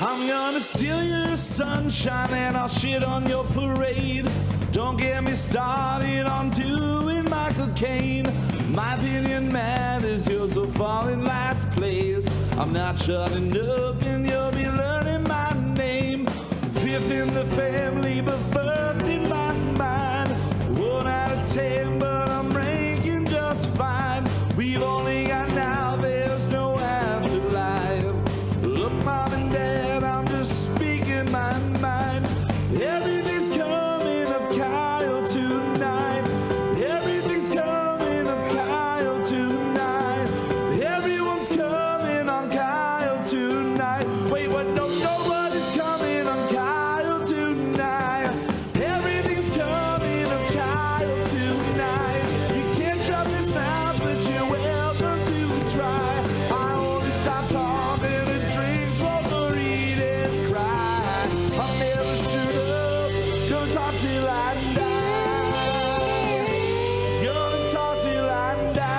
I'm gonna steal your sunshine and I'll shit on your parade. Don't get me started on doing Michael Caine. My opinion matters, yours will fall in last place. I'm not shutting up and you'll be learning my name. Fifth in the family, but first in my mind. 1 out of 10, but I'm ranking just fine. We've only got now, there's no afterlife. Look, Mom and Dad, I'm just speaking my mind. Everything's coming up Kyle tonight. Everything's coming up Kyle tonight. Everyone's coming on Kyle tonight. Wait, what? No, nobody's coming on Kyle tonight. Everything's coming up Kyle tonight. You can't shut this mouth, but you're welcome to try. I only stop talking and drink, smoke, or eat and cry. I'll never shoot up, gonna talk till I die. Gonna talk till I die.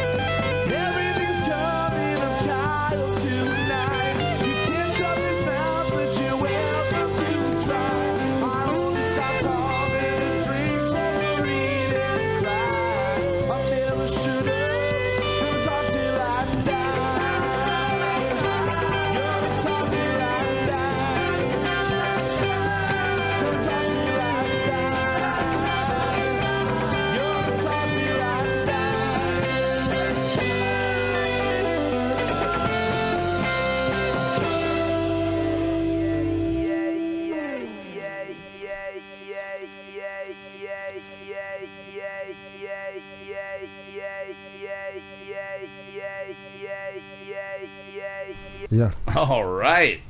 Everything's coming up Kyle tonight. You can't shut this mouth, but you're welcome to try. I only stop talking and drink, smoke, or eat and cry. I'll never shoot up, gonna talk till I die. Gonna talk till I die. Gonna talk till I die. Gonna talk till I Yeah. All right.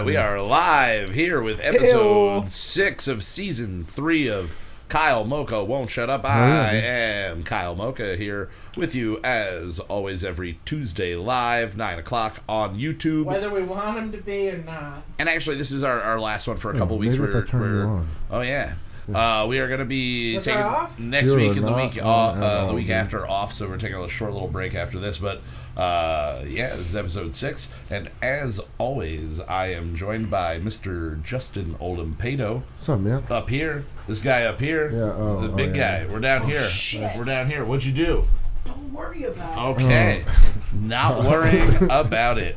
We are live here with episode 6 of season 3 of Kyle Mocha Won't Shut Up. I am Kyle Mocha here with you as always every Tuesday live, 9 o'clock on YouTube. Whether we want him to be or not. And actually, this is our last one for a couple weeks. Maybe if I turn you on. Oh, yeah. We are going to be Was taking I off? next You week were and the not week on at the all, week dude. after off, so we're taking a short little break after this. But yeah, this is episode 6, and as always, I am joined by Mr. Justin Olimpedo What's up, man? up here. This guy up here, Yeah, the big yeah. guy. We're down here. shit. We're down here. What'd you do? Don't worry about it. Okay, not worrying about it.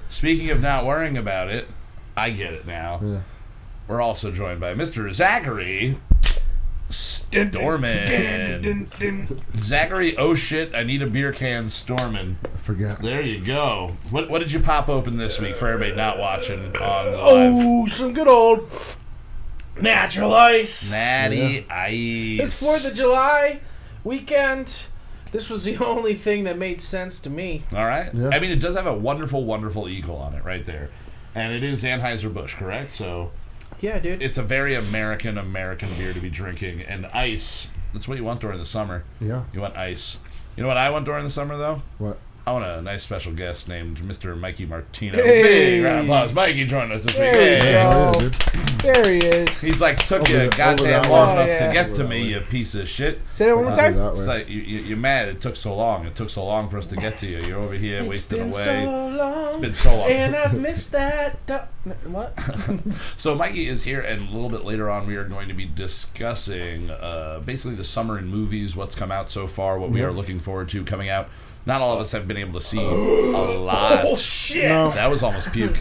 Speaking of not worrying about it, I get it now. Yeah. We're also joined by Mr. Zachary Storman. Zachary, oh shit, I need a beer can Storman. I forgot. There you go. What did you pop open this week for everybody not watching on the live? Oh, some good old natural ice. Natty Ice. It's 4th of July weekend. This was the only thing that made sense to me. All right. Yeah. I mean, it does have a wonderful, wonderful eagle on it right there. And it is Anheuser-Busch, correct? So Yeah, dude. it's a very American beer to be drinking. And ice, that's what you want during the summer. Yeah. You want ice. You know what I want during the summer, though? What? I want a nice special guest named Mr. Mikey Martino. Hey. Big round of applause. Mikey joined us this week. There you Hey. go. Yeah, dude. There he is. He's like, took you Over goddamn that long way. enough Oh, yeah. to get to Over me, that you way. piece of shit. Say that one more I'll do time. that It's way. like, you're mad it took so long. It took so long for us to get to you. You're over here wasting Been away. so long, It's been so long. and I've missed that. What? So Mikey is here, and a little bit later on, we are going to be discussing basically the summer in movies, what's come out so far, what we are looking forward to coming out. Not all of us have been able to see a lot. Oh shit! No. That was almost puke.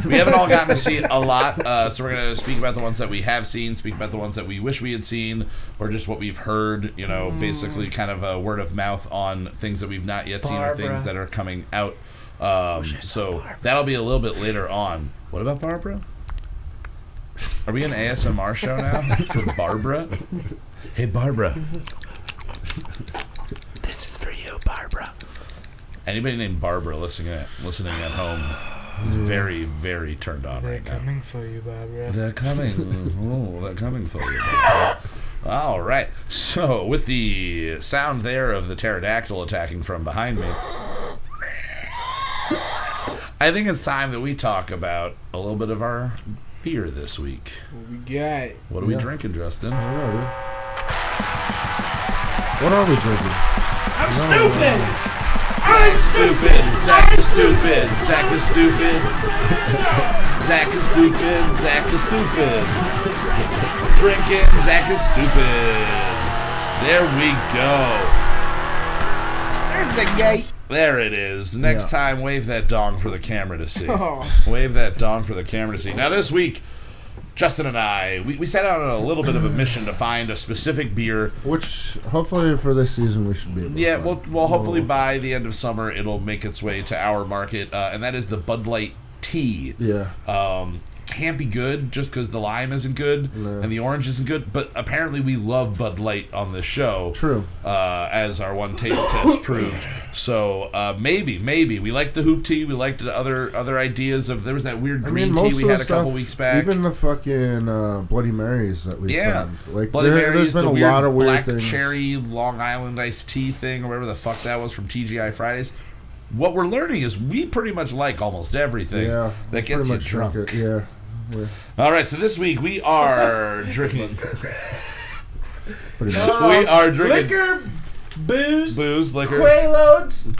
We haven't all gotten to see it a lot, so we're going to speak about the ones that we have seen, speak about the ones that we wish we had seen, or just what we've heard, you know, basically kind of a word of mouth on things that we've not yet seen or Barbara. things that are coming out. So that'll be a little bit later on. What about Barbara? Are we an ASMR show now for Barbara? Hey, Barbara. This is for you, Barbara. Anybody named Barbara listening at home is very, very turned on right now. Coming for you, Barbara. They're coming. Oh, they're coming for you. Barbara. All right. So, with the sound there of the pterodactyl attacking from behind me, I think it's time that we talk about a little bit of our beer this week. What we got? What are we drinking, Justin? I don't know, dude. What are we drinking? I'm stupid. Zach is stupid. Zach is stupid. Zach is stupid. Zach is stupid. Drinking. Zach is stupid. There we go. There's the gate. There it is. Next time, wave that dong for the camera to see. Oh. Wave that dong for the camera to see. Now, this week, Justin and I, we set out on a little bit of a mission to find a specific beer. Which, hopefully for this season, we should be able to find. Well, hopefully by the end of summer, it'll make its way to our market, and that is the Bud Light Tea. Yeah. Can't be good just because the lime isn't good and the orange isn't good, but apparently we love Bud Light on this show. True. As our one taste test proved. So maybe we liked the hoop tea. We liked the other ideas of, there was that weird green tea we had a couple weeks back. Even the fucking Bloody Marys that we found. Like, Bloody Marys, there's been the a weird lot of weird black things. cherry Long Island iced tea thing, or whatever the fuck that was from TGI Fridays. What we're learning is we pretty much like almost everything that gets you drunk. Yeah. All right, so this week we are drinking. Pretty much. We are drinking Liquor, booze, liquor, Quaaludes,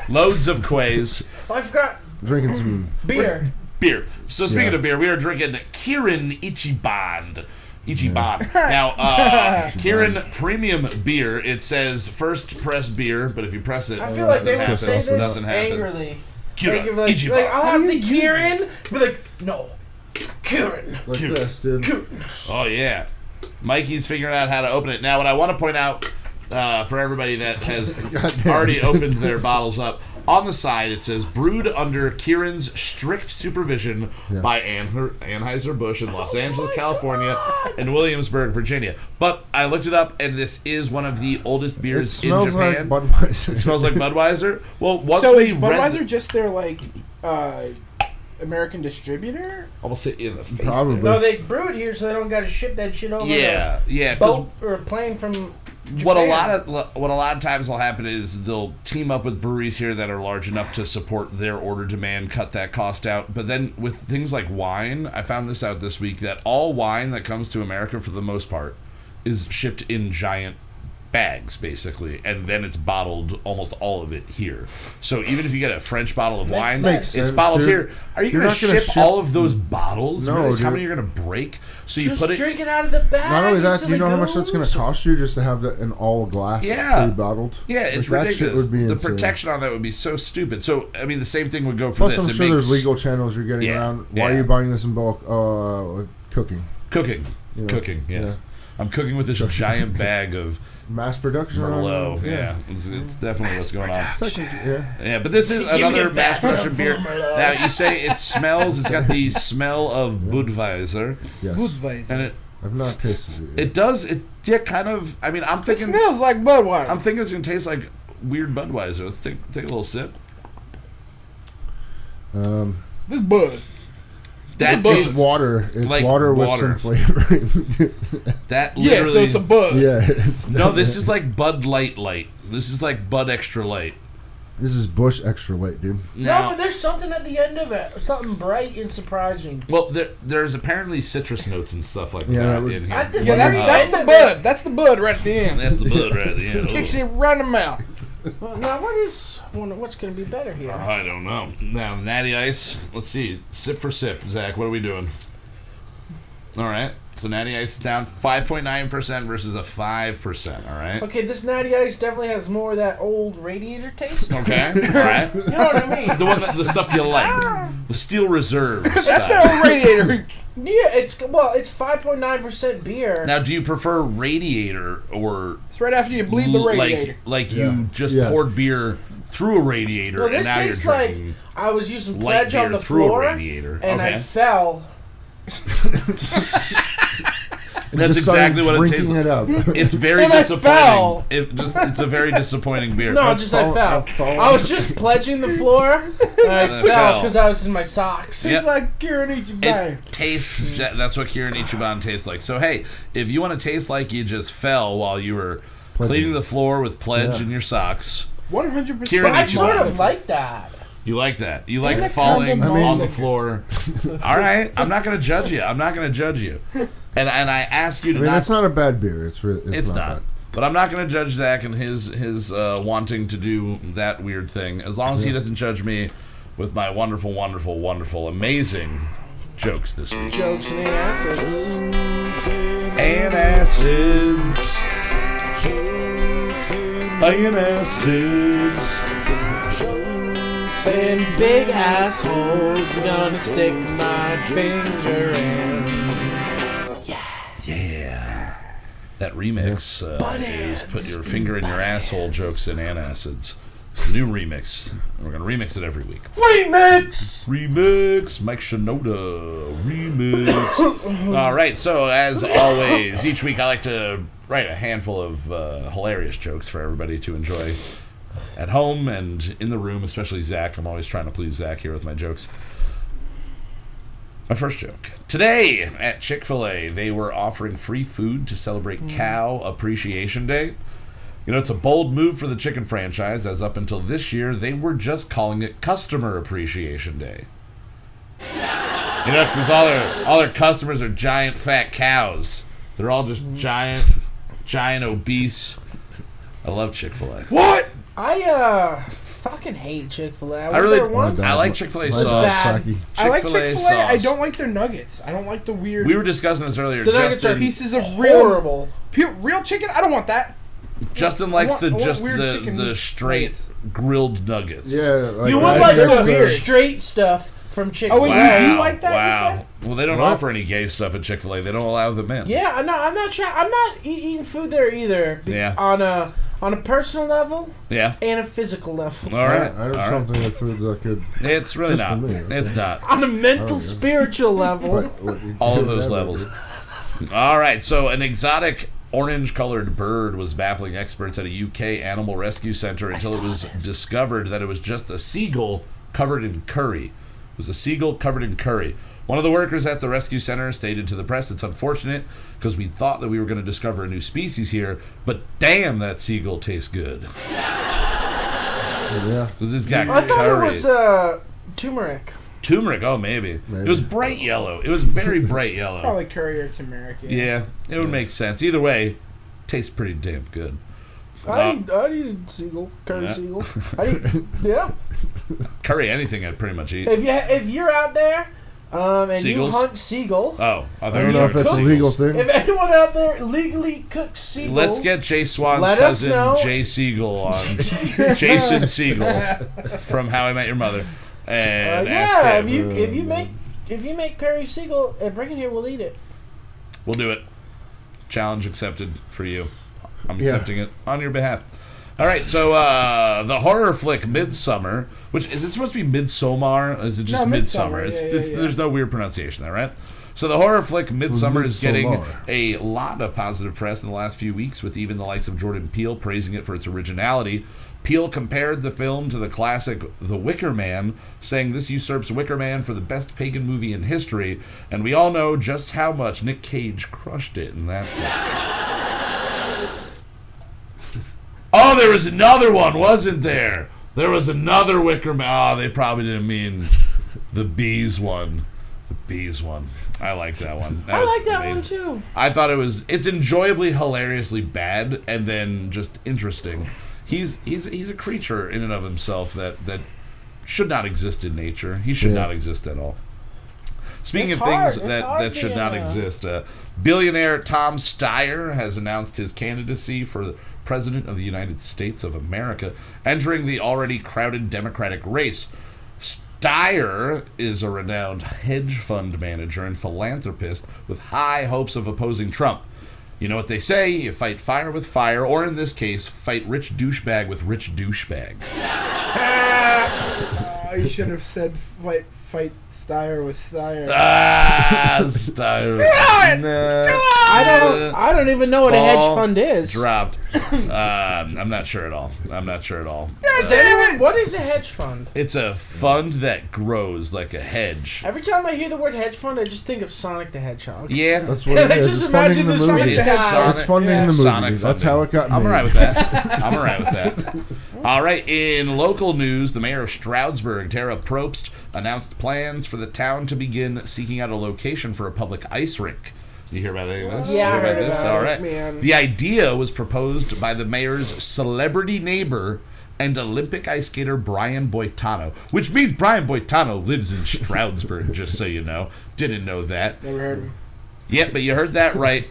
loads of quays. I forgot Drinking some beer. Beer. So speaking of beer, we are drinking Kirin Ichiban. Now, Kirin Premium Beer. It says first press beer, but if you press it, I feel like they would say this nothing happens. angrily. Kirin Like, Ichiban. I'll have the Kirin. Be like, no, Kirin. like this, dude. Oh yeah, Mikey's figuring out how to open it. Now, what I want to point out for everybody that has already opened their bottles up, on the side it says brewed under Kirin's strict supervision by Anheuser-Busch in Los Angeles, California, and Williamsburg, Virginia. But I looked it up, and this is one of the oldest beers in Japan. Like Budweiser. It smells like Budweiser. Well, once So we is read Budweiser just their like American distributor? almost hit you in the face. Probably. there. No, they brew it here, so they don't got to ship that shit over. Yeah, the 'cause boat or plane from Japan. what a lot of times will happen is they'll team up with breweries here that are large enough to support their order demand, cut that cost out. But then with things like wine, I found this out this week, that all wine that comes to America for the most part is shipped in giant bags, basically, and then it's bottled, almost all of it here. So even if you get a French bottle of wine, Makes it's sense, bottled dude. here. Are you You're going not to gonna ship ship all of those bottles? No, Realize how dude. many you're going to break? So you Just put it. drink it out of the bag. Not only that, do you know how much goes. that's going to cost you just to have that in all glass pre-bottled? Yeah, it's Like, that shit ridiculous. would be The insane. protection on that would be so stupid. So, I mean, the same thing would go for Plus, this. I'm It sure makes there's legal channels you're getting around. Why are you buying this in bulk? Cooking. Cooking. You know, Cooking, yes. I'm cooking with this giant bag of Mass production. Merlot. Yeah, it's definitely what's going on. Yeah. Yeah, but this is me another a mass bag production of beer. Merlot. Now, you say it smells, it's got the smell of Budweiser. Yes. Budweiser. And I've not tasted it yet. it does, kind of, I mean, I'm It thinking smells like Budweiser. I'm thinking it's going to taste like weird Budweiser. Let's take a little sip. This Bud. That It's tastes water. It's like water with water. some flavoring. that Yeah, literally. so it's a Bud. Yeah. It's No, this is like Bud Light. This is like Bud Extra Light. This is Bush Extra Light, dude. No, Now, but there's something at the end of it. Something bright and surprising. well, there's apparently citrus notes and stuff like Yeah, that that would- in At here. the Yeah, that's very that's end the of Bud. it- That's the Bud right at the end. That's the Bud right at the end. Kicks Ooh. it right in the mouth. Well, now, what's going to be better here? I don't know. Now, Natty Ice. Let's see. Sip for sip, Zach. What are we doing? All right. So Natty Ice is down 5.9% versus a 5%. All right. Okay, this Natty Ice definitely has more of that old radiator taste. Okay. All right. You know what I mean? The stuff you like. The Steel Reserve. That's stuff. the old radiator. Yeah, it's 5.9% beer. Now, do you prefer Radiator or It's right after you bleed the radiator. like Yeah. you just Yeah. poured beer through a radiator Well, and this now you're tastes like drinking I was using light Pledge on beer the through floor, a radiator? and Okay. I fell. That's Just started exactly what it tastes drinking like. it up. It's very And I disappointing. fell. It's a very disappointing beer. No, just I fell. I was just pledging the floor, and I And fell fell. because I was in my socks. Yep. It's like Kirin Ichiban. It tastes. That's what Kirin Ichiban tastes like. So hey, if you want to taste like you just fell while you were Pledging. cleaning the floor with Pledge Yeah. in your socks, 100%. Kirin I Ichiban. sort of like that. You like that. You like Anaconda falling malt on the liquor. floor. All right. I'm not going to judge you. And I ask you to I mean, not. it's not a bad beer. It's It's not. bad. But I'm not going to judge Zach and his wanting to do that weird thing. As long as he doesn't judge me with my wonderful, wonderful, wonderful, amazing jokes this week. Jokes and acids. Antacids. Antacids. And big assholes gonna stick my finger in. Yeah. That remix is Put Your Finger in Your Asshole Jokes and Antacids. New remix. We're going to remix it every week. Remix! Mike Shinoda. Remix. All right, so as always, each week I like to write a handful of hilarious jokes for everybody to enjoy at home and in the room, especially Zach. I'm always trying to please Zach here with my jokes. My first joke. Today at Chick-fil-A, they were offering free food to celebrate Cow Appreciation Day. You know, it's a bold move for the chicken franchise, as up until this year, they were just calling it Customer Appreciation Day. You know, because all their customers are giant fat cows. They're all just giant obese. I love Chick-fil-A. What? I fucking hate Chick-fil-A. I really, there once. I like Chick-fil-A My sauce. bad. Saki. I like Chick-fil-A Chick-fil-A. I sauce. don't like their nuggets. I don't like the weird We were discussing this earlier. The nuggets are pieces of real horrible. real chicken. I don't want that. Justin likes I want just weird chicken the straight nuggets. grilled nuggets. Yeah, like, You I would like think that's, the straight stuff from Chick-fil-A. Oh, wait, Wow. you like that, you Wow. said? Well, they don't What? offer any gay stuff at Chick-fil-A. They don't allow them in. Yeah, I'm not trying. I'm not eating food there either. Yeah. On a personal level Yeah. and a physical level. All right. I All just right. don't think that food's that good. It's really Just for not. me, okay. It's not. On a mental, yeah. spiritual level. All of those levels. All right. So an exotic orange-colored bird was baffling experts at a UK animal rescue center until it was discovered that it was just a seagull covered in curry. It was a seagull covered in curry. One of the workers at the rescue center stated to the press, "It's unfortunate because we thought that we were going to discover a new species here, but damn, that seagull tastes good." Yeah. Because it's got I thought curry. it was turmeric. Turmeric, oh, maybe. Maybe. It was bright yellow. It was very bright yellow. Probably curry or turmeric. Yeah, it would make sense. Either way, tastes pretty damn good. I eat seagull, curry Yeah. seagull. Yeah. Curry, anything I'd pretty much eat. If you're out there, and Seagulls? you hunt seagull, Oh, I I don't know if it's a legal thing. if anyone out there legally cooks seagull, Let's get Jay Swan's Let us cousin, know. Jay Siegel, on. Jason Siegel from How I Met Your Mother. And ask yeah. him. If you make curry seagull and bring it here, we'll eat it. We'll do it. Challenge accepted for you. I'm Yeah. accepting it on your behalf. All right, so the horror flick Midsummer, which is it supposed to be Midsommar? Or is it just No, Midsummer? Midsommar, yeah. There's no weird pronunciation there, right? So the horror flick Midsummer is getting Midsommar. a lot of positive press in the last few weeks, with even the likes of Jordan Peele praising it for its originality. Peele compared the film to the classic The Wicker Man, saying this usurps Wicker Man for the best pagan movie in history, and we all know just how much Nick Cage crushed it in that flick. Oh, there was another one, wasn't there? There was another Wicker Man. Oh, they probably didn't mean the Bees one. The Bees one. I like that one. I was like that amazing. one too. I thought it's enjoyably, hilariously bad, and then just interesting. He's a creature in and of himself that should not exist in nature. He should not exist at all. Speaking It's of hard. things It's that hard should being not a- exist, billionaire Tom Steyer has announced his candidacy for President of the United States of America, entering the already crowded Democratic race. Steyer is a renowned hedge fund manager and philanthropist with high hopes of opposing Trump. You know what they say, you fight fire with fire, or in this case, fight rich douchebag with rich douchebag. You should have said fight Steyer with Steyer. Ah, Steyer. I don't even know what a hedge Ball fund is. Dropped. I'm not sure at all. Yeah, What is a hedge fund? It's a fund that grows like a hedge. Every time I hear the word hedge fund, I just think of Sonic the Hedgehog. Yeah. That's what it I is. just It's funding imagine the the Sonic movie. the Hedgehog. It's funding the movie. Sonic That's funding. how it got made. I'm alright with that. I'm alright with that. All right. In local news, the mayor of Stroudsburg, Tara Probst, announced plans for the town to begin seeking out a location for a public ice rink. You hear about any of this? Yeah, You I heard this? about All it, right. man. The idea was proposed by the mayor's celebrity neighbor and Olympic ice skater Brian Boitano, which means Brian Boitano lives in Stroudsburg, just so you know. Didn't know that. Never heard of him. Yeah, but you heard that right.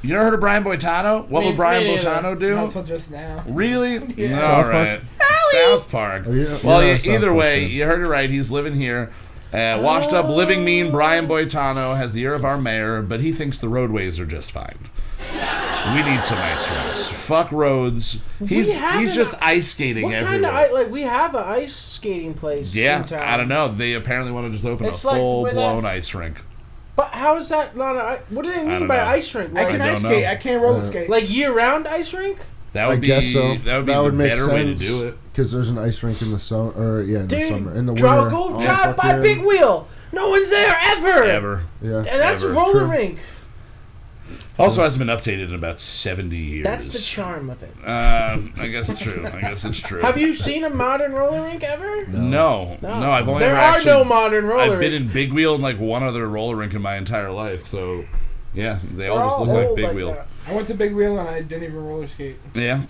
You never heard of Brian Boitano? What Me- would Brian me neither. Boitano do? Not until just now. Really? Yeah. All South right. South Park. Oh, yeah, Well, yeah, South either Park, way, yeah. you heard it right. He's living here. Washed up, living mean Brian Boitano has the ear of our mayor, but he thinks the roadways are just fine. We need some ice rinks. Fuck roads. He's just ice skating What everywhere. kind of we have an ice skating place Yeah, in town. I don't know. They apparently want to just open It's a like full where blown that- ice rink. But how is that not a... What do they I mean don't by know. ice rink? I Like, can don't ice know. skate. I can't roller skate. like year-round ice rink? That would I be guess so. that would be the make better way to sense, do it. because there's an ice rink in the summer, or in the Dude, summer, in the drive, winter. go Oh, drive fuck by yeah. Big Wheel. No one's there ever. Ever. Yeah. And that's Ever. a roller True. rink. Also hasn't been updated in about 70 years. That's the charm of it. I guess it's true. I guess it's true. Have you seen a modern roller rink ever? No. I've only There ever are actually, no modern roller I've been rinks. in Big Wheel and like one other roller rink in my entire life. So, yeah, they They're all just look like old Big Wheel. that. I went to Big Wheel and I didn't even roller skate. Yeah,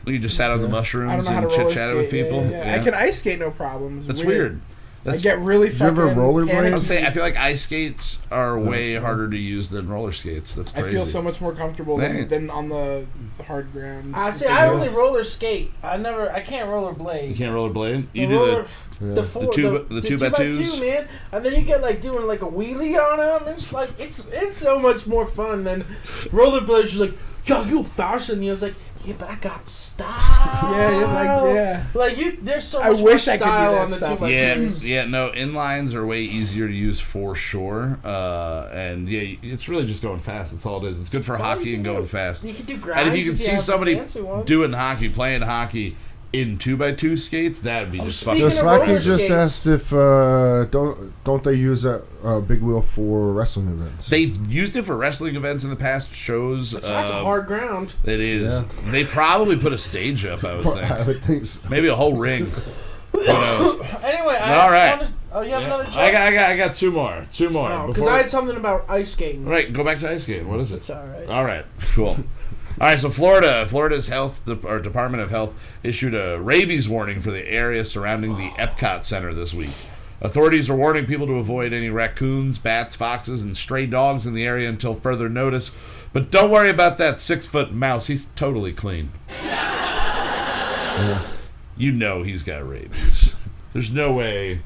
you just sat on the I don't mushrooms know how to and roller chit chatted with skate. people. Yeah. I can ice skate no problems. That's weird. I get really Did you ever fucking rollerblade? panicked. I would say I feel like ice skates are way harder to use than roller skates. That's I crazy. feel so much more comfortable Dang. than on the hard ground. I see. Big I Wheels. only roller skate. I can't roller blade. You can't rollerblade. You The do roller- Yeah. the four, the two by twos? man. And then you get like doing like a wheelie on them. It's like it's so much more fun than rollerblades. Just like, yo, you faster than me. I was like, yeah, but I got style. Yeah, you're like, yeah. Like you, there's so I much wish more I could do style that on the stuff. 2x2s. Yeah, no, inlines are way easier to use for sure. And yeah, it's really just going fast. That's all it is. It's good for hockey and going fast. You can do And grinds if you can see have somebody the fancy ones. doing hockey, playing hockey in 2x2 skates, that'd be just fucking. speaking The of roller Slacky just skates. asked if don't they use that Big Wheel for wrestling events? They've used it for wrestling events in the past shows. That's a hard ground. It is. Yeah. They probably put a stage up, I would I think. would think so. Maybe a whole ring. Who knows? Anyway, All right. Oh, you have another joke? I got two more. Two more. Because Before- I had something about ice skating. All right, go back to ice skating. What is it? It's all right. All right, cool. All right, so Florida's Department of Health issued a rabies warning for the area surrounding the Epcot Center this week. Authorities are warning people to avoid any raccoons, bats, foxes, and stray dogs in the area until further notice. But don't worry about that 6-foot mouse. He's totally clean. You know he's got rabies. There's no way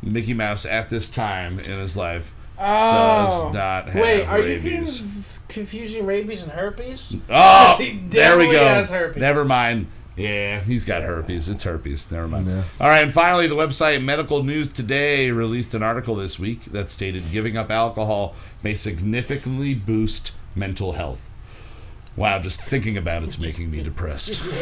Mickey Mouse at this time in his life does not have Wait, are rabies. you confusing rabies and herpes? Oh, He there we definitely go. has herpes. Never mind. Yeah, he's got herpes. It's herpes. Never mind. Yeah. All right, and finally, the website Medical News Today released an article this week that stated giving up alcohol may significantly boost mental health. Wow, just thinking about it's making me depressed. All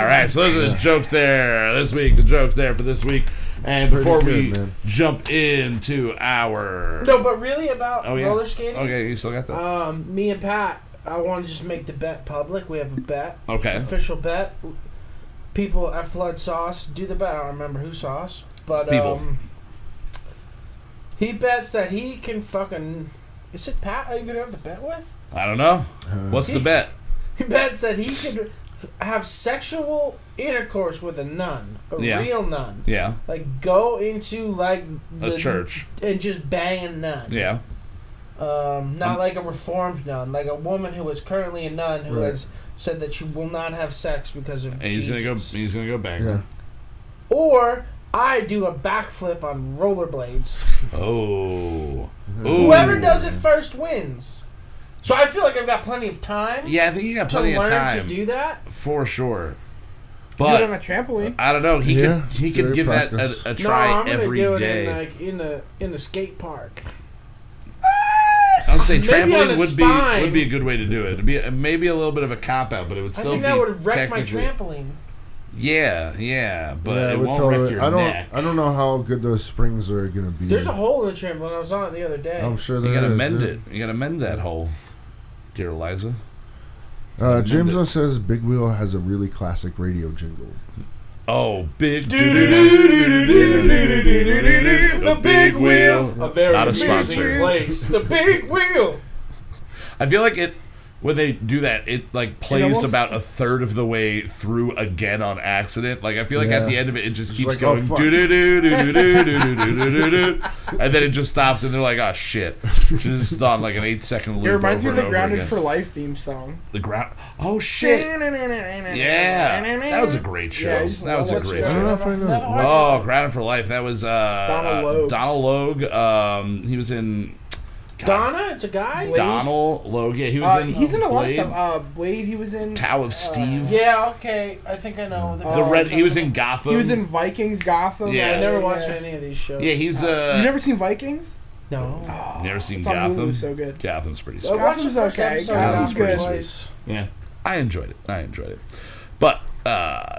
right, so those are the jokes there this week, the jokes there for this week. And Pretty before good, we man. jump into our... No, but really about Oh, yeah. roller skating? Okay, you still got that? Me and Pat, I want to just make the bet public. We have a bet. Okay. Official bet. People at Flood Sauce do the bet. I don't remember who sauce. But, People. he bets that he can fucking... Is it Pat I even have the bet with? I don't know. What's the bet? He bets that he could have sexual intercourse with a nun. A Yeah. real nun. Yeah, Like, go into, like... a church. And just bang a nun. Yeah. Not like a reformed nun, like a woman who is currently a nun who Right. has said that she will not have sex because of And he's Jesus. gonna go bang Yeah. her. Or I do a backflip on rollerblades. Oh. Ooh. Whoever does it first wins. So I feel like I've got plenty of time Yeah, I think you got to plenty of learn time to do that. for sure. Do it on But a trampoline. I don't know. He Yeah, could good give practice. that a try no, I'm gonna every do it day. in like in the skate park. I would say Maybe on trampoline the would spine. be a good way to do it. It'd be maybe a little bit of a cop out, but it would I still think be that would wreck my technically- trampoline. Yeah, but Yeah, it would won't totally- wreck your I don't. neck. I don't know how good those springs are gonna be. There's a hole in the trampoline. I was on it the other day. I'm sure You there gotta is, mend yeah. it. You gotta mend that hole, dear Eliza. Jameson says Big Wheel has a really classic radio jingle. Oh, big The Big Wheel. A very Not a amazing sponsor. place. The Big Wheel. I feel like it when they do that, it like plays almost- about a third of the way through again on accident. Like I feel like at Yeah. the end of it, it just It's keeps like, going oh, fuck. do do do do do do do do, and then it just stops, and they're like, "Oh shit!" Just on like an 8-second loop. It reminds me over of the and over Grounded again. for Life theme song. The ground. Oh shit! Yeah, that was a great show. Yeah, I used to That was a love that great show. I don't know show. if I know. Never heard Oh, of Grounded for Life. That was Donald Logue. Donald Logue. He was in Donna, it's a guy? Blade. Donald Logue. Yeah, he was in. He's in a lot of Blade, stuff. Blade, he was in. Tao of Steve. Yeah, okay. I think I know. The The guy. red. He was in Gotham. He was in Vikings, Gotham. Yeah. I never watched any of these shows. Yeah, he's You never seen Vikings? No. never seen It's on Hulu, Gotham. so good. Gotham's pretty I sweet. watched the Gotham's first okay. episode. Gotham's good. Twice. Yeah, I enjoyed it. But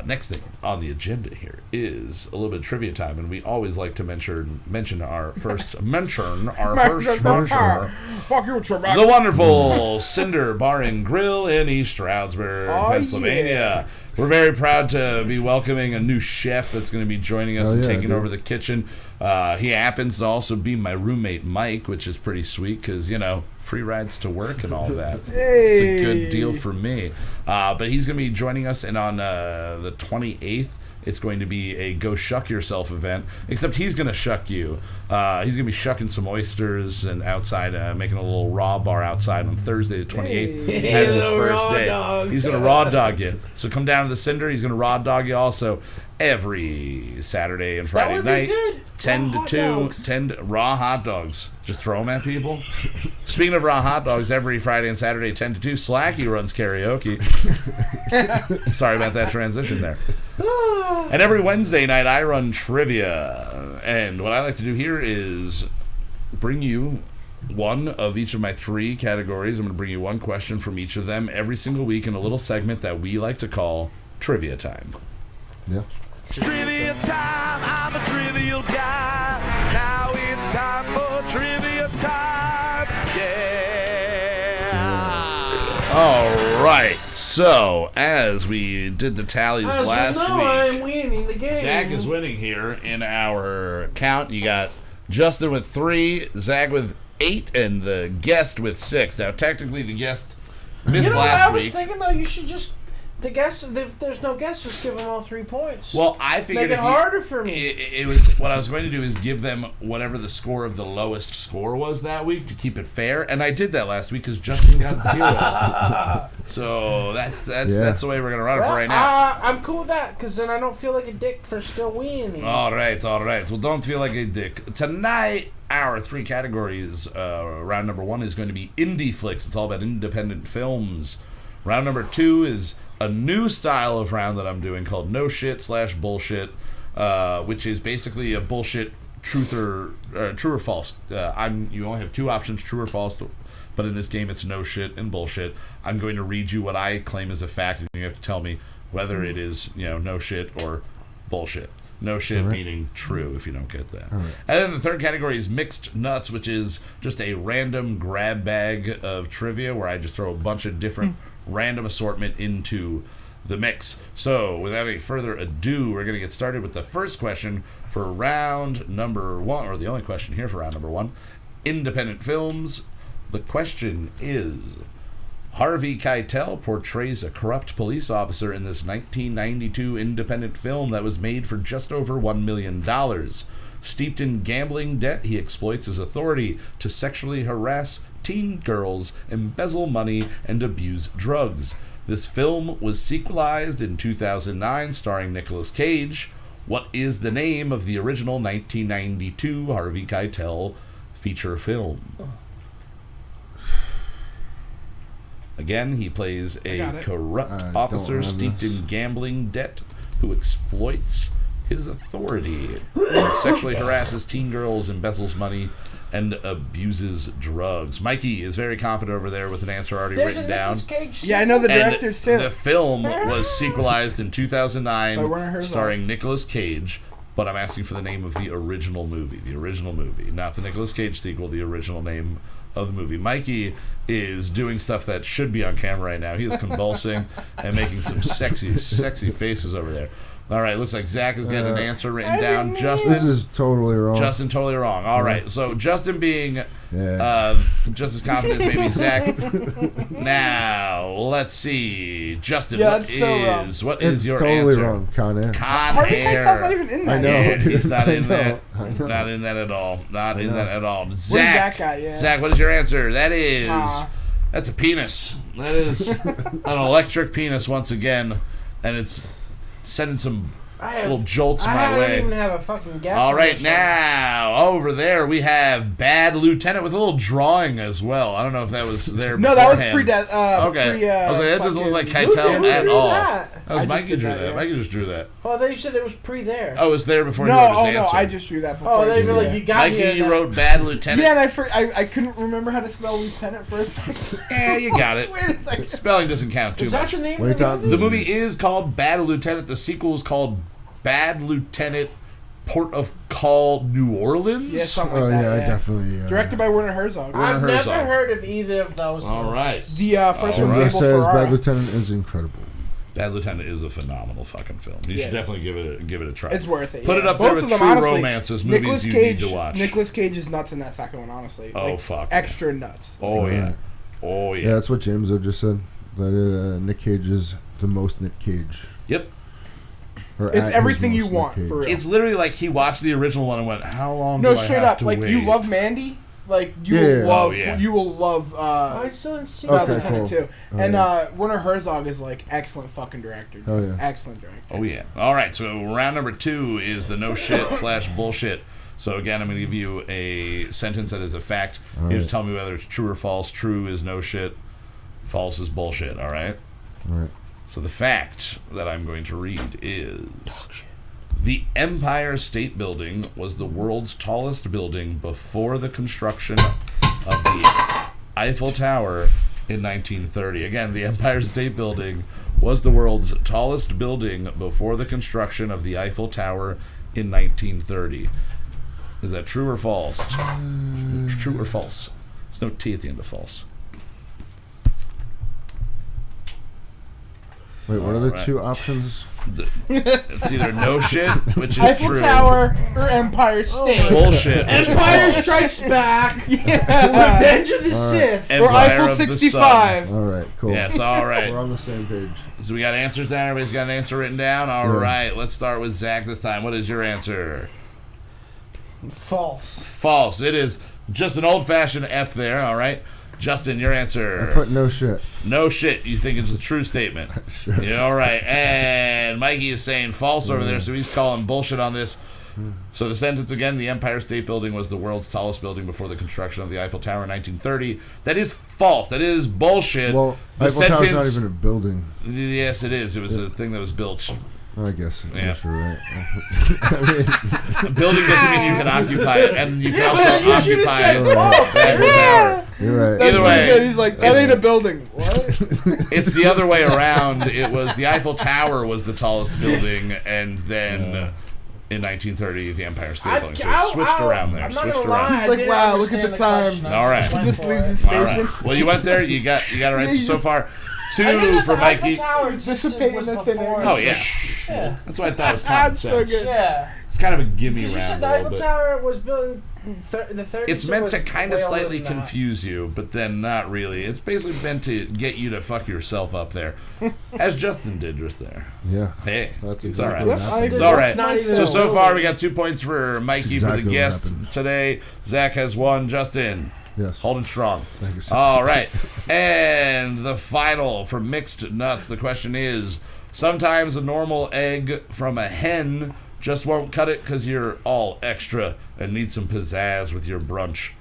next thing on the agenda here is a little bit of trivia time, and we always like to mention our first sponsor. Fuck you, Trebek. The wonderful Cinder Bar and Grill in East Stroudsburg, Oh, Pennsylvania. We're very proud to be welcoming a new chef that's going to be joining us Oh, and yeah, taking dude. over the kitchen. He happens to also be my roommate, Mike, which is pretty sweet because, free rides to work and all that. It's a good deal for me. But he's going to be joining us, and on the 28th, it's going to be a Go Shuck Yourself event, except he's going to shuck you. He's going to be shucking some oysters and outside, making a little raw bar outside on Thursday the 28th. As his Little first raw day. dog. He's going to raw dog you. So come down to the Cinder. He's going to raw dog you also every Saturday and Friday would be night. good. 10 Raw to hot 2. dogs. 10 to, raw hot dogs. Just throw them at people. Speaking of raw hot dogs, every Friday and Saturday, 10 to 2, Slacky runs karaoke. Sorry about that transition there. And every Wednesday night, I run trivia. And what I like to do here is bring you one of each of my 3 categories. I'm going to bring you one question from each of them every single week in a little segment that we like to call Trivia Time. Yeah. Trivia time, I'm a trivial guy. Now it's time for trivia time. Yeah. All right. So, as we did the tallies last week, I'm winning the game. Zach is winning here in our count. You got Justin with 3, Zach with 8, and the guest with 6. Now, technically, the guest missed You know what last I was week. thinking, though? You should just... The guests, if there's no guests, just give them all 3 points. Well, I figured Make it if you- harder for me. It was what I was going to do is give them whatever the score of the lowest score was that week to keep it fair, and I did that last week because Justin got 0. So that's the way we're gonna run it for right now. I'm cool with that, because then I don't feel like a dick for still winning. All right. Well, don't feel like a dick. Tonight, our 3 categories, round number 1 is going to be indie flicks. It's all about independent films. Round number 2 is a new style of round that I'm doing called No Shit / Bullshit, which is basically a bullshit true or false. You only have 2 options, true or false, but in this game it's no shit and bullshit. I'm going to read you what I claim is a fact, and you have to tell me whether it is no shit or bullshit. No shit meaning true, if you don't get that. And then the third category is mixed nuts, which is just a random grab bag of trivia where I just throw a bunch of different random assortment into the mix. So, without any further ado, we're going to get started with the first question for round number 1, or the only question here for round number 1, independent films. The question is, Harvey Keitel portrays a corrupt police officer in this 1992 independent film that was made for just over $1 million. Steeped in gambling debt, he exploits his authority to sexually harass teen girls, embezzle money, and abuse drugs. This film was sequelized in 2009, starring Nicolas Cage. What is the name of the original 1992 Harvey Keitel feature film? Again, he plays a corrupt I officer don't have steeped this. in gambling debt who exploits his authority and sexually harasses teen girls, embezzles money, and abuses drugs. Mikey is very confident over there with an answer already There's written a down. Nicolas Cage Yeah, I know the And directors too. the film was sequelized in 2009, By Werner Herzog. starring Nicolas Cage. But I'm asking for the name of the original movie. The original movie. Not the Nicolas Cage sequel, the original name of the movie. Mikey is doing stuff that should be on camera right now. He is convulsing and making some sexy, sexy faces over there. All right, looks like Zach has got an answer written down. Justin, This is totally wrong. Justin, totally wrong. All right, so Justin being just as confident as maybe Zach. Now, let's see. Justin, Yeah, what that's so wrong. what It's is your totally answer? wrong, Con Air. Con Harvey Keitel's not Air. even in I that. know. Yeah, he's not in I that. know. Not in that at all. Not in know. that at all. Zach got? Yeah. Zach, what is your answer? That is... Aw. That's a penis. That is an electric penis once again. And it's sending some little jolts my I way. don't even have a fucking guess. All on right, this one. now over there we have Bad Lieutenant with a little drawing as well. I don't know if that was there. No, that was beforehand. Okay, I was like, that doesn't look like Keitel Who at drew all. that? That was I just Mikey did drew that, that. yeah. Mikey just drew that. Oh, they said it was pre there. Oh, it was there before No, he wrote his oh no, answer. I just drew that before. Oh, they you were did like, that. you got Mikey, here. you wrote Bad Lieutenant. Yeah, and I couldn't remember how to spell lieutenant for a second. Yeah, you got it. Wait a second. Spelling doesn't count too Is that much. the name Wait, of the Don- movie? The movie is called Bad Lieutenant. The sequel is called Bad Lieutenant Port of Call, New Orleans. Yeah, something Oh, like that. yeah, I yeah. definitely... Directed by Werner Herzog. Werner I've Herzog. never heard of either of those. All right. The first All one's right. It Abel says Ferrara. Bad Lieutenant is incredible. Bad Lieutenant is a phenomenal fucking film. You Yeah, should it definitely give it a try. It's worth it. Put yeah. it up Both there with of them, True honestly, Romances, movies Nicolas you Cage, need to watch. Nicolas Cage is nuts in that second one, honestly. Oh, Like, fuck. extra nuts. Oh yeah. Right. Oh Yeah, yeah. that's what James O just said. That Nick Cage is the most Nick Cage. Yep. Or It's at his everything you most want, Nick for Cage. real. It's literally like he watched the original one and went, "How long No, do I straight have up. to Like, wait?" you love Mandy. Like, you Yeah, will yeah. love. Oh, yeah. You will love. I still didn't see Bad Okay, Lieutenant cool. too. Oh, And yeah. Werner Herzog is like excellent fucking director. Oh, yeah. Excellent director. Oh yeah. All right. So round number 2 is the no shit / bullshit. So again, I'm going to give you a sentence that is a fact. All You have right. to tell me whether it's true or false. True is no shit. False is bullshit. All right. All right. So the fact that I'm going to read is the Empire State Building was the world's tallest building before the construction of the Eiffel Tower in 1930. Again, the Empire State Building was the world's tallest building before the construction of the Eiffel Tower in 1930. Is that true or false? True or false? There's no T at the end of false. Wait, what are the Alright. two options? It's either no shit, which is Eiffel true. Tower or Empire State. Bullshit. which is Empire false. Strikes Back. Yeah. Revenge of the Sith. Or Empire Eiffel of the Sun. 65. All right, cool. Yes, all right. We're on the same page. So we got answers down. Everybody's got an answer written down. All Yeah. right, let's start with Zach this time. What is your answer? False. False. It is just an old-fashioned F there. All right, Justin, your I answer. put no shit. No shit. You think it's a true statement? Sure. Yeah, all right. And Mikey is saying false over there, so he's calling bullshit on this. So the sentence again: the Empire State Building was the world's tallest building before the construction of the Eiffel Tower in 1930. That is false. That is bullshit. Well, the Eiffel Tower's not even a building. Yes, it is. It was a thing that was built. I guess. I Yeah. guess you're right. A building doesn't mean you can occupy it, and you can also you should've occupy said the false. Eiffel Tower. You're right. That's Either pretty way, good. He's like, that it's- ain't a building. What? It's the other way around. It was the Eiffel Tower was the tallest building, and then in 1930 the Empire State Building. So it switched around there. I'm not Switched gonna lie, around. I He's like, didn't wow, look at understand the time. question. I All right. went He just for leaves it. his All station. right. Well, you went there. You got a right so far. I knew 2 that for the Eiffel Mikey. Tower Dissipating was in the thin before air. Oh yeah. Yeah. That's why I thought it was common That's so sense. good. Yeah. It's kind of a gimme Because you said round the a little Eiffel bit. Tower was built in the 30s. It's so meant it to was kind of way older slightly than that. confuse you, but then not really. It's basically meant to get you to fuck yourself up there, as Justin did just there. Yeah. Hey, That's it's all right. exactly what Yep, happened. It's all right. That's not even So a so building. far we got 2 points for Mikey That's for the exactly what guest happened. today. Zach has 1. Justin Yes. holding strong. Thank you, sir. All right, and the final for mixed nuts. The question is: sometimes a normal egg from a hen just won't cut it because you're all extra and need some pizzazz with your brunch.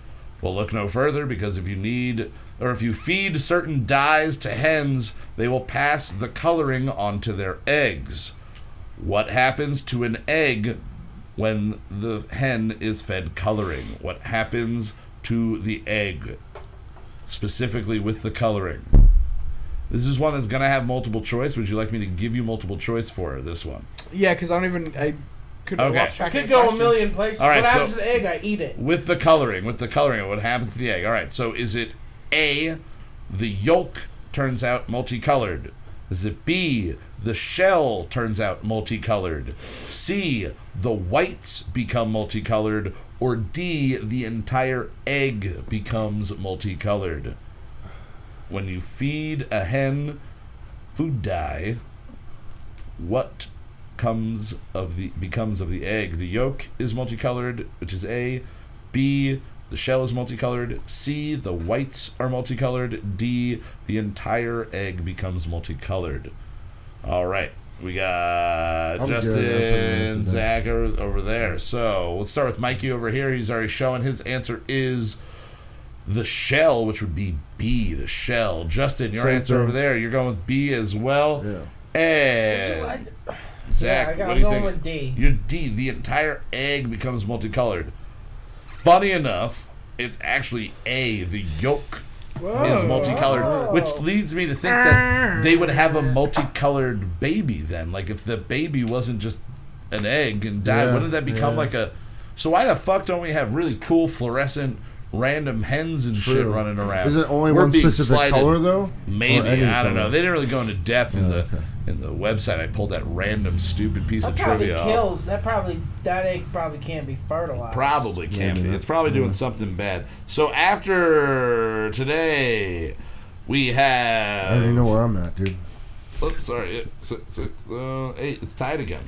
Well, look no further, because if you feed certain dyes to hens, they will pass the coloring onto their eggs. What happens to an egg when the hen is fed coloring? What happens to the egg, specifically with the coloring? This is one that's going to have multiple choice. Would you like me to give you multiple choice for this one? Yeah, because I couldn't Okay. lost track I of could the go a question. million places. All right, what happens so- to the egg? I eat it. With the coloring, what happens to the egg? All right, so is it A, the yolk turns out multicolored? Is it B, the shell turns out multicolored? C, the whites become multicolored? Or D, the entire egg becomes multicolored? When you feed a hen food dye, what becomes of the egg? The yolk is multicolored, which is A. B, the shell is multicolored. C, the whites are multicolored. D, the entire egg becomes multicolored. All right, we got I'm Justin, good. Zach over there. So let's start with Mikey over here. He's already showing his answer is the shell, which would be B, the shell. Justin, your Same answer thing. over there. You're going with B as well. Yeah. And Zach, Yeah, what do you I'm think? going with D. You're D. The entire egg becomes multicolored. Funny enough, it's actually A. The yolk is multicolored, which leads me to think that they would have a multicolored baby then. Like if the baby wasn't just an egg and died, Yeah, wouldn't that become yeah. like a? So why the fuck don't we have really cool fluorescent random hens and shit True. running around? Is it only We're one being specific slighted. color though? Maybe, Or any I don't color? know. They didn't really go into depth in okay. the website. I pulled that random stupid piece That of probably trivia off. kills. That egg probably can't be fertilized. Probably can be. Yeah. It's probably doing something bad. So after today, we have. I already know where I'm at, dude. Oops, sorry. 8. It's tied again.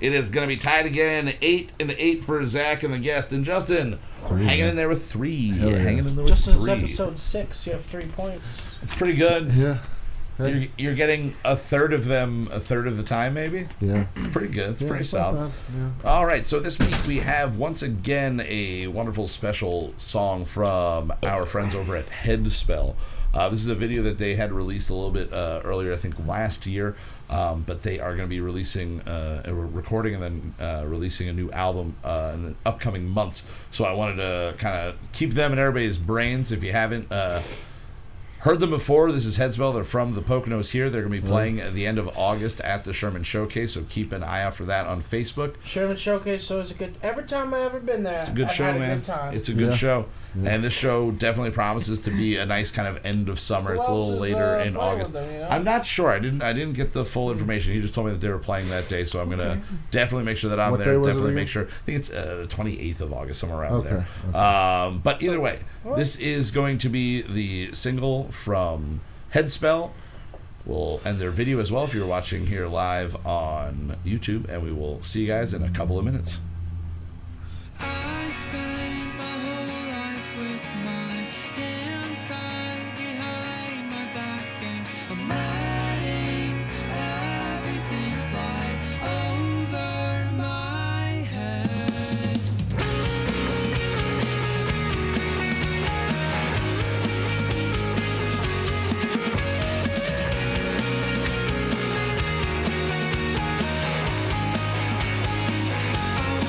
It is going to be tied again. 8 and 8 for Zach and the guest. And Justin, hanging in there with 3. Hell yeah. Hanging in there with Just since 3. episode 6, you have 3 points. It's pretty good. Yeah. You're getting a third of them a third of the time, maybe? Yeah. It's pretty good. It's Yeah, pretty it's not solid. bad. Yeah. All right, so this week we have once again a wonderful special song from our friends over at Headspell. This is a video that they had released a little bit earlier, I think last year, but they are going to be releasing, recording and then releasing a new album in the upcoming months. So I wanted to kind of keep them in everybody's brains. If you haven't heard them before, this is Headspell. They're from the Poconos here. They're going to be playing at the end of August at the Sherman Showcase, so keep an eye out for that on Facebook. Sherman Showcase, so it's a good. Every time I've ever been there, It's a good I've show, had a man. good time. It's a good Yeah. show. And this show definitely promises to be a nice kind of end of summer. Who It's a else little is, later in playing August. with them, you know? I'm not sure. I didn't get the full information. He just told me that they were playing that day, so I'm gonna definitely make sure that I'm What day there. was it Definitely again? make sure. I think it's the 28th of August, somewhere around Okay, there. But either way, this is going to be the single from Headspell. We'll end their video as well if you're watching here live on YouTube, and we will see you guys in a couple of minutes. I spent my whole life with my hands tied behind my back, and I'm letting everything fly over my head. I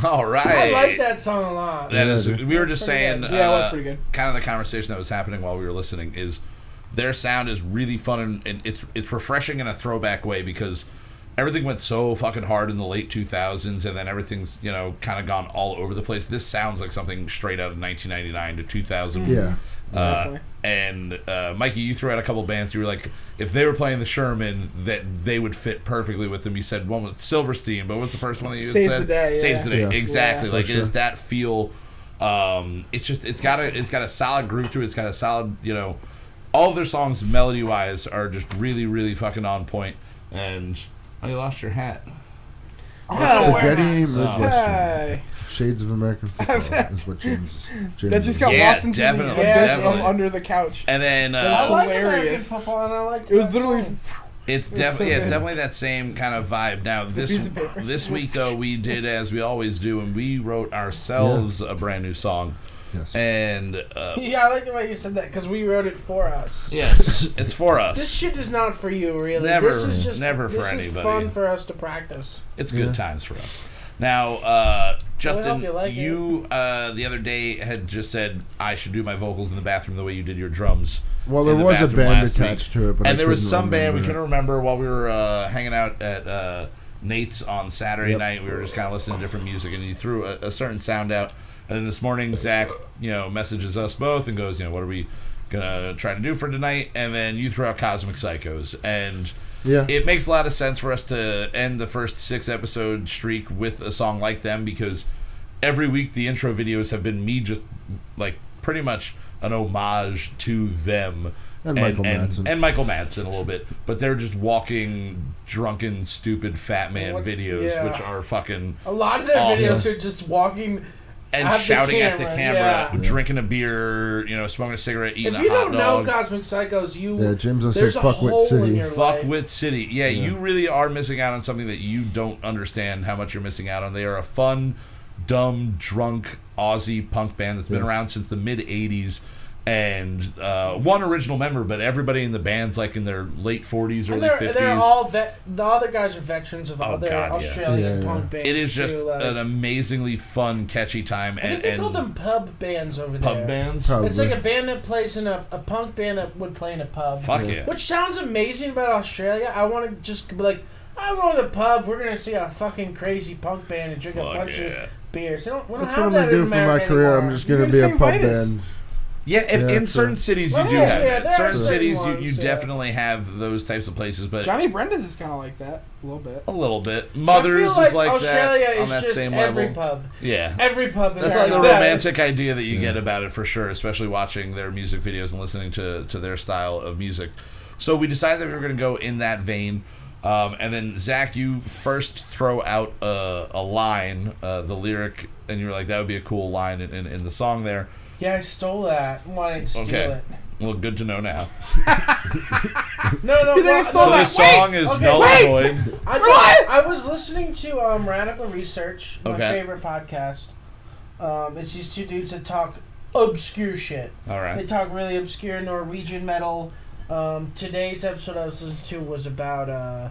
All right. I like that song a lot. That is. Yeah, We were just pretty saying. good. Yeah, it was pretty good. Kind of the conversation that was happening while we were listening is their sound is really fun and it's refreshing in a throwback way because everything went so fucking hard in the late 2000s and then everything's kind of gone all over the place. This sounds like something straight out of 1999 to 2000. Yeah. And Mikey, you threw out a couple bands. You were like, if they were playing the Sherman, that they would fit perfectly with them. You said one was Silverstein, but what was the first one that you Saves said? the Day, yeah. Saves the Day. Yeah. Exactly. Yeah. Like For it is sure. that feel. It's got a solid groove to it. It's got a solid, all of their songs melody wise are just really, really fucking on point. And you lost your hat. Spaghetti Midwestern. Hey. Shades of American football is what James is. That just got Yeah, lost into definitely, the abyss definitely. of under the couch. And then I like American hilarious. football, and I like. It was literally. it's so definitely good. it's definitely that same kind of vibe. Now piece of paper. this week though we did as we always do, and we wrote ourselves a brand new song. Yes. And Yeah, I like the way you said that because we wrote it for us. yes, it's for us. This shit is not for you, really. never- this is just never for this anybody. Is fun for us to practice. It's Yeah. good times for us. Now, Justin, hope you like you the other day had just said I should do my vocals in the bathroom the way you did your drums. Well, there in the was a bathroom band last attached week. to it, but And I there was couldn't some band we remember couldn't it. remember while we were hanging out at Nate's on Saturday Yep. night. We were just kind of listening to different music, and you threw a certain sound out. And then this morning, Zach, messages us both and goes, what are we gonna try to do for tonight? And then you throw out Cosmic Psychos, and Yeah. it makes a lot of sense for us to end the first 6-episode streak with a song like them because every week the intro videos have been me just like pretty much an homage to them. And Michael Madsen. And Michael Madsen a little bit. But they're just walking, drunken, stupid fat man videos, yeah. which are fucking... A lot of their Awesome. videos are just walking And at shouting the at the camera, Yeah. drinking a beer, smoking a cigarette, eating If a you hot don't know dog. Cosmic Psychos, Yeah, James will say there's a Fuckwit hole City. in your life. Fuckwit City. Yeah, you really are missing out on something that you don't understand how much you're missing out on. They are a fun, dumb, drunk Aussie punk band that's been around since the mid-'80s. And one original member, but everybody in the band's like in their late 40s, And early they're 50s. all the other guys are veterans of other God, yeah. Australian Yeah, punk bands. It is just too, like, an amazingly fun, catchy time. I think they call them pub bands over there. pub bands. Probably. It's like a band that plays in a punk band that would play in a pub. Fuck yeah. Which sounds amazing about Australia. I want to just be like, I'm going to the pub. We're gonna see a fucking crazy punk band and drink Fuck a bunch yeah. of beers. We don't That's have what I'm that gonna in do for my America career. anymore. I'm just You're gonna the be a same pub fight as- band. Yeah, Yeah, in true. certain cities you Well, do yeah, have yeah, that. there are Certain certain cities ones, you yeah. definitely have those types of places, but Johnny Brenda's is kind of like that a little bit. a little bit. I Mothers feel like is like Australia that on is that just same every level. pub. Yeah. Every pub is That's like the that. romantic idea that you get about it for sure, especially watching their music videos and listening to their style of music. So we decided that we were going to go in that vein. And then, Zach, you first throw out a line, the lyric, and you were like, that would be a cool line in the song there. Yeah, I stole that. Why didn't steal Okay. it? Well, good to know now. No. You think I stole So that? this song is okay, null wait! and void. I was listening to Radical Research, my Okay. favorite podcast. It's these two dudes that talk obscure shit. All They right. talk really obscure Norwegian metal. Today's episode I was listening to was about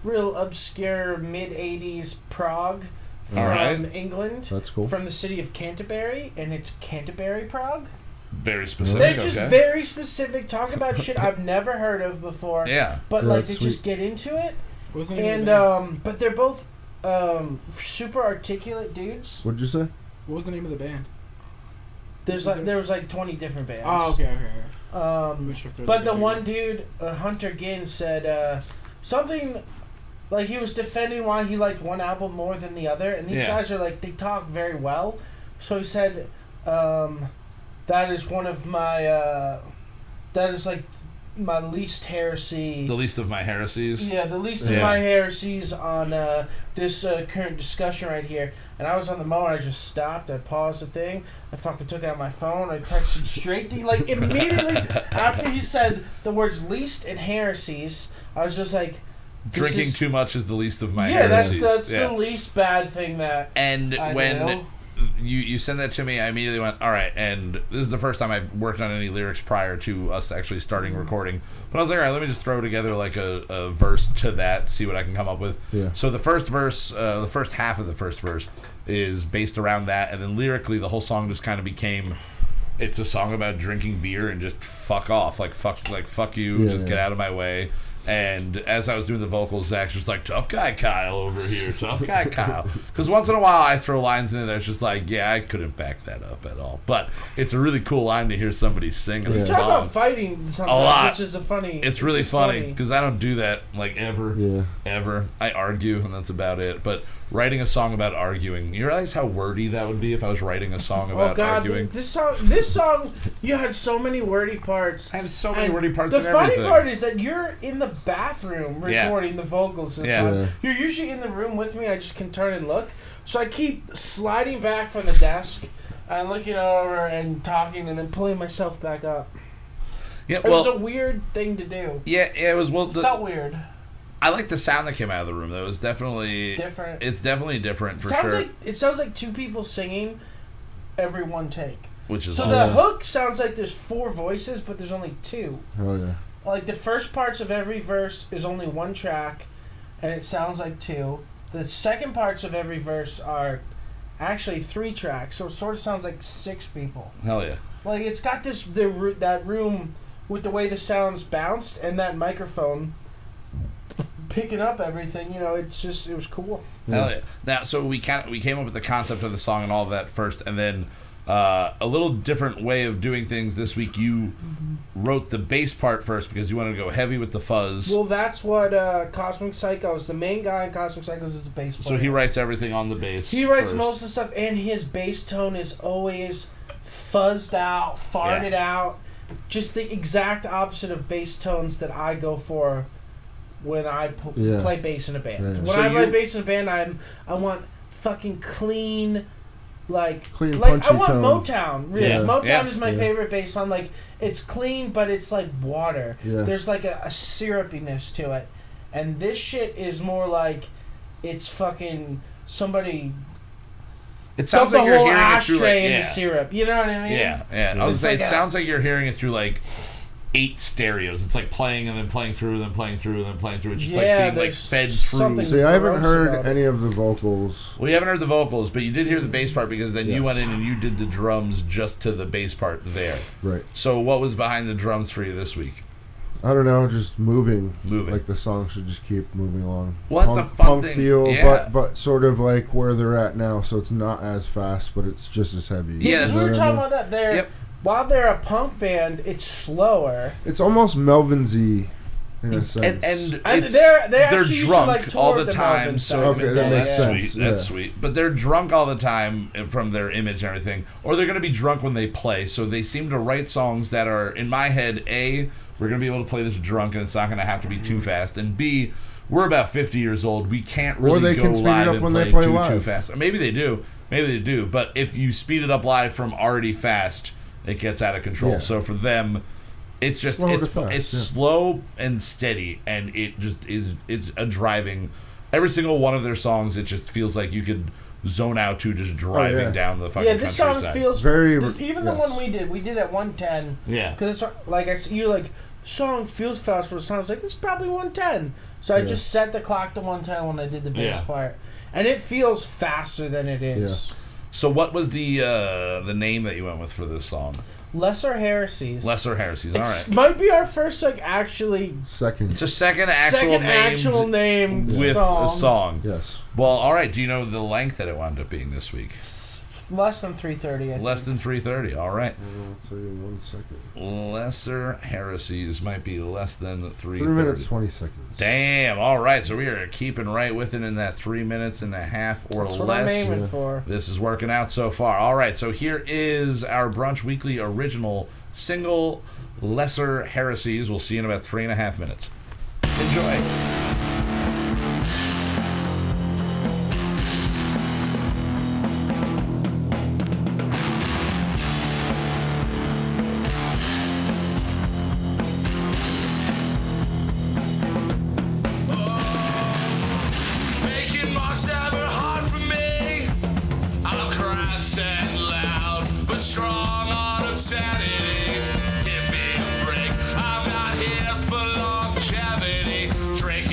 real obscure mid-'80s prog from Alright. England, That's cool. from the city of Canterbury, and it's Canterbury prog. Very specific. They're just okay. very specific, talk about shit I've never heard of before. Yeah. But Yeah, like that's they just get into it, What's the name of and the band? but they're both super articulate dudes. What'd you say? What was the name of the band? There was like 20 different bands. Oh, okay. Um, but the one dude, Hunter Ginn, said something like he was defending why he liked one album more than the other, and these Yeah. guys are like they talk very well. So he said, that is one of my that is like my least heresy. The least of my heresies. Yeah, the least of Yeah. my heresies on this current discussion right here. And I was on the mower, I just stopped, I paused the thing, I fucking took out my phone, I texted straight to like immediately after he said the words least and heresies, I was just like, this Drinking is- too much is the least of my yeah, heresies. that's Yeah. the least bad thing that And I when know. you sent that to me, I immediately went, all right, and this is the first time I've worked on any lyrics prior to us actually starting recording. But I was like, all right, let me just throw together like a verse to that, see what I can come up with. Yeah. So the first verse, the first half of the first verse is based around that, and then lyrically the whole song just kind of became. It's a song about drinking beer and just fuck off, like fuck you, just get out of my way. And as I was doing the vocals, Zach's just like, tough guy Kyle over here, tough guy Kyle. Because once in a while I throw lines in there that's just like, yeah, I couldn't back that up at all. But it's a really cool line to hear somebody sing a You song. talk about fighting sometimes, A lot. which is a funny. It's really funny because I don't do that like ever. Yeah. Ever. I argue and that's about it. But writing a song about arguing, you realize how wordy that would be if I was writing a song about Oh God! arguing? This song, you had so many wordy parts. I have so many And wordy parts The in funny everything. part is that you're in the bathroom Yeah. recording the vocals this Yeah. time. Yeah. You're usually in the room with me. I just can turn and look. So I keep sliding back from the desk and looking over and talking and then pulling myself back up. Yeah, It was a well, weird thing to do. yeah, it was. Well, It felt weird. I like the sound that came out of the room. Though it was definitely Different. It's definitely different for sounds sure. like it sounds like two people singing every one take. Which is So awesome. the hook sounds like there's 4 voices, but there's only 2. Oh yeah. Like the first parts of every verse is only 1 track, and it sounds like 2. The second parts of every verse are actually 3 tracks, so it sort of sounds like 6 people. Hell yeah. Like it's got that room with the way the sounds bounced and that microphone picking up everything. You know, it was cool. Hell yeah. Now, so we came up with the concept of the song and all of that first, and then a little different way of doing things this week. You wrote the bass part first because you wanted to go heavy with the fuzz. Well, that's what Cosmic Psychos, the main guy in Cosmic Psychos, is the bass player. So he writes everything on the bass. He writes first. most of the stuff, and his bass tone is always fuzzed out, farted out. Just the exact opposite of bass tones that I go for when I play bass in a band. Yeah. When So I play you- bass in a band, I want fucking clean, Clean, like punchy I want tone. Motown. Really, Yeah. Motown Yeah. is my favorite bass song. Like it's clean, but it's like water. Yeah. There's like a syrupiness to it, and this shit is more like it's fucking somebody. It sounds Dump the like you're whole hearing it through ashtray like, into syrup. You know what I mean? Yeah. I was It's saying, like it a- sounds like you're hearing it through like 8 stereos. It's like playing and then playing through and then playing through and then playing through. It's just Yeah, like being like there's fed through. something- See, I haven't Gross heard about it. any of the vocals. Well, you haven't heard the vocals, but you did hear the bass part because then you Yes. went in and you did the drums just to the bass part there. Right. So what was behind the drums for you this week? I don't know, just moving. Moving. Like the song should just keep moving along. Well, that's the fun punk thing. feel, Yeah. but sort of like where they're at now, so it's not as fast, but it's just as heavy. Yeah, because that's we were what I talking mean? about that. Yep. While they're a punk band, it's slower. It's almost Melvin-y in a sense. And And it's, they're they're actually used to, drunk like, all tour the the time. Melvin So side. Okay, that makes that's sense, sweet. That's yeah. sweet. But they're drunk all the time from their image and everything, or they're going to be drunk when they play. So they seem to write songs that are, in my head, A, we're going to be able to play this drunk and it's not going to have to be too fast, and B, we're about 50 years old. We can't really they go can speed it live up and when play, they play too live. fast. Or maybe they do. Maybe they do. But if you speed it up live from already fast, it gets out of control. Yeah. So for them, it's just Slow to it's fast, it's yeah. slow and steady, and it just is. It's a driving. Every single one of their songs, it just feels like you could zone out to just driving yeah. down the fucking Yeah, this song countryside. feels Very- even yes. the one we did at 110. Yeah. Because it's like you're like song feels fast, but it sounds like it's probably 110. So I Yeah. just set the clock to 110 when I did the bass Yeah. part, and it feels faster than it is. So what was the name that you went with for this song? Lesser Heresies. Lesser Heresies. All It right. might be our first actually Second. It's a second actual name with song. a song. Yes. Well, all right. Do you know the length that it wound up being this week? Less than 3:30. I Less think. than 3:30. All right. I'll tell you in 1 second. Lesser Heresies might be less than 3:30. 3 minutes, 20 seconds. Damn. All right. So we are keeping right with it in that 3 minutes and a half or That's what I'm less. aiming Yeah. for. This is working out so far. All right. So here is our Brunch Weekly Original Single, Lesser Heresies. We'll see you in about 3.5 minutes. Enjoy. Making marks never hard for me. I'm crass and loud, but strong on obscenities. Give me a break. I'm not here for longevity. Drink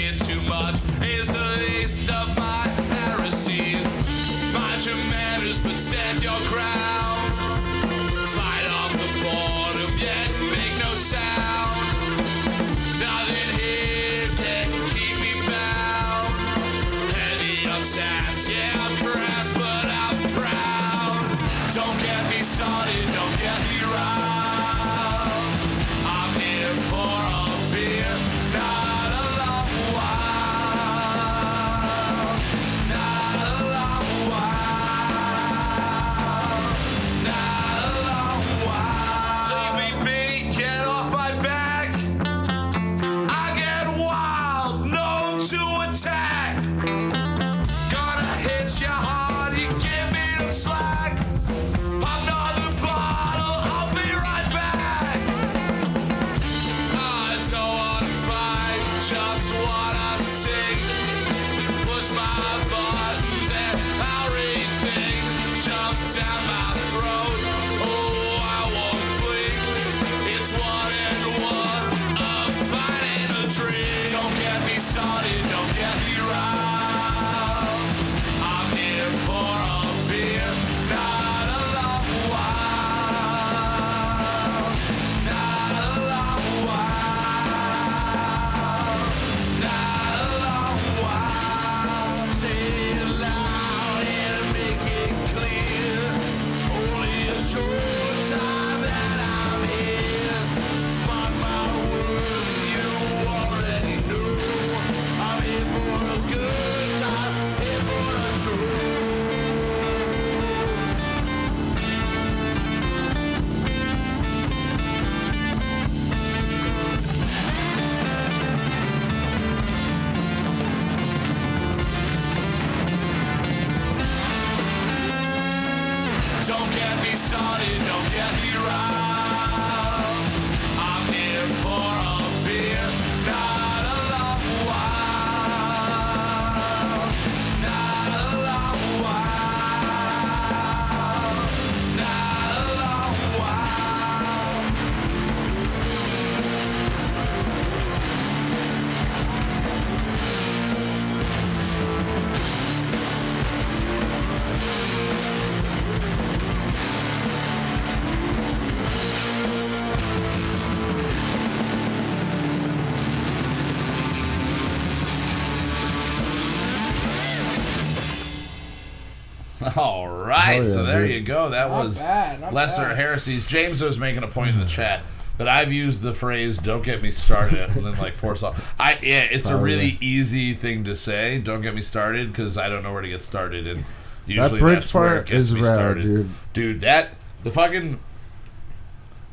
All right, Oh, yeah, so there dude. you go. That Not was bad, not Lesser bad. Heresies. James was making a point in the chat that I've used the phrase "Don't get me started" and then like 4 songs. It's a really easy thing to say. Don't get me started because I don't know where to get started, and usually bridge that's where it part gets is me rad, started. dude.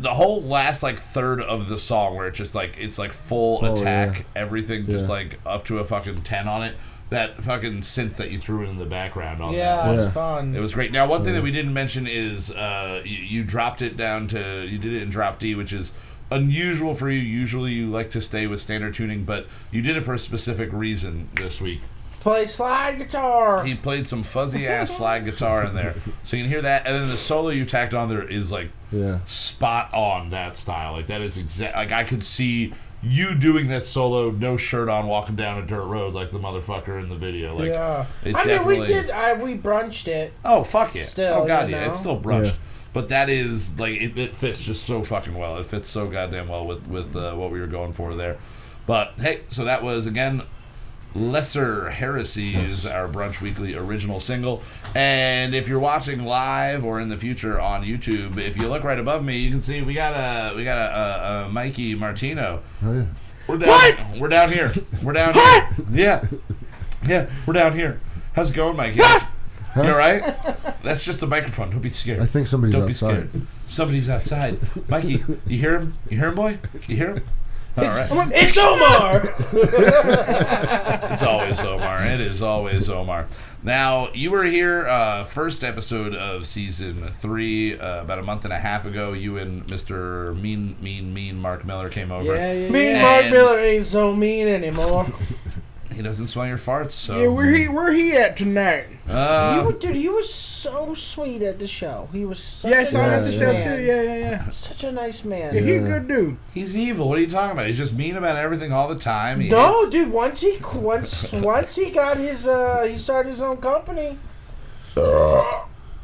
The whole last like third of the song where it's just like full attack, everything just like up to a fucking 10 on it. That fucking synth that you threw in the background on that. Yeah, Yeah. it's fun. It was great. Now, one thing that we didn't mention is you dropped it down to, you did it in drop D, which is unusual for you. Usually you like to stay with standard tuning, but you did it for a specific reason this week. Play slide guitar. He played some fuzzy ass slide guitar in there. So you can hear that. And then the solo you tacked on there is like spot on that style. Like that is exact. Like I could see you doing that solo, no shirt on, walking down a dirt road like the motherfucker in the video. Like, Yeah. it I mean, definitely, we did. We brunched it. Oh, fuck yeah. Still, oh, God, you yeah. know? It's still brushed. Yeah. But that is, like, it fits just so fucking well. It fits so goddamn well with what we were going for there. But, hey, so that was, again, Lesser Heresies, our Brunch Weekly Original Single. And if you're watching live or in the future on YouTube, if you look right above me, you can see we got a Mikey Martino. Oh, yeah. We're down, We're down here. We're down here. Yeah, we're down here. How's it going, Mikey? You all right? That's just a microphone. Don't be scared. I think somebody's Don't outside. be scared. Somebody's outside. Mikey, you hear him? You hear him, boy? You hear him? All right. It's Omar. It's always Omar. It is always Omar. Now, you were here, first episode of season 3, about a month and a half ago. You and Mr. Mean Mark Miller came over. Mean Mark Miller ain't so mean anymore. He doesn't smell your farts, so. Yeah, where he at tonight? He was so sweet at the show. He was such I a saw him at the nice show man. too. Yeah. Such a nice man. Yeah, he a good dude. He's evil. What are you talking about? He's just mean about everything all the time. No, dude. Once he got his he started his own company.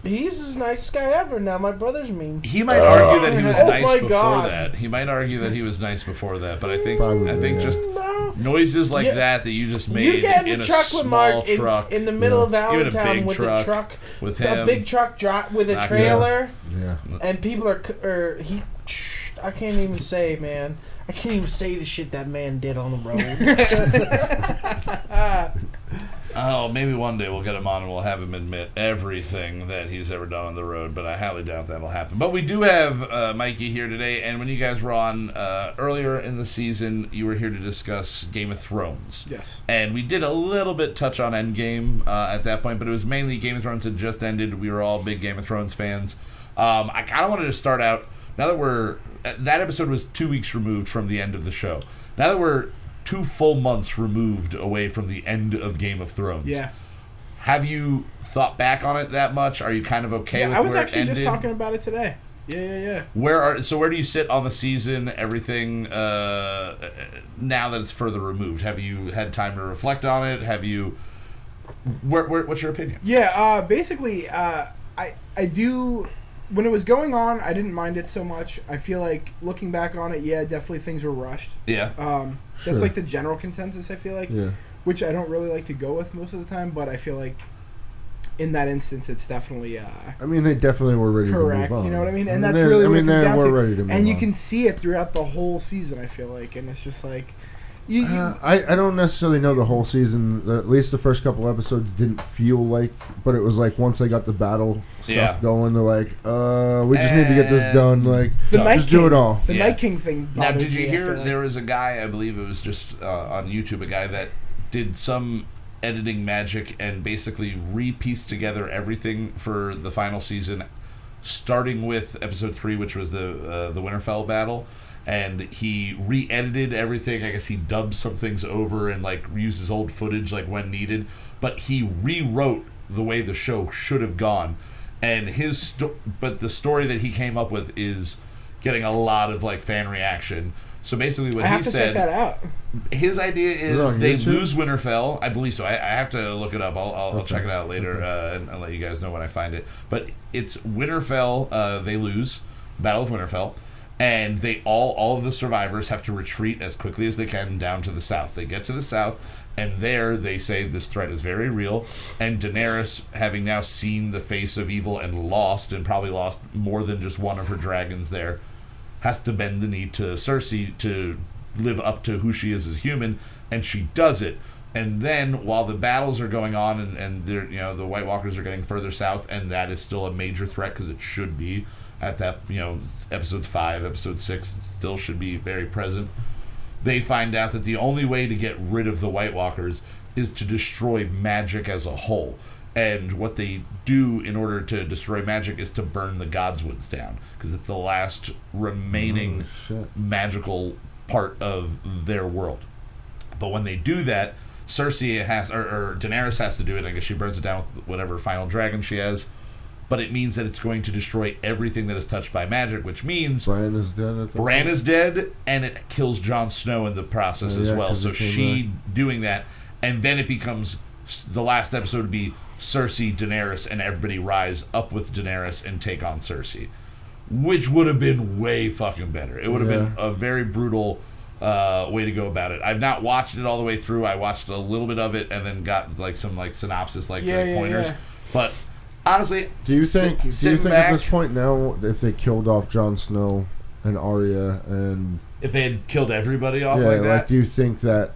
He's the nicest guy ever. Now my brother's mean. He might argue that he was Oh nice my before God. that. He might argue that he was nice before that. But I think Probably, just No. noises like Yeah. that you just You made get in in the a truck small with Mark truck in the middle of Even a Allentown big with truck a truck with a him. big truck with a Not trailer, Yeah. and people are he. I can't even say, man. I can't even say the shit that man did on the road. Oh, maybe one day we'll get him on and we'll have him admit everything that he's ever done on the road, but I highly doubt that'll happen. But we do have Mikey here today, and when you guys were on earlier in the season, you were here to discuss Game of Thrones. Yes. And we did a little bit touch on Endgame at that point, but it was mainly Game of Thrones had just ended. We were all big Game of Thrones fans. I kind of wanted to start out, now that that episode was 2 weeks removed from the end of the show. Now that we're 2 full months removed away from the end of Game of Thrones. Yeah. Have you thought back on it that much? Are you kind of okay with I was where actually it ended? just talking about it today. Yeah. Where do you sit on the season? Everything now that it's further removed. Have you had time to reflect on it? Have you? What's your opinion? Yeah. Basically, I do. When it was going on, I didn't mind it so much. I feel like looking back on it, definitely things were rushed. Yeah. Sure. That's like the general consensus, I feel like. Yeah. Which I don't really like to go with most of the time, but I feel like in that instance, it's definitely I mean, they definitely were ready correct. to move on. You know what I mean? And And that's they- really I what mean, it comes they down were to. ready to move And you on. can see it throughout the whole season, I feel like. And it's just like... I don't necessarily know the whole season. At least the first couple episodes didn't feel like, but it was like once they got the battle stuff going, they're like, we just need to get this done. Like, The Night just do King. it all. The Yeah. Night King thing Now, bothers did you me, I hear feel like. there was a guy, I believe it was just on YouTube, a guy that did some editing magic and basically re-pieced together everything for the final season, starting with episode 3, which was the Winterfell battle, and he re-edited everything. I guess he dubbed some things over and like uses old footage like when needed, but he rewrote the way the show should have gone. And but the story that he came up with is getting a lot of like fan reaction. So basically, what I he have to said, check that out. his idea it is on they YouTube? lose Winterfell. I believe so. I have to look it up. I'll check it out later and I'll let you guys know when I find it. But it's Winterfell. They lose Battle of Winterfell, And they all of the survivors have to retreat as quickly as they can down to the south. They get to the south, and there they say this threat is very real. And Daenerys, having now seen the face of evil and probably lost more than just one of her dragons there, has to bend the knee to Cersei to live up to who she is as a human, and she does it. And then while the battles are going on and they're, the White Walkers are getting further south, and that is still a major threat because it should be at that, episode 5, episode 6, it still should be very present. They find out that the only way to get rid of the White Walkers is to destroy magic as a whole. And what they do in order to destroy magic is to burn the Godswoods down, because it's the last remaining magical part of their world. But when they do that, Cersei has, or Daenerys has to do it. I guess she burns it down with whatever final dragon she has. But it means that it's going to destroy everything that is touched by magic, which means Bran is dead. Bran is dead, and it kills Jon Snow in the process as well. So she doing that, and then it becomes, the last episode would be Cersei, Daenerys, and everybody rise up with Daenerys and take on Cersei, which would have been way fucking better. It would have been a very brutal way to go about it. I've not watched it all the way through. I watched a little bit of it and then got some synopsis pointers. But honestly, do you think back, at this point now, if they killed off Jon Snow and Arya, and if they had killed everybody off like that, do you think that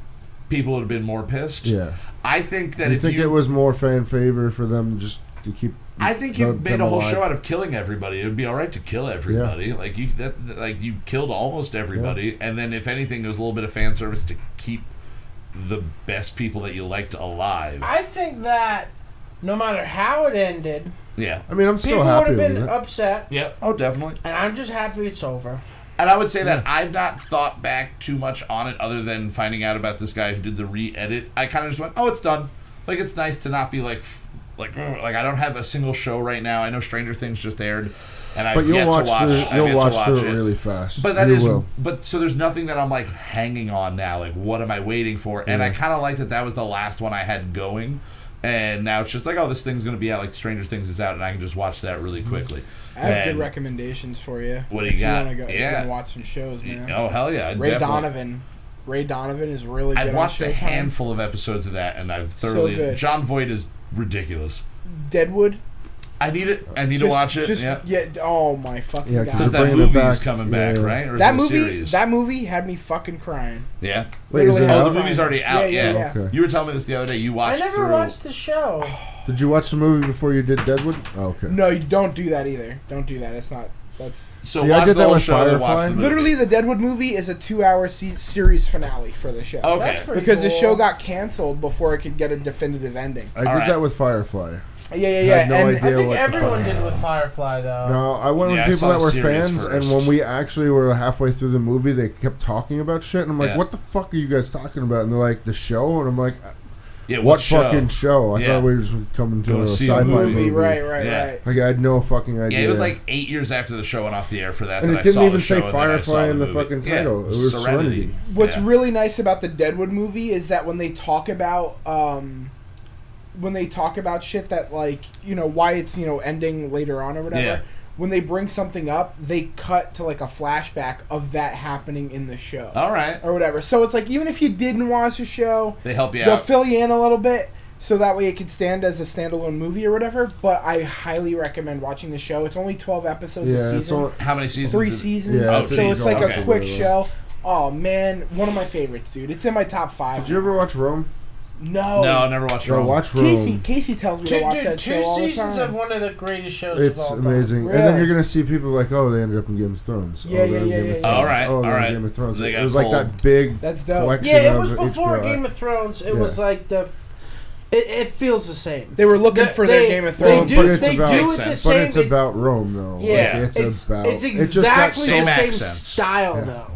people would have been more pissed? Yeah, I think that if you, it was more fan favor for them just to keep. I think you made a whole show out of killing everybody. It would be all right to kill everybody. Yeah. You killed almost everybody, and then if anything, there was a little bit of fan service to keep the best people that you liked alive. I think that no matter how it ended, I mean, I'm still happy. People would have been upset. Yeah, oh, definitely. And I'm just happy it's over. And I would say that I've not thought back too much on it, other than finding out about this guy who did the re-edit. I kind of just went, "Oh, it's done." Like, it's nice to not be like I don't have a single show right now. I know Stranger Things just aired, and I've yet to watch. You'll watch through it really fast. But so there's nothing that I'm like hanging on now. Like, what am I waiting for? And I kind of like that was the last one I had going, and now it's just like, oh, this thing's gonna be out. Like, Stranger Things is out, and I can just watch that really quickly. I have good recommendations for you. What do you got? If you want to watch some shows, man. Oh, hell yeah! Ray Donovan is really good. I've watched a handful of episodes of that, and I've thoroughly. So John Voight is ridiculous. Deadwood. I need it. I need to watch it. Oh my fucking god! Because that movie's coming back, right? Or that is it movie. a series? That movie had me fucking crying. Yeah. Wait, is it the movie's already out. Yeah. Okay. You were telling me this the other day. You watched. I never watched the show. Did you watch the movie before you did Deadwood? Oh, okay. No, you don't do that either. Don't do that. It's not. That's. So watch the whole show and watch the movie. Literally, the Deadwood movie is a 2-hour series finale for the show. Okay. Because the show got canceled before it could get a definitive ending. I did that with Firefly. Yeah. I had no idea I think everyone did it with Firefly, though. No, I went with people that were fans, and when we actually were halfway through the movie, they kept talking about shit, and I'm like, what the fuck are you guys talking about? And they're like, the show? And I'm like, what fucking show? I thought we were just coming to a sci-fi movie. Right. Like, I had no fucking idea. Yeah, it was like 8 years after the show went off the air for that. And it didn't even say Firefly in the fucking title. It was Serenity. What's really nice about the Deadwood movie is that when they talk about shit that, like, why it's, ending later on or whatever, when they bring something up, they cut to, like, a flashback of that happening in the show. All right. Or whatever. So it's like, even if you didn't watch the show, they help you they'll out. fill you in a little bit, so that way it could stand as a standalone movie or whatever. But I highly recommend watching the show. It's only 12 episodes a season. How many seasons? 3 seasons. Yeah, so it's like a quick show. Oh, man. One of my favorites, dude. It's in my top 5. Did you ever watch Rome? No, I never watched Rome. Watch Rome. Casey tells me to watch that show all the time. 2 seasons of one of the greatest shows it's of all time. amazing. Really? And then you're going to see people like, oh, they ended up in Game of Thrones. Yeah. All right. Game of Thrones. It was like that big collection. Yeah, it was before Game of Thrones. It was like it feels the same. They were looking for their Game of Thrones. But it's about Rome, though. Yeah. It's exactly the same style, though.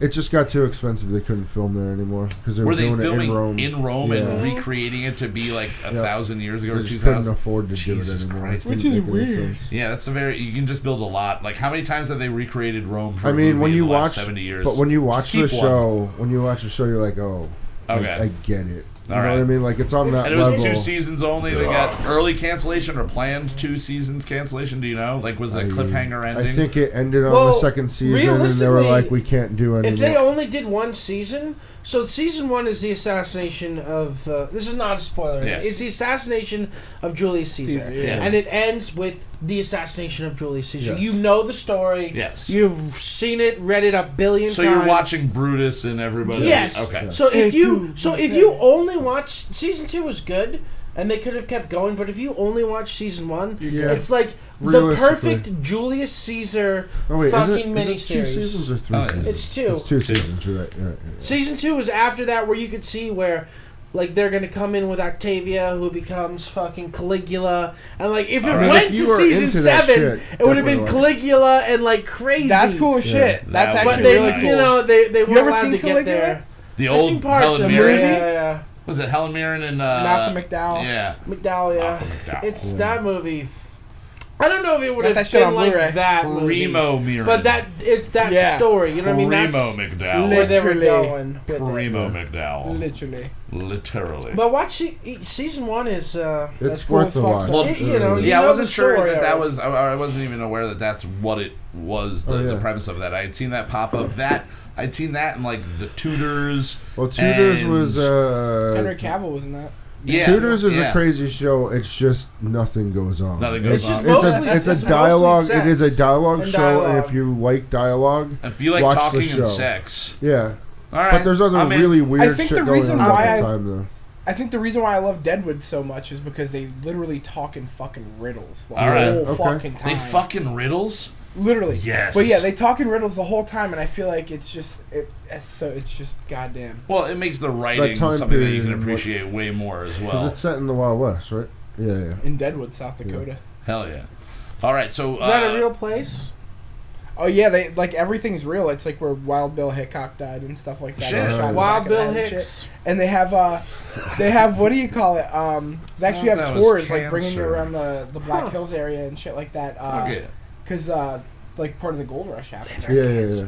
It just got too expensive. They couldn't film there anymore because they were doing filming it in Rome. And recreating it to be like 1,000 years ago or 2,000. Couldn't afford to do it anymore. Christ. Which is weird. Yeah, that's you can just build a lot. Like, how many times have they recreated Rome for when you watch 70 years? But when you watch the show, you're like, oh, okay. I get it. You know what I mean? Like it's on that And it level. was 2 seasons only. They got early cancellation or planned 2 seasons cancellation. Do you know? Like, was it a cliffhanger ending? I think it ended on Well, the second season, and they were realistically, like, "We can't do anymore." If they only did 1 season, so season 1 is the assassination of. This is not a spoiler. Yes. It's the assassination of Julius Caesar, Yes. and it ends with the assassination of Julius Caesar. Yes. You know the story. Yes. You've seen it, read it a billion So times. you're watching Brutus and everybody. Yes. Okay. So if you A2, if you only watch season 2 was good, and they could have kept going, but if you only watch season 1, Yeah. it's like the Realistically. perfect Julius Caesar Oh wait, fucking is it 2 miniseries. seasons or 3 Oh, yeah. seasons? It's 2. It's 2 seasons. You're right. Season 2 was after that, where you could see where, like, they're gonna come in with Octavia, who becomes fucking Caligula, and like if it Alright. went If to you were season into that 7, shit, it would have been definitely Caligula and like crazy. That's cool as shit. That's That But actually they, really nice. cool. you know, they weren't ever allowed seen to get Caligula? there. The I've seen old parts Helen of it. Mirren. Yeah. Was it Helen Mirren and Malcolm McDowell. Yeah. McDowell, yeah. Malcolm McDowell. It's that movie. I don't know if it would Got have that shit been on like Blu-ray. that movie, Primo Mirren. but it's that Yeah. story. You know what I mean? That's Primo McDowell. where they were Literally. going with it. Primo McDowell. Literally. Literally. But watch season 1 is. It's That's cool worth as the fuck. watch. Well, you know, It you Yeah, I know wasn't the sure story that already. I wasn't even aware that that's what it was. The premise of that. I had seen that pop up. I'd seen that in like the Tudors. Well, Tudors and- was Henry Cavill was in that. Yeah. Tudors is yeah. a crazy show. It's just nothing goes on. Nothing goes It's just on. mostly- It's a it's dialogue. mostly It is a sex dialogue and show, and dialogue. if you like dialogue, If you like watch the talking show. and sex, yeah. all right. But there's other I'm in. really weird think shit the going reason on why at I- the time, though. I think the reason why I love Deadwood so much is because they literally talk in fucking riddles the All right. whole Okay. fucking time. They fucking riddles. Literally. Yes. But yeah, they talk in riddles the whole time, and I feel like it's just it's just goddamn. Well, it makes the writing time something that you period can and what- appreciate way more as Because well. it's set in the Wild West, right? Yeah. In Deadwood, South Dakota. Hell yeah. All right, so Is that a real place? Oh yeah, they like everything's real. It's like where Wild Bill Hickok died and stuff like that. Shit. They shot in the Wild back of the Bill head and shit. Hicks. And they have what do you call it? They actually thought have that was tours like bringing you cancer. around the Black Hills area and shit like that. Okay. Because like part of the gold rush happened there. Yeah.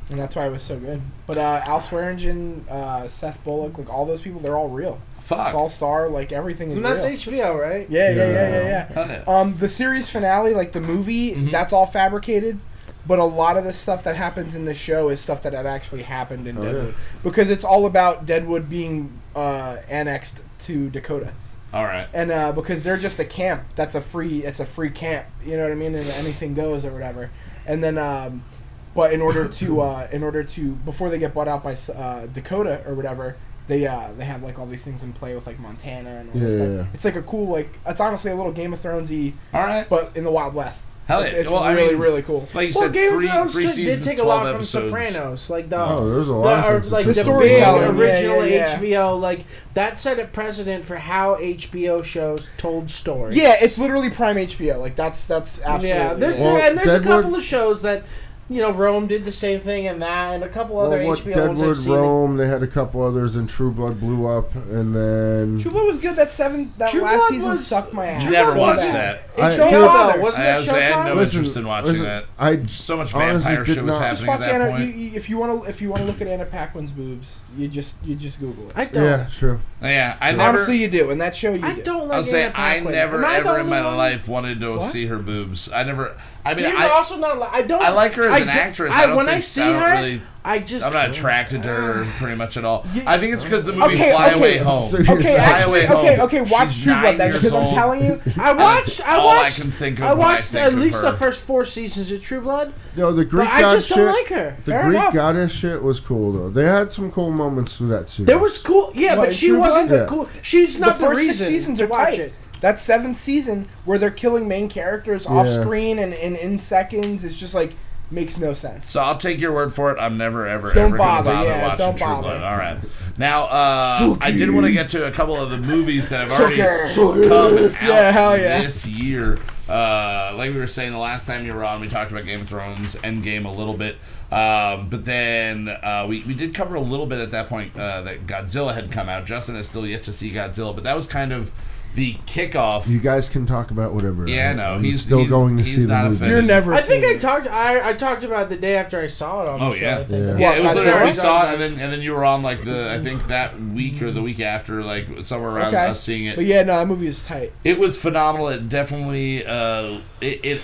And that's why it was so good. But Al Swearingen, Seth Bullock, like all those people, they're all real. Fuck. Saul Star, like everything is And that's real. HBO, right? Yeah. Hell yeah. The series finale, like the movie, Mhm. that's all fabricated. But a lot of the stuff that happens in the show is stuff that had actually happened in Deadwood. Because it's all about Deadwood being annexed to Dakota. All right. And because they're just a camp, it's a free camp, you know what I mean, and anything goes or whatever. And then, but in order to before they get bought out by Dakota or whatever, they have like all these things in play with like Montana and all this stuff. Yeah. It's like a cool it's honestly a little Game of Thronesy, All right. but in the Wild West. Hell It's, yeah. it's Well, I really mean, really cool. Like you Well, said, Game three of Thrones seasons, did take a 12 lot from episodes. Sopranos, like Oh, there's a lot of things. like The the big storytelling, original yeah. HBO, like that set a precedent for how HBO shows told stories. Yeah, it's literally prime HBO. Like that's absolutely. Yeah, Well, and there's Deadwood- a couple of shows that, Rome did the same thing, and that, and a couple other Well, what HBO ones I've Deadwood, seen. Rome, they had a couple others, and True Blood blew up, and then True Blood was good. That True last Blood season was- sucked my ass. Never so watched bad. that. I- Don't dude, bother. Wasn't I that honestly had no Showtime? interest in watching that. I So much honestly vampire did shit was not- Just happening watch at that Anna. point. If you want to look at Anna Paquin's boobs, you just Google it. I don't. yeah, true. Yeah, I never. Honestly, you do. In that show, you I do. don't like. I'll say Anna I Paquin. never Am I the ever in only my one? life wanted to What? see her boobs. I never. I mean, You're I also not. I don't. I like her as an I- actress. I don't when think I see I don't her, really. I just. I'm not attracted to her pretty much at all. You- I think it's because the movie Okay, Fly okay. Away Home. So Okay, Fly actually, Away Home. okay. Watch She's True 9 Blood then, years because I'm old. telling you. I watched. That's all I can think of I when I watched think at of least her. the first 4 seasons of True Blood, No, the Greek but I god just shit. don't like her. The Fair Greek enough. goddess shit was cool though. They had some cool moments through that series. There was cool, yeah, What, but she True wasn't Blood? the cool. She's not the, first 6 reason seasons to are watch tight. it. That 7th season where they're killing main characters off Yeah. screen and in seconds is just like makes no sense. So I'll take your word for it. I'm never, ever, Don't ever going to bother, bother yeah, watching don't True bother. Blood. All right. Now, I did want to get to a couple of the movies that have already Sucker. come out Yeah, hell yeah. this year. Like we were saying the last time you were on, we talked about Game of Thrones, Endgame a little bit. But then we did cover a little bit at that point that Godzilla had come out. Justin has still yet to see Godzilla, but that was kind of the kickoff. You guys can talk about whatever. Yeah, no, I'm he's still going to he's see the not movie. offended. You're never. I think seeing I talked about it the day after I saw it on the Oh, show. yeah. I think. Yeah. Yeah, it was Well, literally we that's saw it, and then you were on like I think that week or the week after, like somewhere around Okay. us seeing it. But yeah, no, that movie is tight. It was phenomenal. It definitely it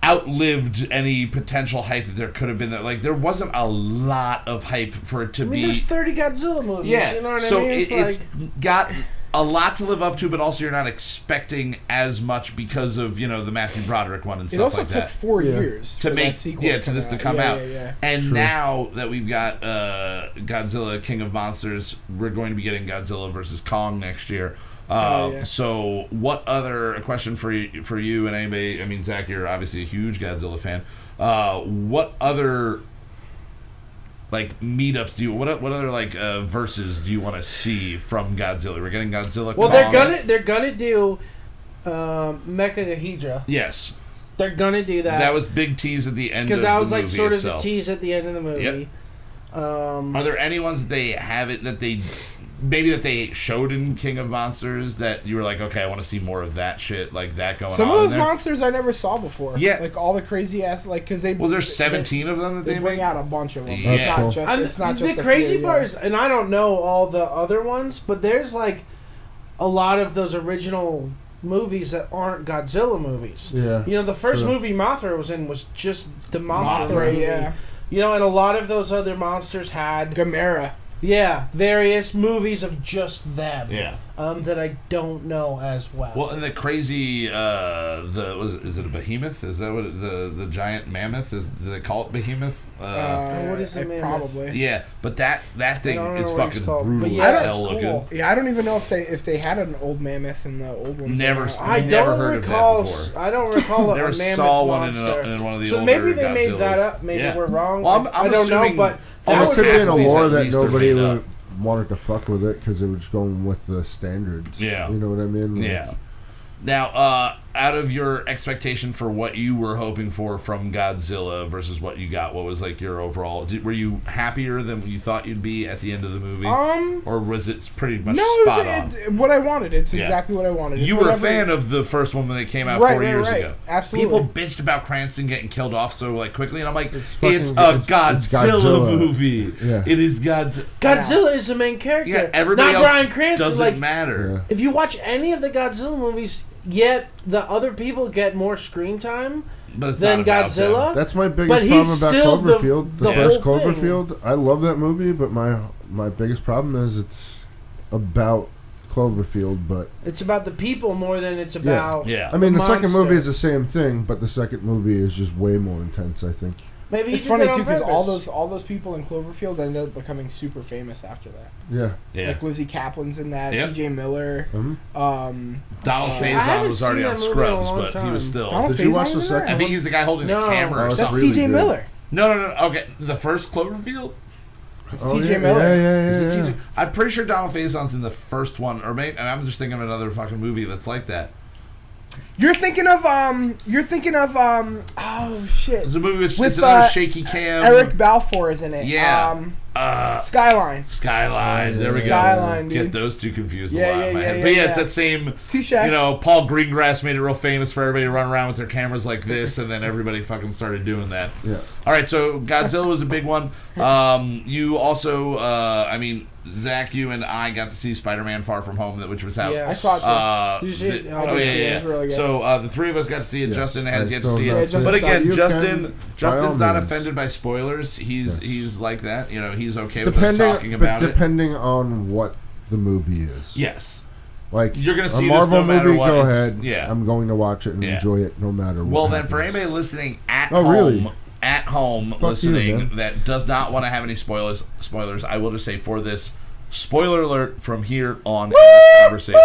outlived any potential hype that there could have been. Like there wasn't a lot of hype for it to I mean, be. there's 30 Godzilla movies. Yeah, You know what so I mean? it's got a lot to live up to, but also you're not expecting as much because of the Matthew Broderick one and It stuff also like took that. 4 Yeah. years To for make that sequel to this to come yeah, out, Yeah, yeah. and True. now that we've got Godzilla King of Monsters, we're going to be getting Godzilla versus Kong next year. Yeah. So, what other a question for you and anybody? I mean, Zach, you're obviously a huge Godzilla fan. What other like meetups do you? What other like verses do you want to see from Godzilla? We're getting Godzilla. Well, Kong. they're gonna do Mecha Yes, They're gonna do that. that was big tease at the end of because the that was movie like sort itself. of the tease at the end of the movie. Yep. Are there any ones that they have it that they maybe that they showed in King of Monsters that you were like, okay, I want to see more of that shit, like that going Some on? of in those there? monsters I never saw before. Yeah. Like all the crazy ass, like because they. Well, there's 17 of them that They they bring make. out a bunch of them. Yeah. It's Cool. not just. And It's not the just a crazy few, part yeah. is, and I don't know all the other ones, but there's like a lot of those original movies that aren't Godzilla movies. Yeah. You know, the first True. movie Mothra was in was just the Mothra Mothra, movie. yeah. You know, and a lot of those other monsters had Gamera. various movies of just them. Yeah. That I don't know as well. Well, and the crazy, is it a behemoth? Is that what the giant mammoth is? Do they call it behemoth? what is the mammoth? Probably. Yeah, but that thing don't is know what it's fucking called, brutal but as yeah, hell it's looking. cool. Yeah, I don't even know if they had an old mammoth in the old ones. Never or not. I never heard of that recall. before. I don't recall a Never mammoth saw one monster. in one of the so older maybe they made Godzillas. that up. Maybe Yeah. we're wrong. Well, I'm I don't know, assuming but Well, that it would could be in half a of these lore at that least are nobody made would up. wanted to fuck with it because it was going with the standards. Yeah. You know what I mean? Like, Yeah. Now, out of your expectation for what you were hoping for from Godzilla versus what you got, what was like your overall? Were you happier than you thought you'd be at the end of the movie, or was it pretty much No, spot on? what I wanted. It's Yeah. exactly what I wanted. It's You were a whatever- fan of the first one when they came out Right, 4 right, years right. ago. Absolutely. People bitched about Cranston getting killed off so like quickly, and I'm like, it's fucking- a it's Godzilla, Godzilla. movie. Yeah. It is Godzilla. Godzilla is the main character. Yeah, everybody not else Bryan Cranston. doesn't Like, matter. if you watch any of the Godzilla movies, yet the other people get more screen time But it's than not about them. Godzilla. That's my biggest But he's problem about still the- Cloverfield. The the first whole thing. Cloverfield, I love that movie, but my biggest problem is it's about Cloverfield. But It's about the people more than it's about. Yeah. I mean, the second monster. movie is the same thing, but the second movie is just way more intense. I think. Maybe he It's did funny that on too because purpose. all those people in Cloverfield ended up becoming super famous after that. Yeah. Yeah. Like Lizzie Kaplan's in that. Yep. T.J. Miller. Donald I Faison haven't was already seen on that movie in a Scrubs, long but he time. was still. Donald Did you watch Faison the was in that? second I think he's the guy holding No. the camera or Oh, That's something. really T.J. good. Miller. No. Okay, the first Cloverfield. It's Oh, T.J. yeah, Miller. Yeah. Is it TJ? I'm pretty sure Donald Faison's in the first one, or maybe I'm just thinking of another fucking movie that's like that. You're thinking of oh shit. It's a movie with With, it's another uh, shaky cam. Eric Balfour is in it. Yeah. Skyline. Skyline. There we go. Skyline, dude. Get those two confused Yeah, a lot in my yeah, head. yeah, But yeah, yeah. it's that same. Touche. You know, Paul Greengrass made it real famous for everybody to run around with their cameras like this, and then everybody fucking started doing that. Yeah. All right, so Godzilla was a big one. You also, I mean, Zach, you and I got to see Spider-Man: Far From Home, which was out. Yeah. I saw it too. You see it? the- I oh did yeah, see it. yeah. It was really good. So the three of us got to see it. Yes, Justin has I yet to still see not it. seen it. But again, You Justin, can, Justin's by all not means. offended by spoilers. He's Yes. he's like that. You know, he's okay with us talking Depending, about but it. depending on what the movie is. Yes. Like You're gonna a see this Marvel no matter movie. what, Go it's- ahead. yeah. I'm going to watch it and Yeah. enjoy it no matter what. Well, then, for happens. anybody listening at Oh, home, really? at home Fuck you, listening man. that does not want to have any spoilers, I will just say for this spoiler alert from here on in this conversation.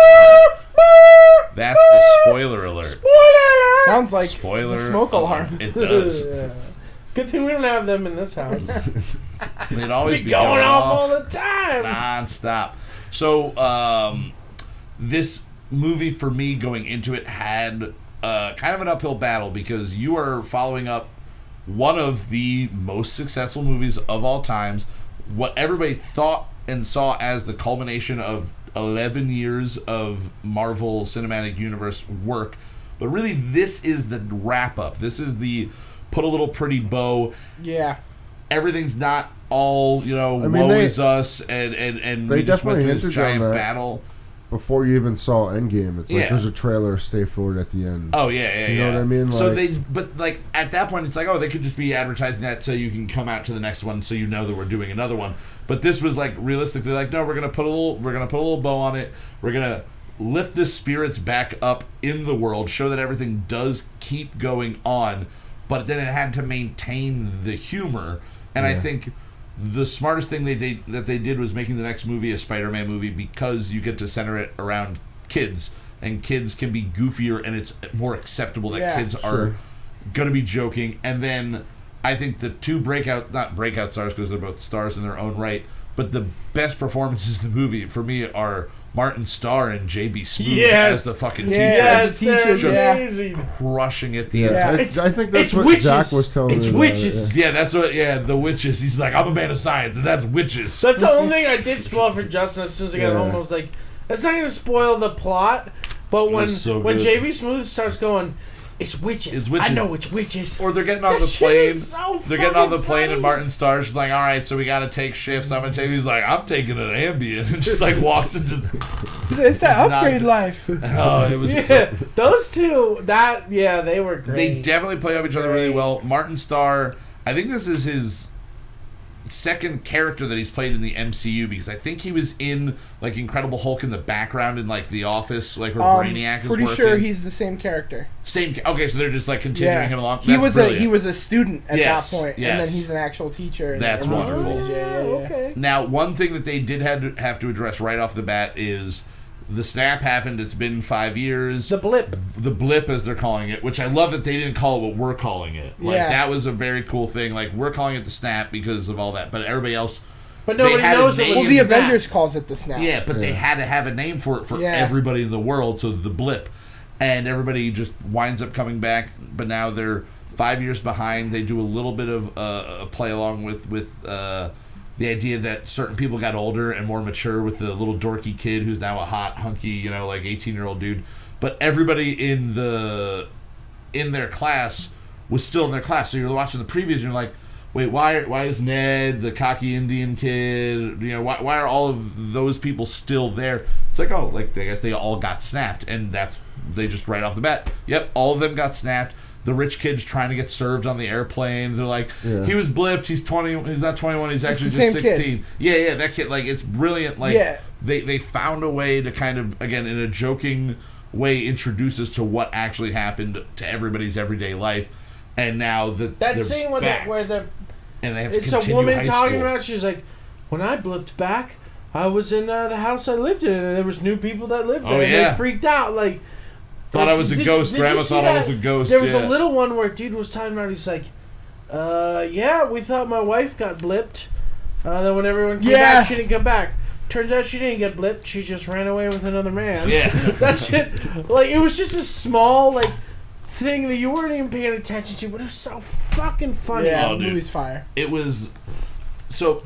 That's the spoiler alert. Sounds like Spoiler the smoke alert. alarm. It does. Good thing we don't have them in this house. It'd always be Going going off off all the time. non-stop. So this movie for me going into it had kind of an uphill battle because you are following up one of the most successful movies of all times, what everybody thought and saw as the culmination of 11 years of Marvel Cinematic Universe work, but really this is the wrap up. This is the put a little pretty bow. Yeah. Everything's not all, woe is us, and they we just went definitely through this hinted on giant that. battle. Before you even saw Endgame, it's like Yeah. there's a trailer, stay forward at the end. Oh yeah. You know what I mean? So Like- at that point, it's like, oh, they could just be advertising that so you can come out to the next one, so you know that we're doing another one. But this was like realistically, like, no, we're gonna put a little bow on it. We're gonna lift the spirits back up in the world, show that everything does keep going on, but then it had to maintain the humor. And I think the smartest thing they did was making the next movie a Spider-Man movie, because you get to center it around kids, and kids can be goofier, and it's more acceptable that kids are going to be joking. And then I think the two not breakout stars, because they're both stars in their own right, but the best performances in the movie for me are Martin Starr and J.B. Smoove as the fucking Yes, teachers. they're amazing. Crushing at the Yeah, end. I think that's it's what witches. Zach was telling It's me. witches. Yeah, that's what. Yeah, the witches. He's like, I'm a man of science, and that's witches. That's the only thing I did spoil for Justin. As soon as I got Yeah. home, I was like, "That's not going to spoil the plot." But when was so when good. JV Smooth starts going, "It's witches. It's witches. I know it's witches." Or they're getting on That the shit plane. is so They're getting on the fucking plane, funny. and Martin Starr's just like, all right, so we got to take shifts. I'm gonna take. He's like, I'm taking an Ambien, and just like walks and just. It's that not- upgrade life. Oh, it was. Yeah, those two. They were great. They definitely play off each other really well. Martin Starr, I think this is his second character that he's played in the MCU, because I think he was in like Incredible Hulk in the background in like The Office, like where Brainiac is Pretty working. sure he's the same character. Okay, so they're just like continuing him along. He That's was brilliant. he was a student at Yes, that point, and yes. then he's an actual teacher. in That's the wonderful. movies. Yeah. Okay. Now, one thing that they did have to address right off the bat is the snap happened. It's been 5 years. The blip. The blip, as they're calling it, which I love that they didn't call it what we're calling it. Like, Yeah. that was a very cool thing. Like, we're calling it the snap because of all that, but everybody else. But nobody had a knows it name. was Well, a the snap. Avengers calls it the snap. Yeah, but they had to have a name for it for Yeah. everybody in the world, so the blip. And everybody just winds up coming back, but now they're 5 years behind. They do a little bit of a play along with the idea that certain people got older and more mature, with the little dorky kid who's now a hot, hunky, like 18-year-old dude. But everybody in their class was still in their class. So you're watching the previews and you're like, wait, why is Ned, the cocky Indian kid, why are all of those people still there? It's like, oh, like, I guess they all got snapped, and they just right off the bat, yep, all of them got snapped. The rich kid's trying to get served on the airplane. They're like, he was blipped, he's 20, he's not 21, he's actually the just same 16. kid. Yeah, that kid, like, it's brilliant. Like, Yeah. they found a way to kind of, again, in a joking way, introduce us to what actually happened to everybody's everyday life. And now That they're scene where back, and and they have to it's a continue woman high talking school. about. She's like, "When I blipped back, I was in the house I lived in, and there was new people that lived there. Oh, and yeah. they freaked out. Like, Thought I was a ghost. did Grandma you see thought I that? was a ghost. There was yeah. a little one where dude was talking about. He's like, yeah, we thought my wife got blipped. Then when everyone came back, she didn't come back. Turns out she didn't get blipped. She just ran away with another man. Yeah. That shit. Like, it was just a small thing that you weren't even paying attention to, but it was so fucking funny. Yeah, Oh, the dude. movie's fire. It was so.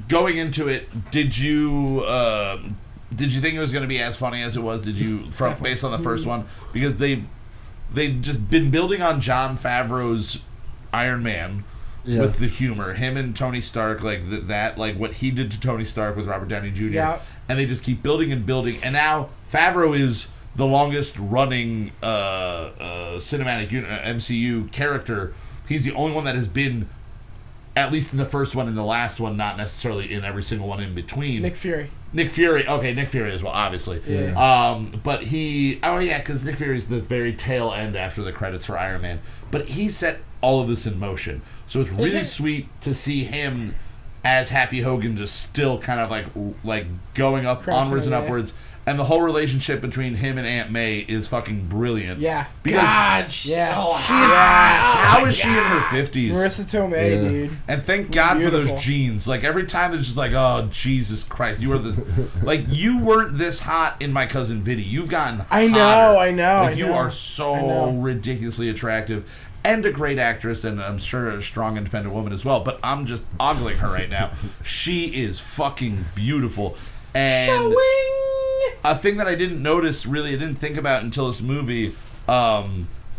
Going into it, did you think it was going to be as funny as it was? Did you, based on the first one, because they've just been building on Jon Favreau's Iron Man with the humor, him and Tony Stark, like what he did to Tony Stark with Robert Downey Jr. Yeah. And they just keep building and building, and now Favreau is the longest running cinematic MCU character. He's the only one that has been, at least in the first one and the last one, not necessarily in every single one in between. Nick Fury. Nick Fury as well, obviously. Yeah. But because Nick Fury is the very tail end after the credits for Iron Man. But he set all of this in motion. So it's really sweet to see him as Happy Hogan just still kind of like going up, Pressing onwards and it, upwards. And the whole relationship between him and Aunt May is fucking brilliant. Yeah. Because God, she's Yeah. so She's- hot. how is she in her 50s? Marissa Tomei, dude. And thank God for Beautiful. those jeans. Like, every time it's just like, oh, Jesus Christ. You were you weren't this hot in My Cousin Vinny. You've gotten I know, hotter. I know, Like, I you know. are I so know. ridiculously attractive. And a great actress, and I'm sure a strong, independent woman as well. But I'm just ogling her right now. She is fucking beautiful. And a thing that I didn't notice, really, I didn't think about until this movie,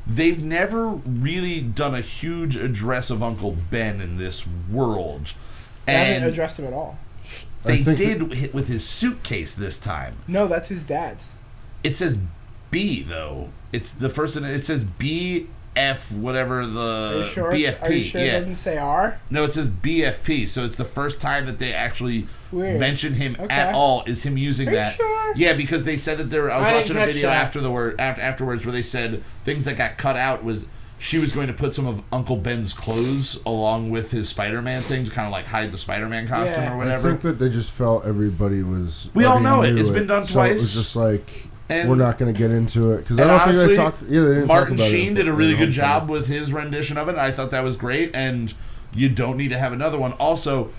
they've never really done a huge address of Uncle Ben in this world. They haven't And addressed him at all. they did with his suitcase this time. No, that's his dad's. It says B, though. It's the first, it says BF, whatever Are the you sure? BFP. Are you sure it doesn't say R? No, it says BFP, so it's the first time that they actually Weird. mention him Okay. at all, is him using Are you that. sure? Yeah, because they said that I was I didn't watching a catch video that. afterwards where they said things that got cut out was she was going to put some of Uncle Ben's clothes along with his Spider-Man thing to kind of like hide the Spider-Man costume Yeah. or I whatever. think that they just felt everybody was. We all already know it. knew It's been done so twice. It was just like, And- we're not going to get into it because I And don't honestly, think they talked. Yeah, they didn't Martin talk about Sheen it did a really in good Homecoming. job with his rendition of it. I thought that was great, and you don't need to have another one. Also,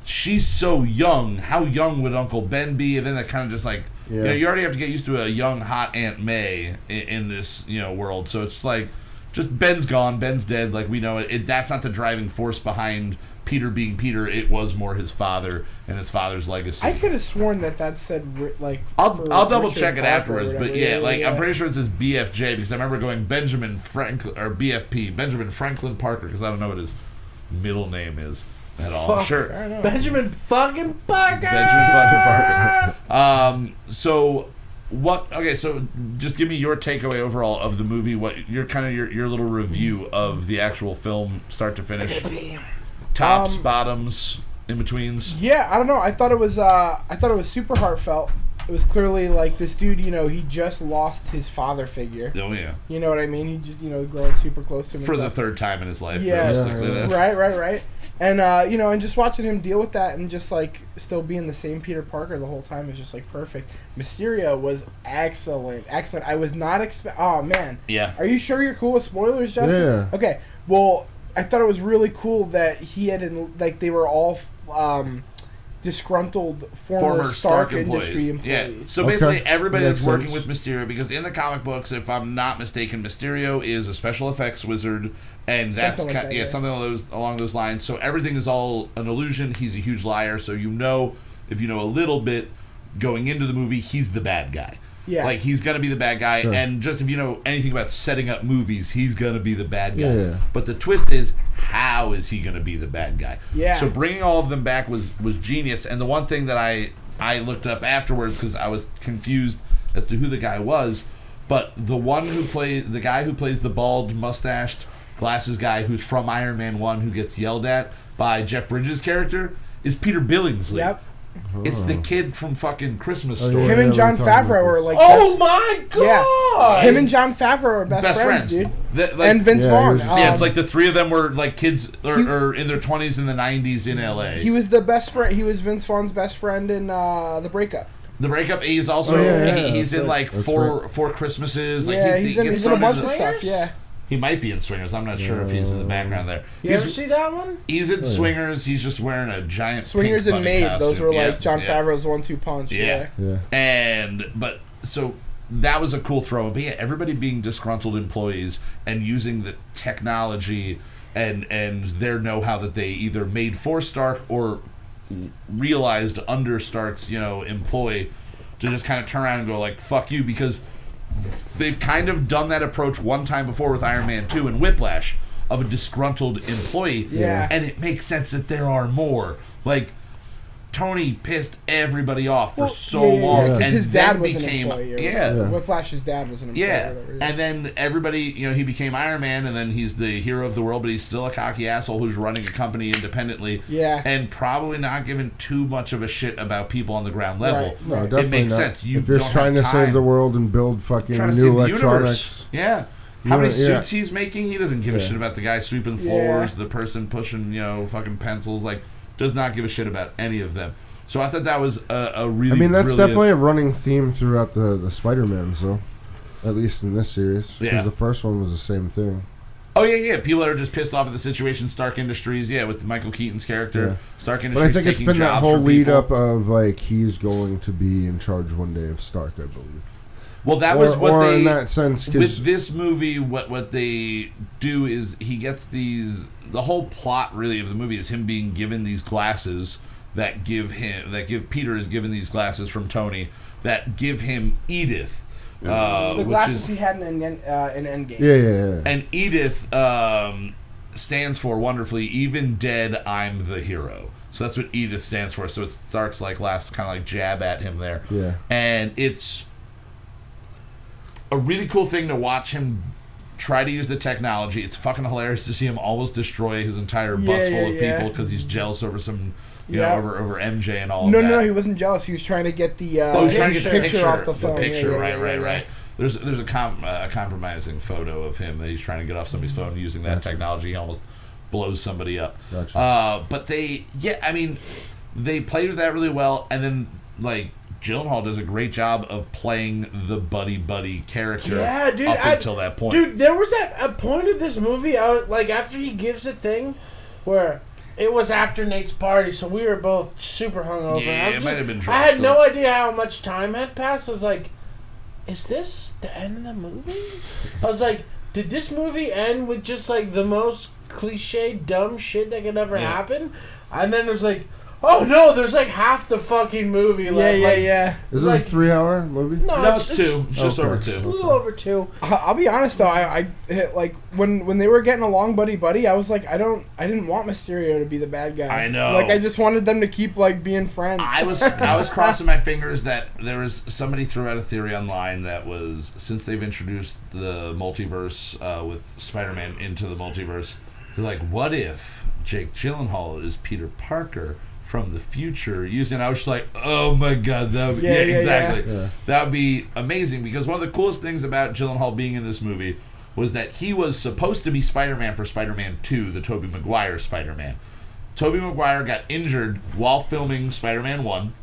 she's so young. How young would Uncle Ben be? And then that kind of just like, Yeah. you already have to get used to a young, hot Aunt May in this world. So it's like, just Ben's gone, Ben's dead. Like we know it. That's not the driving force behind Peter being Peter. It was more his father and his father's legacy. I could have sworn that said like. I'll for double Richard check it Parker or afterwards, but whatever. yeah, I'm pretty sure it says BFJ because I remember going Benjamin Franklin or BFP, Benjamin Franklin Parker, because I don't know what his middle name is at all. I'm Fuck. sure I don't know. Benjamin fucking Parker. Benjamin fucking Parker. So what? Okay, so just give me your takeaway overall of the movie. What your kind of your little review of the actual film, start to finish. Tops, bottoms, in betweens. Yeah, I don't know. I thought it was super heartfelt. It was clearly like this dude, he just lost his father figure. Oh yeah, You know what I mean? He just, growing super close to him. for and the stuff. third time in his life. Yeah. Realistically, then. Right. And, and just watching him deal with that and just, like, still being the same Peter Parker the whole time is just, like, perfect. Mysterio was excellent. Excellent. I was not oh, man. Yeah. Are you sure you're cool with spoilers, Justin? Yeah. Okay. Well, I thought it was really cool that they were all, disgruntled former Stark Industry employees. Yeah. So Okay. basically, everybody That that's makes working sense. with Mysterio, because in the comic books, if I'm not mistaken, Mysterio is a special effects wizard, and that's Something like that, yeah. something along those lines. So everything is all an illusion. He's a huge liar. So if you know a little bit going into the movie, he's the bad guy. Yeah. Like he's gonna be the bad guy, Sure. and just if you know anything about setting up movies, he's gonna be the bad guy. Yeah. But the twist is, how is he gonna be the bad guy? Yeah. So bringing all of them back was genius. And the one thing that I looked up afterwards because I was confused as to who the guy was, but the guy who plays the bald mustached glasses guy who's from Iron Man 1 who gets yelled at by Jeff Bridges' character is Peter Billingsley. Yep. It's the kid from fucking Christmas Oh, Story. yeah. Him and John we were talking Favreau about are, this. like, Oh my god! him and John Favreau are best friends, dude. And Vince Yeah, Vaughn. he was just- Yeah, it's like the three of them were like kids or in their 20s in the 90s in LA. He was the best friend. He was Vince Vaughn's best friend in The Breakup. The Breakup, he's also Oh, yeah, he's that's in right. like That's four Christmases. Like Yeah, he he's gets in a thrown bunch into- of stuff. Swingers? Yeah. He might be in Swingers. I'm not sure if he's in the background there. You ever He's, see that one? he's in Swingers. He's just wearing a giant Swingers pink and bunny Maid. costume. Those were like Yeah, John yeah. Favreau's 1-2 punch. Yeah. Yeah. So that was a cool throw. But yeah, everybody being disgruntled employees and using the technology and their know-how that they either made for Stark or realized under Stark's employ to just kind of turn around and go like fuck you, because they've kind of done that approach one time before with Iron Man 2 and Whiplash of a disgruntled employee. Yeah. And it makes sense that there are more. Like, Tony pissed everybody off for so long, yeah. and His dad then was became an employee. yeah. Whiplash's dad was an employee. Yeah, or whatever, and then everybody, he became Iron Man, and then he's the hero of the world, but he's still a cocky asshole who's running a company independently. Yeah. and probably not giving too much of a shit about people on the ground level. Right, No, right. definitely It makes not. sense. You if you're don't trying have to save time. the world and build fucking Trying to new save the electronics, universe. Yeah. How many Yeah. suits he's making? He doesn't give a Yeah. shit about the guy sweeping floors, the person pushing, fucking pencils. Like, does not give a shit about any of them. So I thought that was a really. I mean, that's brilliant- definitely a running theme throughout the Spider-Mans, though. At least in this series, because Yeah. the first one was the same thing. Oh yeah. People that are just pissed off at the situation. Stark Industries, with Michael Keaton's character. Yeah. Stark But Industries I think it's taking been that jobs whole from lead people. up of like he's going to be in charge one day of Stark, I believe. Well, that or, was what or they. in that sense, 'cause- With this movie, what they do is he gets these. The whole plot, really, of the movie is him being given these glasses that give Peter is given these glasses from Tony that give him Edith. The glasses he had in Endgame. Yeah. And Edith stands for, wonderfully, even dead, I'm the hero. So that's what Edith stands for. So it's Stark's last kind of jab at him there. Yeah. And it's a really cool thing to watch him try to use the technology. It's fucking hilarious to see him almost destroy his entire bus full of people because he's jealous over some, over MJ and all. No, he wasn't jealous. He was trying to get the picture off the phone. Right. There's a compromising photo of him that he's trying to get off somebody's phone using that technology. He almost blows somebody up. Gotcha. But they played with that really well, and then Gyllenhaal does a great job of playing the buddy character up until that point. Dude, there was a point of this movie, after he gives a thing, where it was after Nate's party, so we were both super hungover. Yeah, it might have been drunk. I had no idea how much time had passed. I was like, is this the end of the movie? I was like, did this movie end with just the most cliche dumb shit that could ever happen? And then it was like, oh no, there's half the fucking movie left. Yeah. Is it a 3-hour movie? No, it's 2. It's just over 2. A little over 2. I'll be honest though, I when they were getting along buddy, I was like, I didn't want Mysterio to be the bad guy. I know. I just wanted them to keep being friends. I was crossing my fingers that there was somebody threw out a theory online that was, since they've introduced the multiverse with Spider-Man into the multiverse, they're like, what if Jake Gyllenhaal is Peter Parker from the future using. I was just like, oh my god, that would, exactly. Yeah. That would be amazing, because one of the coolest things about Gyllenhaal being in this movie was that he was supposed to be Spider-Man for Spider-Man 2, the Tobey Maguire Spider-Man. Tobey Maguire got injured while filming Spider-Man 1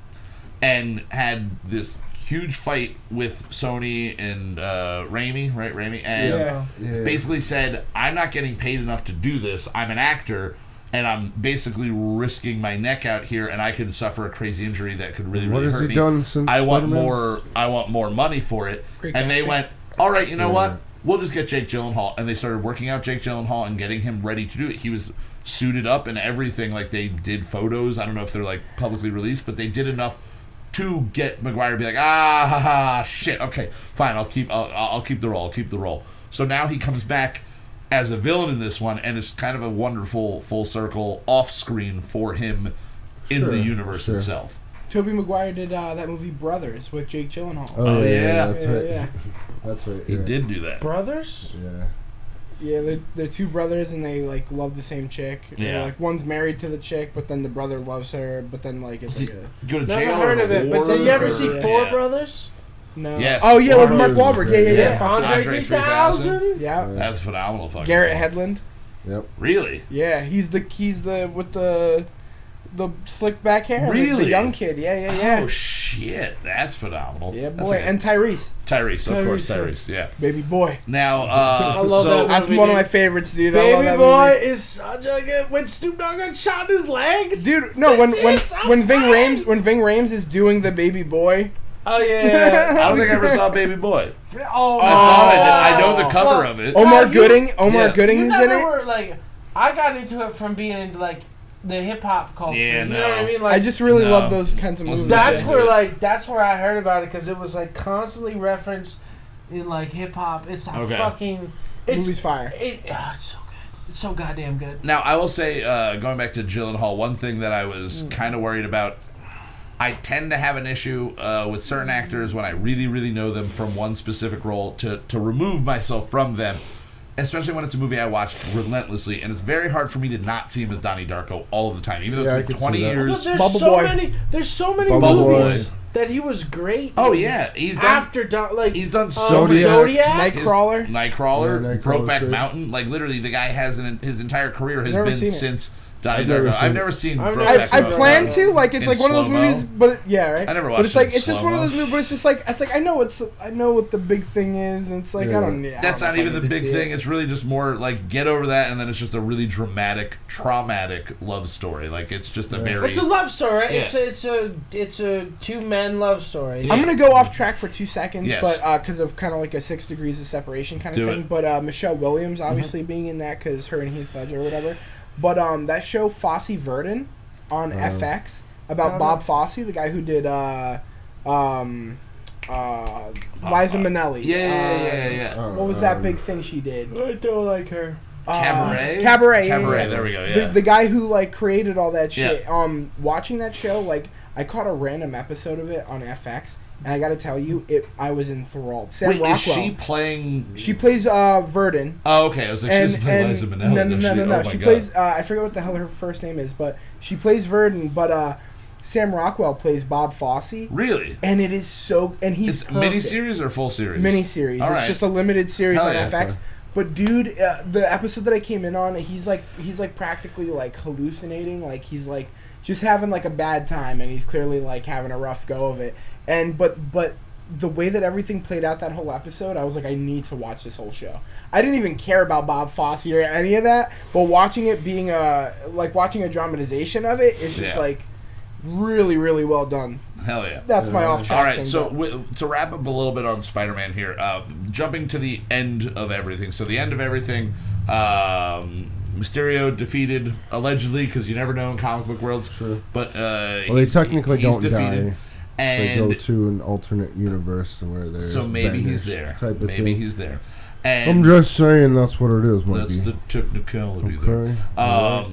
and had this huge fight with Sony and Raimi, right? Raimi, and basically said, I'm not getting paid enough to do this. I'm an actor, and I'm basically risking my neck out here, and I could suffer a crazy injury that could really, really hurt me. What has he done since I want Spider-Man? I want more money for it. And they went, all right, you know what? We'll just get Jake Gyllenhaal. And they started working out Jake Gyllenhaal and getting him ready to do it. He was suited up and everything. They did photos. I don't know if they're publicly released, but they did enough to get Maguire to be like, shit, okay, fine, I'll keep the role. So now he comes back as a villain in this one, and it's kind of a wonderful full circle off screen for him in the universe itself. Tobey Maguire did that movie Brothers with Jake Gyllenhaal. Oh yeah, that's right. Yeah. That's right. He did do that. Brothers? Yeah. Yeah, they're two brothers and they love the same chick. Yeah. One's married to the chick, but then the brother loves her. But then it's Go to Never jail heard or of it. But war did you ever or- see Four Brothers? no. Yes. Oh yeah, with Mark Wahlberg Wahlberg. was great. Yeah. Andre 3000? Yeah. That's phenomenal. Fucking Garrett film. Hedlund. Yep. Really? Yeah, he's the with the slick back hair. Really? The young kid. Yeah. Oh shit, that's phenomenal. Yeah, That's boy. like And Tyrese, Tyrese, of course, Tyrese. Yeah. baby boy. Now, love so that That's movie, one of my dude. favorites, dude. I love Baby that Boy movie. is such a good. When Snoop Dogg got shot in his legs, Dude, no, when Ving Rhames. Rhames is doing the baby boy. Oh yeah. I don't think I ever saw Baby Boy. Oh, I thought I did. I know the cover of it. Omar you- Gooding you is in never it. were I got into it from being into the hip hop culture. Yeah, you know what I no. mean? I just really No. love those kinds of movies. That's Yeah. where I heard about it, because it was constantly referenced in hip hop. It's a Okay. fucking. The movie's fire. It's so good. It's so goddamn good. Now, I will say, going back to Gyllenhaal, one thing that I was kind of worried about, I tend to have an issue with certain actors when I really, really know them from one specific role to remove myself from them, especially when it's a movie I watched relentlessly, and it's very hard for me to not see him as Donnie Darko all the time, even though Yeah, I it's been could 20 see that. years. There's Bubble so Boy. many. There's so many Bubble movies Boy. that he was great. Oh in. yeah, he's done. After He's done Zodiac. His Nightcrawler. Nightcrawler, Yeah, Nightcrawler's Brokeback great. Mountain. Literally, the guy has his entire career has Never been seen it. since Donnie I've never Darko. seen I've it. never seen I've Brokeback never I Mountain. plan to In one of those slow-mo? movies, but right. I never But watched it's it in it's just one of slow-mo. those movies. But it's just I know what the big thing is, and it's I Yeah. don't need. That's not even the big thing. It's really just more get over that, and then it's just a really dramatic, traumatic love story. It's just a very. It's a love story, right? Yeah. It's a two men love story. Yeah. I'm gonna go off track for 2 seconds, Yes. but because of kind of a 6 degrees of separation kind of Do thing. it. But Michelle Williams obviously being in that because her and Heath Ledger or whatever. But that show Fosse Verdon on FX. about Bob Fosse, the guy who did Liza Minnelli. Yeah. What was that big thing she did? I don't like her. Cabaret? Cabaret. Cabaret, Yeah. there we go, yeah. The guy who like created all that shit. Yeah. Watching that show, like I caught a random episode of it on FX, and I got to tell you, I was enthralled. Sam Wait, Rockwell. is she playing... She plays Verdon. Oh, okay. I was like, she doesn't play Liza Minnelli. No. Oh, my She God. plays. I forget what the hell her first name is, but she plays Verdon. But Sam Rockwell plays Bob Fosse, Really? and it is so. And he's It's perfect. miniseries or full series? Miniseries. All It's right. just a limited series Hell on yeah. FX. But dude, the episode that I came in on, he's like practically like hallucinating, like he's like just having like a bad time, and he's clearly like having a rough go of it. And but the way that everything played out that whole episode, I was like, I need to watch this whole show. I didn't even care about Bob Fosse or any of that, but watching it being watching a dramatization of it is just Yeah. like really, really well done. Hell yeah. That's my off track. All right, thing, so but- to wrap up a little bit on Spider-Man here, jumping to the end of everything. So the end of everything, Mysterio defeated, allegedly, because you never know in comic book worlds. Sure. But They technically he's don't defeated. die. They go And to an alternate universe where there's so maybe he's bangers there. type of Maybe thing. he's there. And I'm just saying that's what it is, that's Mikey. the technicality Okay. there.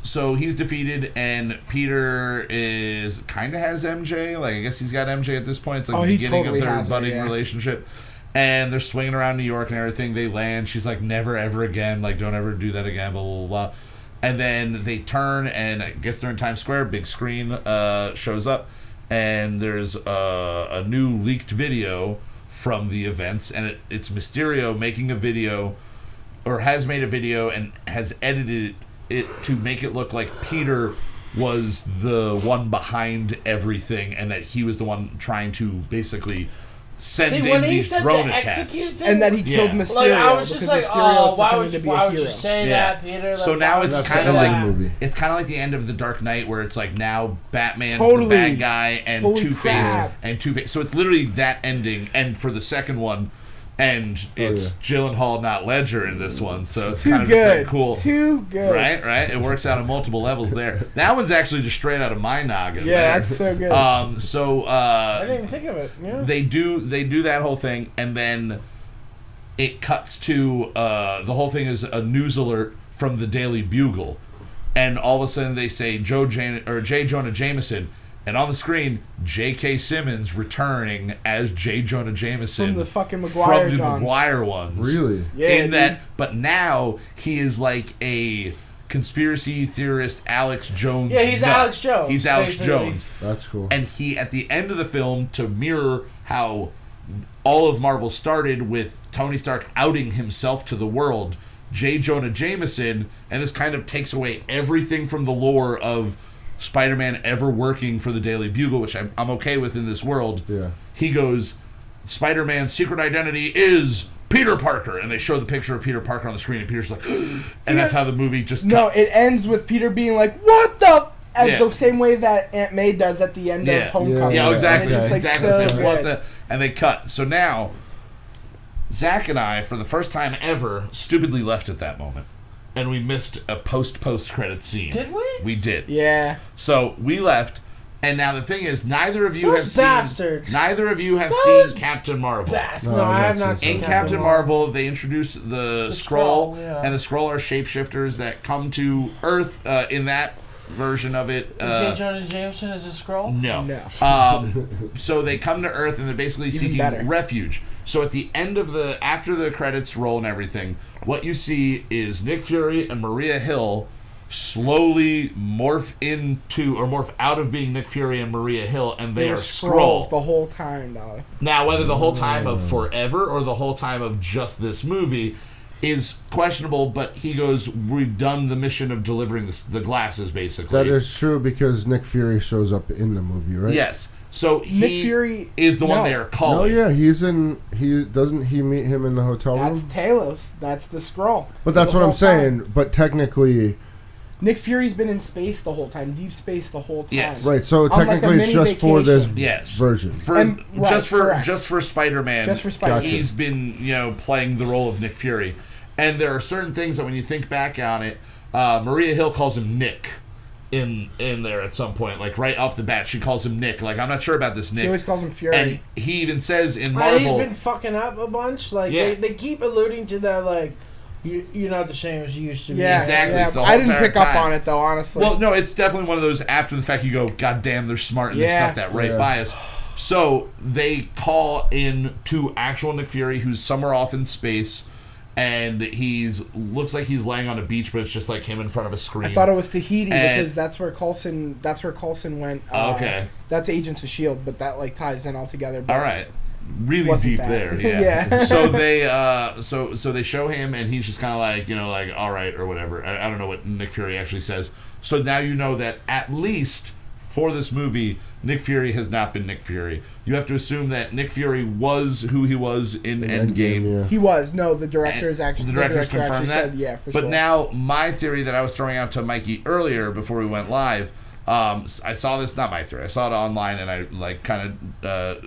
So he's defeated, and Peter is kind of has MJ. Like, I guess he's got MJ at this point. It's like Oh, the he beginning totally of their has her, budding yeah. relationship. And they're swinging around New York and everything. They land. She's like, never, ever again. Like, don't ever do that again, blah, blah, blah. And then they turn, and I guess they're in Times Square. Big screen shows up, and there's a new leaked video from the events, and it's Mysterio making a video, or has made a video, and has edited it to make it look like Peter was the one behind everything, and that he was the one trying to basically send See, in when he these said drone the attacks. execute thing, and that he killed Yeah. Mysterio. like I was just like, because Mysterio oh, was why pretending to be a would you hero. say Yeah. that, Peter? So Like, now why it's would you kind say of like that? movie. it's kind of like the end of the Dark Knight, where it's like now Batman's Totally. the bad guy and Holy Two-Face crap. and Two-Face. So it's literally that ending. And for the second one, and it's Gyllenhaal, not Ledger, in this one. So it's Too kind of just good. like cool. Too good. Right. It works out on multiple levels there. That one's actually just straight out of my noggin. Yeah, man. that's so good. I didn't even think of it. Yeah. They do that whole thing, and then it cuts to the whole thing is a news alert from the Daily Bugle, and all of a sudden they say J. Jonah Jameson, and on the screen J.K. Simmons returning as J. Jonah Jameson From the fucking Maguire from the Johns. Maguire ones. Really? Yeah, in dude. that, but now he is like a conspiracy theorist, Alex Jones. Yeah, he's nut. Alex Jones, He's Alex basically. Jones. That's cool. And he, at the end of the film, to mirror how all of Marvel started with Tony Stark outing himself to the world, J. Jonah Jameson, and this kind of takes away everything from the lore of Spider-Man ever working for the Daily Bugle, which I'm okay with in this world. Yeah. He goes, Spider-Man's secret identity is Peter Parker, and they show the picture of Peter Parker on the screen, and Peter's like, and that's how the movie just cuts. No, it ends with Peter being like, "What the?" As Yeah. the same way that Aunt May does at the end Yeah. of Homecoming. Yeah, exactly. And it's just, like, exactly. so So what good. the, and they cut. So now, Zach and I, for the first time ever, stupidly left at that moment, and we missed a post credit scene. Did we? We did. Yeah. So we left, and now the thing is, neither of you Those have bastards. seen. Neither of you have Those seen Captain Marvel. No, No, I have not not seen seen In Captain Marvel, they introduce the Skrull, Skrull, yeah. and the Skrull are shapeshifters that come to Earth in that version of it. J. Jonah Jameson is a scroll? No. No. So they come to Earth and they're basically seeking better. refuge. So at the end of after the credits roll and everything, what you see is Nick Fury and Maria Hill slowly morph out of being Nick Fury and Maria Hill, and they They are were Skrull. Skrulls the whole time, dog. Now, whether the whole time of forever or the whole time of just this movie is questionable, but he goes, we've done the mission of delivering the glasses, basically. That is true because Nick Fury shows up in the movie, right? Yes. So he Nick Fury is the one no. they are Oh calling. yeah, doesn't he meet him in the hotel That's room? Talos. That's the Skrull. But that's The what I'm whole saying. time. But technically, Nick Fury's been in space the whole time, deep space the whole time. Yes. right? So On, like, a technically, it's mini just for this vacation. Yes. version. And- right, correct. just for Spider-Man. Just for Spider-Man. Gotcha. He's been, playing the role of Nick Fury. And there are certain things that when you think back on it, Maria Hill calls him Nick. in there at some point, like right off the bat. She calls him Nick. Like, I'm not sure about this Nick. He always calls him Fury. And he even says in And Marvel, he's been fucking up a bunch. Like Yeah. they keep alluding to that. Like you're not the same as you used to be. Yeah, Exactly, yeah. the I whole didn't entire pick up time. on it though, honestly. well, no, it's definitely one of those after the fact you go, God damn, they're smart and they Yeah. snuck that right Yeah. by us. So they call in to actual Nick Fury, who's somewhere off in space, and looks like he's laying on a beach, but it's just like him in front of a screen. I thought it was Tahiti And- because that's where Coulson went. Okay. That's Agents of Shield, but that like ties in all together. But All right. Really Wasn't deep bad. there, yeah. Yeah. So they, so they show him, and he's just kind of like, like all right or whatever. I don't know what Nick Fury actually says. So now you know that at least for this movie, Nick Fury has not been Nick Fury. You have to assume that Nick Fury was who he was in Endgame. yeah. he was the director's actually The director's director confirmed actually that. said, yeah, for But sure. now my theory that I was throwing out to Mikey earlier before we went live, I saw this, not my theory. I saw it online and I like kind of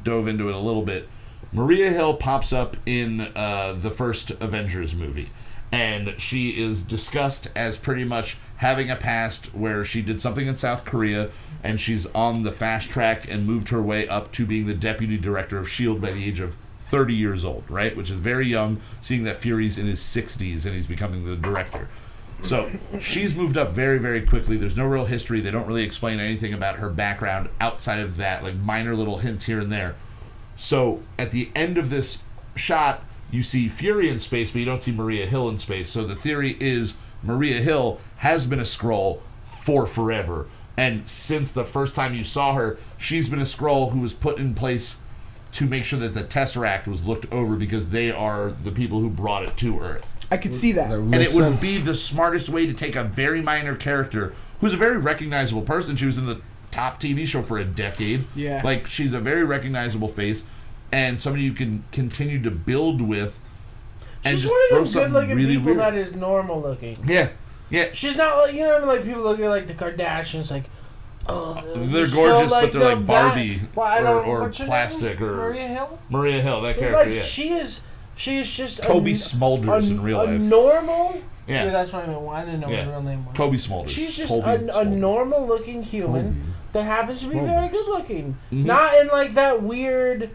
dove into it a little bit. Maria Hill pops up in the first Avengers movie, and she is discussed as pretty much having a past where she did something in South Korea, and she's on the fast track and moved her way up to being the deputy director of S.H.I.E.L.D. by the age of 30 years old, right? Which is very young, seeing that Fury's in his 60s and he's becoming the director. So she's moved up very, very quickly. There's no real history. They don't really explain anything about her background outside of that, like minor little hints here and there. So at the end of this shot, you see Fury in space, but you don't see Maria Hill in space. So the theory is Maria Hill has been a Skrull for forever. And since the first time you saw her, she's been a Skrull who was put in place to make sure that the Tesseract was looked over because they are the people who brought it to Earth. I could see that. And it would be the smartest way to take a very minor character who's a very recognizable person. She was in the top TV show for a decade. Yeah. Like, she's a very recognizable face and somebody you can continue to build with and She's just one throw of those something good-looking really people weird. that is normal looking. Yeah. Yeah. She's not like, what I mean, like people look at like the Kardashians, like, oh, They're gorgeous, but they're like the Barbie well, I don't, or what's her plastic name? or Maria Hill. Maria Hill, that character, Like yeah. she is just Kobe a, Smulders in real a life. normal. Yeah. Yeah, that's what I meant. Well, I didn't know what Yeah. her real name was. Kobe Smulders. She's just Colby a Smulders. normal looking human that happens to be very good looking. Mhm. Not in like that weird,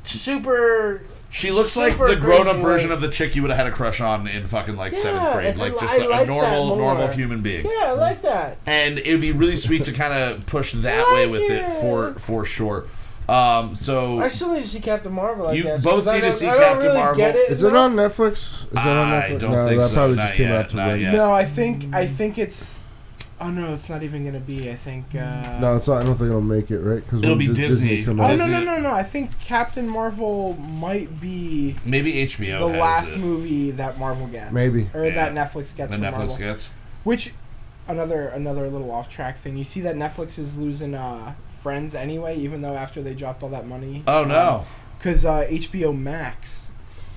super. She looks like super the grown-up crazy, version like- of the chick you would have had a crush on in fucking like Yeah, 7th grade. and Like just I a like that normal more. human being. Yeah, I like that. And it'd be really sweet to kind of push that Like way with it it. for sure. So I still need to see Captain Marvel. I You guess, both 'cause I need to don't- see I don't Captain really Marvel. Get it Is it enough. on Netflix? Is that on I Netflix? don't no, think that so. probably Not just came yet, out not today. yet. No, I think it's. Oh no, it's not even gonna be. I think. No, it's not. I don't think it'll make it, right? Because It'll be Disney. come Oh out? Disney- no! I think Captain Marvel might be maybe HBO the has last it. movie that Marvel gets. Maybe. Or Yeah. that Netflix gets. The from Netflix Marvel. gets. Which, another little off track thing. You see that Netflix is losing Friends anyway, even though after they dropped all that money. Oh no. Because HBO Max.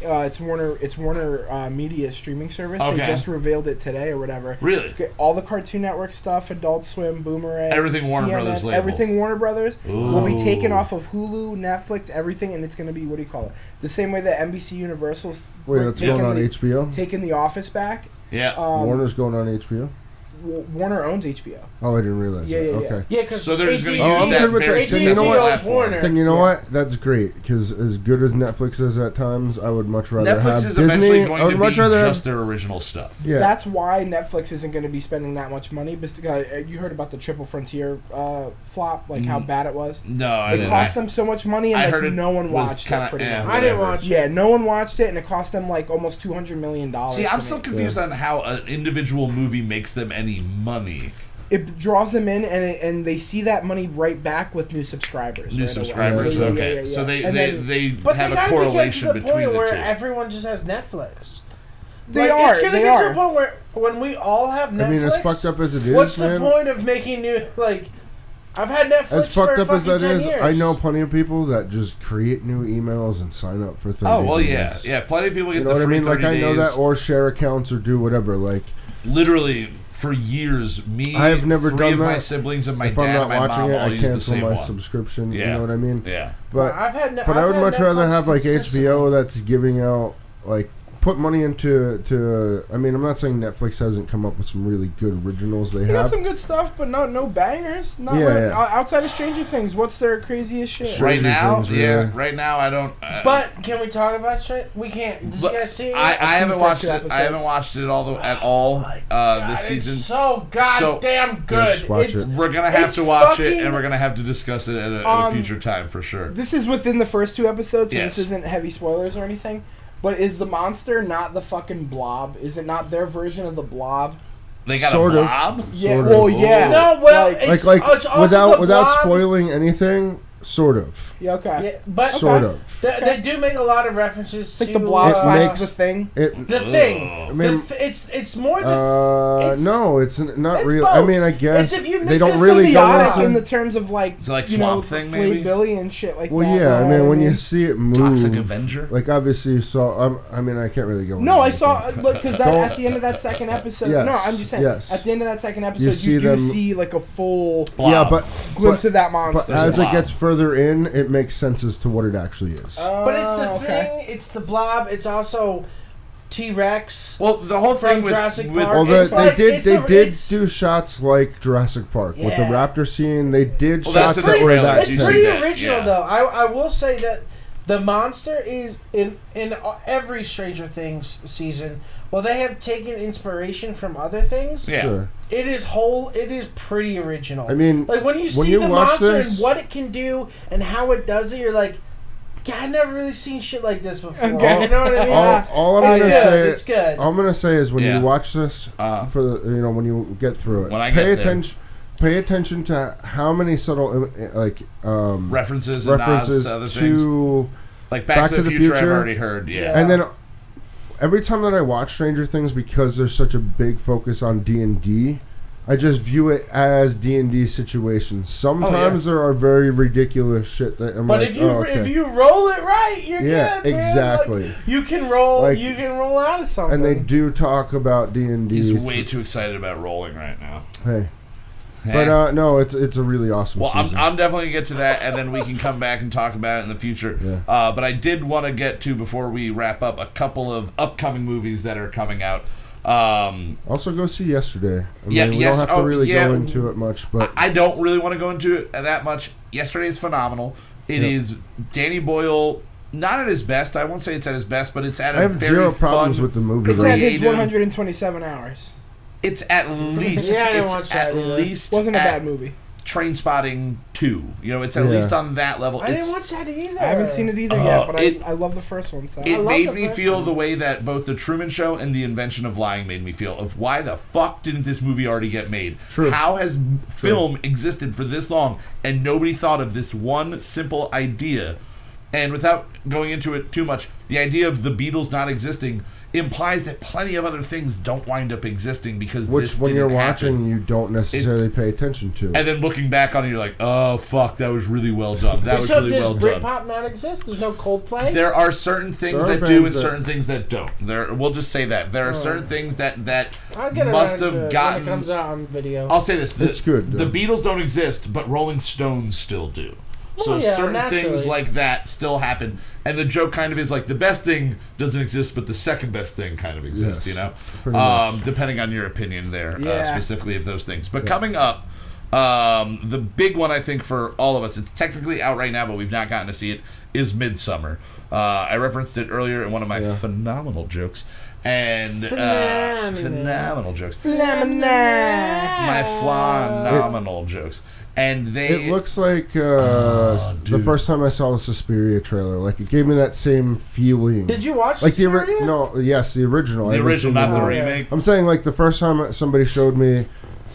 It's Warner Media streaming service. Okay. They just revealed it today or whatever. Really? Okay, all the Cartoon Network stuff, Adult Swim, Boomerang, Everything Warner CNN, Brothers label. everything Warner Brothers will be taken Ooh. off of Hulu, Netflix, everything, and it's going to be, what do you call it? The same way that NBC Universal's Wait, that's going on HBO? taking The Office back. Yeah. Warner's going on HBO? Warner owns HBO. Oh, I didn't realize Yeah, that. yeah, yeah. Okay. Yeah, because So they're just gonna Oh, use I'm that good with very that. Then you know what? platform. Warner. Then you know Yeah. what? That's great because as good as Netflix is at times, I would much rather Netflix have is Disney. eventually I going would to much be rather just have, their original stuff. yeah. That's why Netflix isn't going to be spending that much money. Because you heard about the Triple Frontier flop, like how bad it was. No, I It didn't. cost them so much money, and I like heard it no one was watched kinda, it. Pretty eh, much. I didn't whatever. watch it. Yeah, no one watched it, and it cost them like almost $200 million. See, I'm to still make. confused on how an individual movie makes them any money. It draws them in, and they see that money right back with new subscribers. New right away. subscribers, Yeah, yeah, okay. yeah, yeah. So they And then- But have they a gotta correlation get to the between point the where two. everyone just has Netflix. They Like, are. It's gonna They get to are. a point where when we all have Netflix. I mean, as fucked up as it is, what's man. the point of making new like? I've had Netflix As fucked for up as fucking that 10 is, years. I know plenty of people that just create new emails and sign up for 30 Oh well, yeah, days. yeah. Plenty of people get You know the what I free mean? 30 Like I know days. that, or share accounts, or do whatever. Like Literally for years, me, I have never three done of my that. siblings, and my if I'm dad not and my watching mom it, all I use the cancel same my one. subscription. Yeah. You know what I mean? Yeah. But I've had. but I would much rather have like HBO that's giving out like put money into. I mean, I'm not saying Netflix hasn't come up with some really good originals. They They got have. some good stuff, but no bangers. Not Yeah, really- yeah. Outside of Stranger Things, what's their craziest shit? Sure. Right now, Things, really. right now I don't. But can we talk about straight? We can't. Did you but guys see it? I yet? haven't the first watched two it. I episodes. haven't watched it at all God, this it's season. so goddamn good. just watch It's- it. We're gonna have it's to watch it, fucking- and we're gonna have to discuss it at a future time for sure. This is within the first 2 episodes, so Yes. this isn't heavy spoilers or anything. But is the monster not the fucking blob? Is it not their version of the blob? They got Sort a of. blob. Yeah, Sort of. well, yeah. No, well, Like- it's, Like it's also without the blob. spoiling anything, sort of. Yeah, okay. Yeah, but Sort of. They do make a lot of references Like to the blob It slash makes- the thing. It. the thing. I mean, It's more the. it's- No, it's not it's real. both. I mean, I guess It's if you they mix don't the really go Symbiotic into. in the terms of like, Is it like you know, Swamp Thing, Flame maybe? Billy and shit like Well, that. yeah, I know mean, what when you see it move, Toxic Avenger? like obviously you saw. I mean, I can't really go. No, into I anything. saw because at the end of that second episode. Yes, No, I'm just saying. yes. At the end of that second episode, You you, see do them- see like a full Blob. Yeah, but glimpse of that but monster. as it blob. gets further in, it makes sense as to what it actually is. But it's the okay. thing. It's the blob. It's also T-Rex. Well, the whole From thing with Jurassic with- Park. Well, It's like- they it's did a- it's- do shots like Jurassic Park with the Yeah. raptor scene. They did Well, that's shots in the that were trailers, that you It's see pretty that, original, yeah. though. I will say that the monster is in every Stranger Things season. Well, they have taken inspiration from other things. yeah. Sure. It is pretty original. I mean, like when you when see you the watch monster this- and what it can do and how it does it, you're like, God, I've never really seen shit like this before. Okay. You know what I mean? all I'm It's gonna good, say, it's good. all I'm gonna say is when Yeah. you watch this, Uh-huh. when you get through it, When I pay get there. attention. Pay attention to how many subtle References and references nods to other things. to, Like Back to the Future, I've already heard. Yeah. and then every time that I watch Stranger Things, because there's such a big focus on D&D, I just view it as D&D situations. Sometimes there are very ridiculous shit that I'm But like, if you oh, okay. if you roll it right, you're Yeah, good. Man. exactly. Like, you can roll. Like- you can roll out of something. And they do talk about D&D. He's way too excited about rolling right now. Hey. But no, it's a really awesome Well, season. I'm definitely going to get to that, and then we can come back and talk about it in the future. Yeah. But I did want to get to, before we wrap up, a couple of upcoming movies that are coming out. Also, go see Yesterday. I Yeah, mean, we yes, don't have to oh, really yeah. go into it much, but I don't really want to go into it that much. Yesterday is phenomenal. It Yep. is Danny Boyle, not at his best. I won't say it's at his best, but it's at a I have very zero problems fun, with the movie. It's though. at his creative- 127 hours. It's at least. Yeah, I didn't it's watch at that either. least Wasn't a at bad movie. Train Spotting 2. You know, it's at Yeah. least on that level. I It's, didn't watch that either. I haven't seen it either yet, but it- I love the first one. So. It love made the me first feel one. the way that both The Truman Show and The Invention of Lying made me feel, of why the fuck didn't this movie already get made? True. How has film existed for this long and nobody thought of this one simple idea? And without going into it too much, the idea of the Beatles not existing implies that plenty of other things don't wind up existing because which, this when you're didn't happen. watching, you don't necessarily It's- pay attention to. And then looking back on it, you're like, oh, fuck, that was really well done. That was So really does well done. Britpop not exist? There's no Coldplay? There are certain things There are that do and bands that- certain things that don't. We'll just say that. There are certain things that I'll get must around to have it gotten. when it comes out on video. I'll say this: It's good, The though. Beatles don't exist, but Rolling Stones still do. So Well, yeah, certain naturally. things like that still happen, and the joke kind of is like the best thing doesn't exist, but the second best thing kind of exists. Yes, You know, pretty much. depending on your opinion there, Yeah. specifically of those things. But coming up. The big one I think for all of us, it's technically out right now, but we've not gotten to see it, is Midsummer. I referenced it earlier in one of my phenomenal jokes. And phenomenal jokes. My phenomenal jokes. And they It looks like the dude. first time I saw the Suspiria trailer. Like, it gave me that same feeling. Did you watch Like the Suspiria? yes, the original. I the haven't original, seen not the new. remake. I'm saying, like, the first time somebody showed me,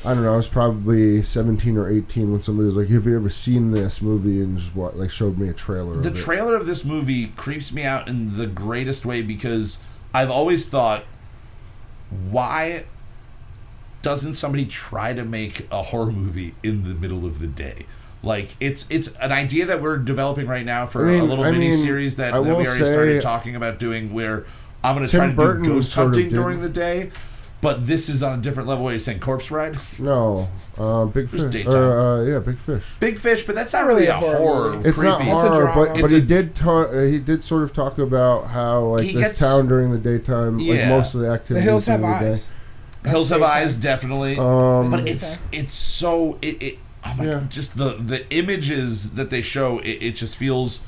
I don't know, I was probably 17 or 18 when somebody was like, "Have you ever seen this movie?" and just showed me a trailer. The of it. trailer of this movie creeps me out in the greatest way because I've always thought, why doesn't somebody try to make a horror movie in the middle of the day? Like, it's an idea that we're developing right now for a little mini series that we will already say started talking about doing, where I'm going to Tim try to Burton do ghost sort of hunting did. during the day. But this is on a different level. What are you saying, Corpse Bride? No, Big Just Fish. daytime. Yeah, Big Fish. Big Fish, but that's not really a horror. It's not creepy. horror, but It's he a- did he did sort of talk about how like He this gets- town during the daytime, like Yeah. most of the The activities hills have during the eyes. day. Hills Have daytime. Eyes, definitely. But it's so oh my God, just the images that they show, it just feels.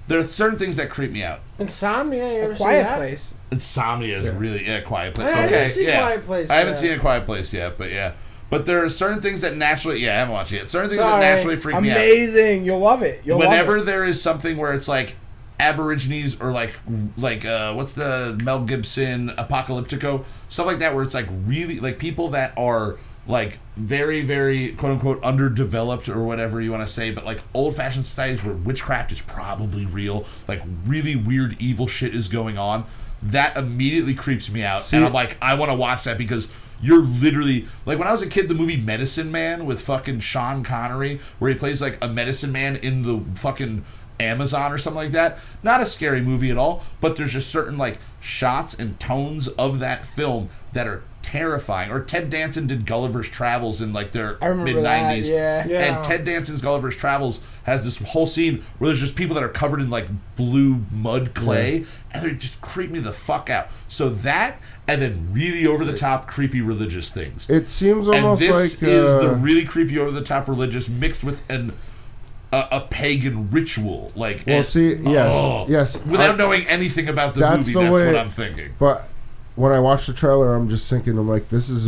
There are certain things that creep me out. Insomnia, you ever A seen Quiet that? Place. Insomnia is really Quiet Place. I haven't Okay, seen yeah. Quiet Place I haven't yet. seen a Quiet Place yet, but yeah. But there are certain things that naturally, I haven't watched it yet. Certain things that Sorry. naturally freak me out. Amazing. You'll love it. You'll Whenever love it. there is something where it's like Aborigines or like what's the Mel Gibson Apocalyptico, stuff like that, where it's like really like people that are like very, very quote unquote underdeveloped or whatever you want to say, but like old fashioned societies where witchcraft is probably real, like really weird evil shit is going on. That immediately creeps me out, and I'm like, I want to watch that because you're literally like when I was a kid, the movie Medicine Man with fucking Sean Connery, where he plays like a medicine man in the fucking Amazon or something like that. Not a scary movie at all, but there's just certain like shots and tones of that film that are terrifying. Or Ted Danson did Gulliver's Travels in like their I remember mid-90s. that, yeah. And Ted Danson's Gulliver's Travels has this whole scene where there's just people that are covered in like blue mud clay, and they just creep me the fuck out. So that, and then really over the top creepy religious things. It seems And almost this like is the really creepy over the top religious mixed with a pagan ritual. Like, well, yes. Without knowing anything about the that's movie, the that's way- what I'm thinking. But when I watch the trailer, I'm just thinking, I'm like, this is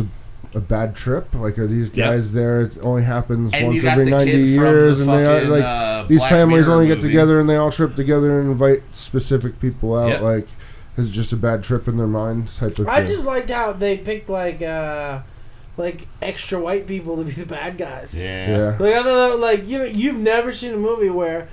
a bad trip. Like, are these guys there? It only happens And you once got every the 90 kid from years, the and they fucking, like these Black families Mirror only get movie. together and they all trip together and invite specific people out. Yep. Like, is it just a bad trip in their mind type of I thing? just liked how they picked like extra white people to be the bad guys. Yeah. Like I don't know, like you've never seen a movie where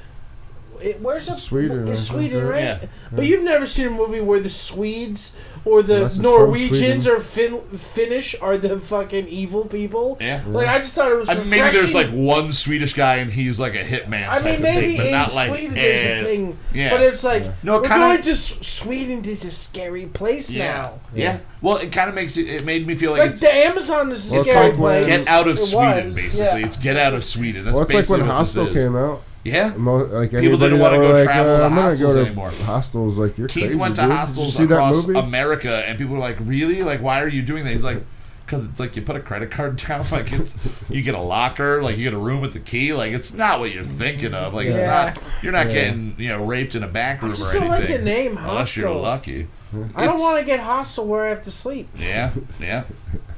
where's the Sweden, It's I Sweden, think, right? yeah. But you've never seen a movie where the Swedes or the Unless it's from Norwegians Sweden. or Finnish are the fucking evil people. Yeah. Like I just thought it was. I mean, maybe there's like refreshing. one Swedish guy and he's like a hitman. I type mean, of maybe thing, but in not like Sweden there's a thing, yeah. but it's like No, it we're kinda- going to Sweden is a scary place now. Yeah. Well, it kind of makes it. It made me feel It's like like the Amazon is a Well, it's scary like when- place. get out of It Sweden. was, Basically, yeah. it's get out of Sweden. That's Well, it's like basically when what this Hostel is. came out. Yeah. Like People anybody didn't that wanna were go like, travel to I'm gonna hostels go to anymore. hostels. Like you're Keith crazy, went to dude. Did you hostels see that across movie? America, and people were like, "Really? Like, why are you doing that?" He's like, "Because it's like you put a credit card down, like it's you get a locker, like you get a room with the key, like it's not what you're thinking of. Like it's Yeah. not you're not getting raped in a back room I just or don't anything. like the name unless you're Hostel. lucky. I don't It's- want to get hostile where I have to sleep. Yeah, yeah.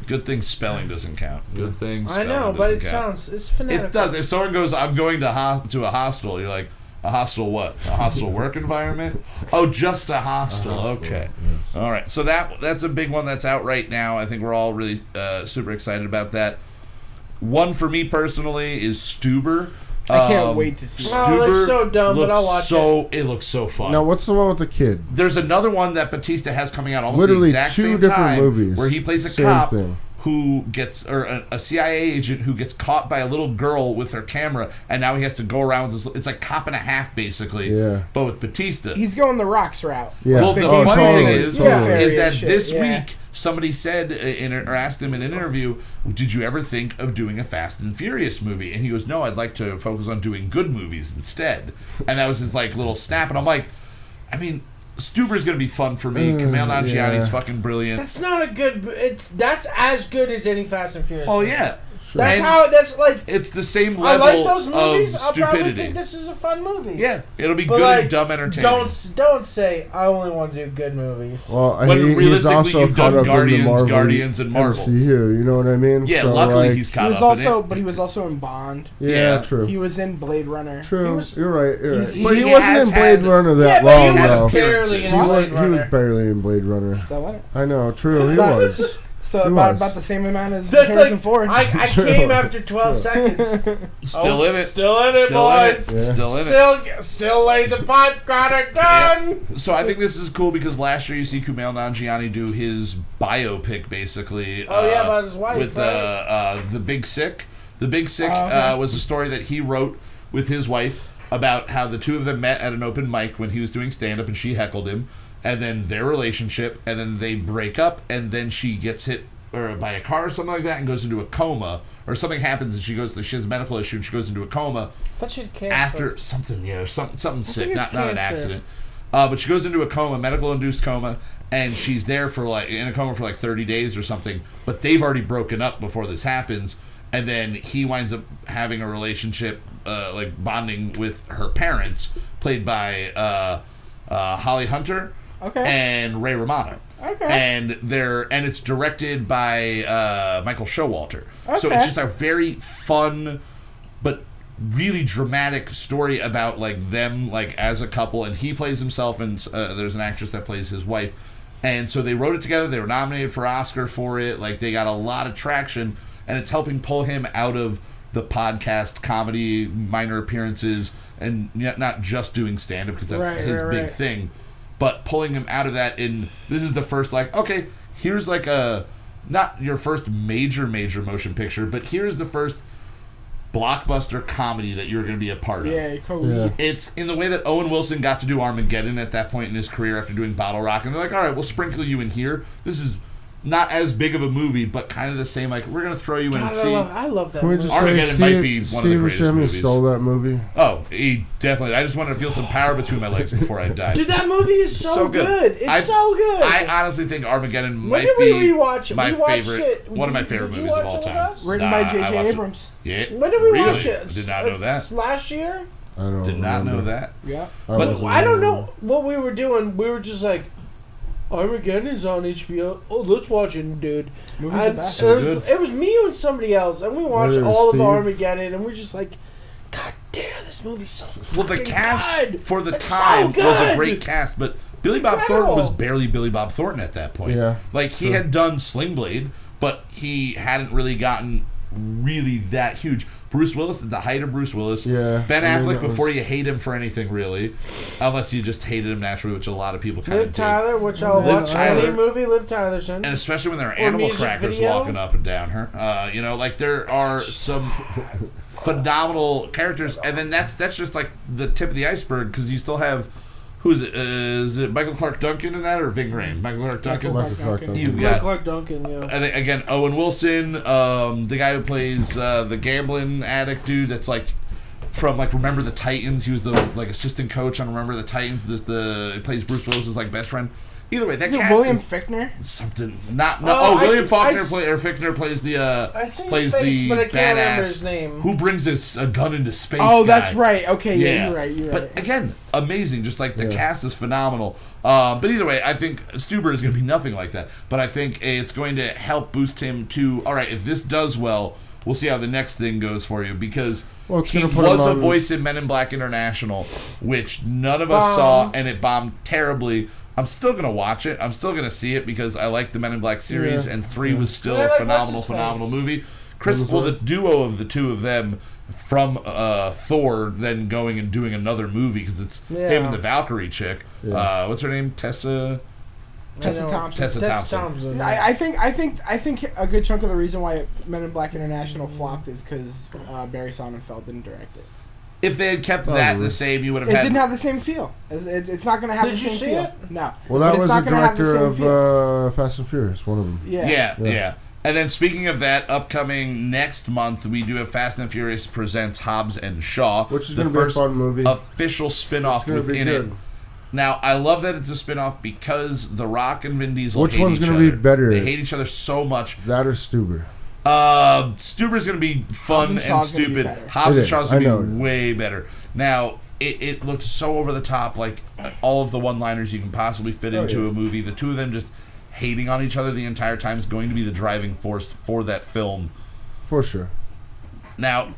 Good thing spelling doesn't count. Good thing I spelling know, but it doesn't count. sounds it's fanatical. It does. If someone goes, "I'm going to a hostel," you're like, "A hostel what? A hostile work environment? Oh, just a hostel. Okay, all right." So that's a big one that's out right now. I think we're all really super excited about that. One for me personally is Stuber. I can't wait to see it. Oh, it looks so dumb, but looks I'll watch it looks so fun. Now, what's the one with the kid? There's another one that Batista has coming out almost Literally the exact two same different time, movies. where he plays a Same cop thing. who gets, or a CIA agent who gets caught by a little girl with her camera, and now he has to go around with this. It's like Cop and a Half, basically, Yeah. but with Batista. He's going the Rocks route. Yeah. Well, the Oh, funny totally. thing is Yeah. that Shit, this yeah. week somebody said or asked him in an interview, "Did you ever think of doing a Fast and Furious movie?" And he goes, "No, I'd like to focus on doing good movies instead." And that was his like little snap. And I'm like, I mean, Stuber's gonna be fun for me. Kumail Nanjiani's yeah. fucking brilliant. That's not a good. That's as good as any Fast and Furious. Oh movie. yeah, That's And how. That's like. it's the same I level like those movies. of I'll probably stupidity. think this is a fun movie. Yeah, it'll be But good like, and dumb entertaining. don't say I only want to do good movies. Well, When he's realistically also you've caught done up Guardians, in the Marvel Guardians, and Marvel. MCU, you know what I mean? Yeah, So, luckily like, he's He caught was up also, in it. but he was also in Bond. Yeah, Yeah. true. He was in Blade Runner. True. You're right. You're right. He But he has wasn't in Blade had- Runner that Yeah, but he long, was though. barely in He was, Blade he was Runner. barely in Blade Runner. Is that what? I know. True. He That- was. So He about, was. about the same amount as That's Harrison like Ford. I True. came after 12 seconds. Still in it. Still in it, Still in it. boys. Yeah. Still in it. Still laid the pot. Got it done. So I think this is cool because last year you see Kumail Nanjiani do his biopic, basically. Oh, yeah, about his wife, with right? The Big Sick. The Big Sick okay. was a story that he wrote with his wife about how the two of them met at an open mic when he was doing stand up and she heckled him, and then their relationship, and then they break up, and then she gets hit or by a car or something like that and goes into a coma, or something happens and she has a medical issue and she goes into a coma. I thought she had cancer. After something, something sick, it's not an cancer. accident. But she goes into a coma, medical induced coma, and she's there for in a coma for 30 days or something. But they've already broken up before this happens, and then he winds up having a relationship, bonding with her parents, played by Holly Hunter and Ray Romano. Okay. And it's directed by Michael Showalter. So it's just a very fun but really dramatic story about them as a couple, and he plays himself, and there's an actress that plays his wife, and so they wrote it together. They were nominated for Oscar for it. They got a lot of traction, and it's helping pull him out of the podcast comedy minor appearances and not just doing stand-up, because that's his big thing, but pulling him out of that. In this is the first here's a not your first major motion picture, but here's the first blockbuster comedy that you're going to be a part of. Yeah, cool. It's in the way that Owen Wilson got to do Armageddon at that point in his career after doing Bottle Rock, and they're like, all right, we'll sprinkle you in here. This is not as big of a movie, but kind of the same. We're going to throw you in and see. I love that Can we movie. just Armageddon say might be one of the greatest Buscemi movies. stole that movie? Oh, he definitely. I just wanted to feel some power between my legs before I died. Dude, that movie is so good. It's so good. I honestly think Armageddon When might did we be rewatch it? my We watched favorite, it. one of my favorite Did you movies of watch all it with time. us? Written by I J.J. watched it. Abrams. Yeah. When did we Really? watch it? Did not know that. Last year? I don't Did not know remember. that. Yeah. But I don't know what we were doing. We were just like, Armageddon's on HBO. Oh, let's watch it, dude. Movie's And the best. it was me and somebody else, and we watched Maybe it was all of Steve. Armageddon, and we're just like, God damn, this movie's so well, the fucking cast good. for the It's time so was a good. great cast, but Billy It's Bob Thornton incredible. was barely Billy Bob Thornton at that point. Yeah, he had done Sling Blade, but he hadn't really gotten really that huge. Bruce Willis at the height of Bruce Willis. Yeah, Ben I mean, Affleck that before was- you hate him for anything really, unless you just hated him naturally, which a lot of people kind Liv of do. Tyler, which I'll Liv watch Tyler. any movie Liv Tyler's in. And especially when there are animal music crackers video. walking up and down her. There are some phenomenal characters, and then that's just the tip of the iceberg, because you still have, who is it? Is it Michael Clark Duncan in that, or Ving Rhames? Michael Clark Duncan. Michael Clark Duncan. You've Michael got, Clark Duncan, yeah. I think, again, Owen Wilson, the guy who plays the gambling addict dude. That's from Remember the Titans. He was the assistant coach on Remember the Titans. He plays Bruce Willis's best friend. Either way, that Is it cast William is Fichtner? something. Not no. Oh, William I Faulkner s- Fichtner plays the I see his plays face, the but I can't remember badass his name. who brings a gun into space. Oh, guy. that's right. Okay, yeah, you're right. But again, amazing. Just the Yeah. cast is phenomenal. But either way, I think Stuber is going to be nothing like that. But I think it's going to help boost him to, all right, if this does well, we'll see how the next thing goes for you. Because Well, it's he gonna put was him a on- voice in Men in Black International, which none of us saw, and it bombed terribly. I'm still going to watch it. I'm still going to see it because I like the Men in Black series, Yeah. and 3 was still And I a like phenomenal what's-his-face. movie. The duo of the two of them from Thor then going and doing another movie, because it's him and the Valkyrie chick. Yeah. What's her name? Tessa Thompson. Thompson. I think a good chunk of the reason why Men in Black International flopped is because Barry Sonnenfeld didn't direct it. If they had kept that the same, you would have It had. didn't have the same feel. It's not going to have Did the you same see feel. it? No. Well, But that it's was not the gonna have the director same of feel. Fast and Furious, one of them. Yeah. And then speaking of that, upcoming next month, we do have Fast and Furious Presents Hobbs and Shaw, Which is the going to be a first fun movie. official spin-off It's gonna be within it. good. Now, I love that it's a spin-off because The Rock and Vin Diesel Which hate one's each gonna other. be better? They hate each other so much. That or Stuber. Stuber's going to be fun and and Shaw's gonna be stupid. better. Hobbs It and is. Shaw's I going know to it be is. way better. Now, it looks so over the top, all of the one-liners you can possibly fit into yeah. a movie. The two of them just hating on each other the entire time is going to be the driving force for that film. For sure. Now,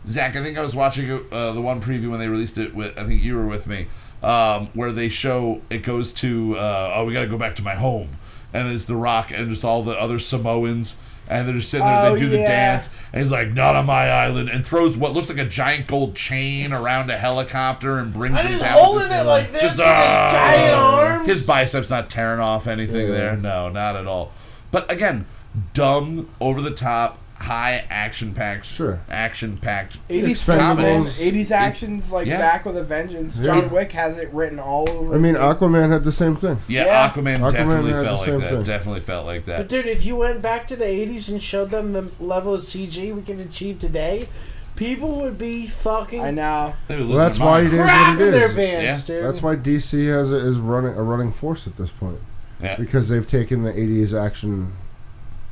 Zach, I think I was watching the one preview when they released it. I think you were with me, where they show it goes to we got to go back to my home, and there's The Rock and just all the other Samoans, and they're just sitting there. They do the dance, and he's like, "Not on my island," and throws what looks like a giant gold chain around a helicopter and brings And it he's down. holding it like this with his giant arms. His biceps not tearing off anything there. No, not at all. But again, dumb, over the top. high action-packed, Sure. action-packed 80s Expendables. films, 80s actions, like Yeah. back with a vengeance. Yeah. John Wick has it written all over. I mean, it. Aquaman had the same thing. Yeah, Yeah. Aquaman Aquaman definitely had the felt like same that. thing. Definitely felt like But that. dude, if you went back to the 80s and showed them the level of CG we can achieve today, people would be fucking I know. They were losing Well, that's their why mind. it is what crapping it their is. bands, dude. That's why DC is running a running force at this point. Yeah. Because they've taken the 80s action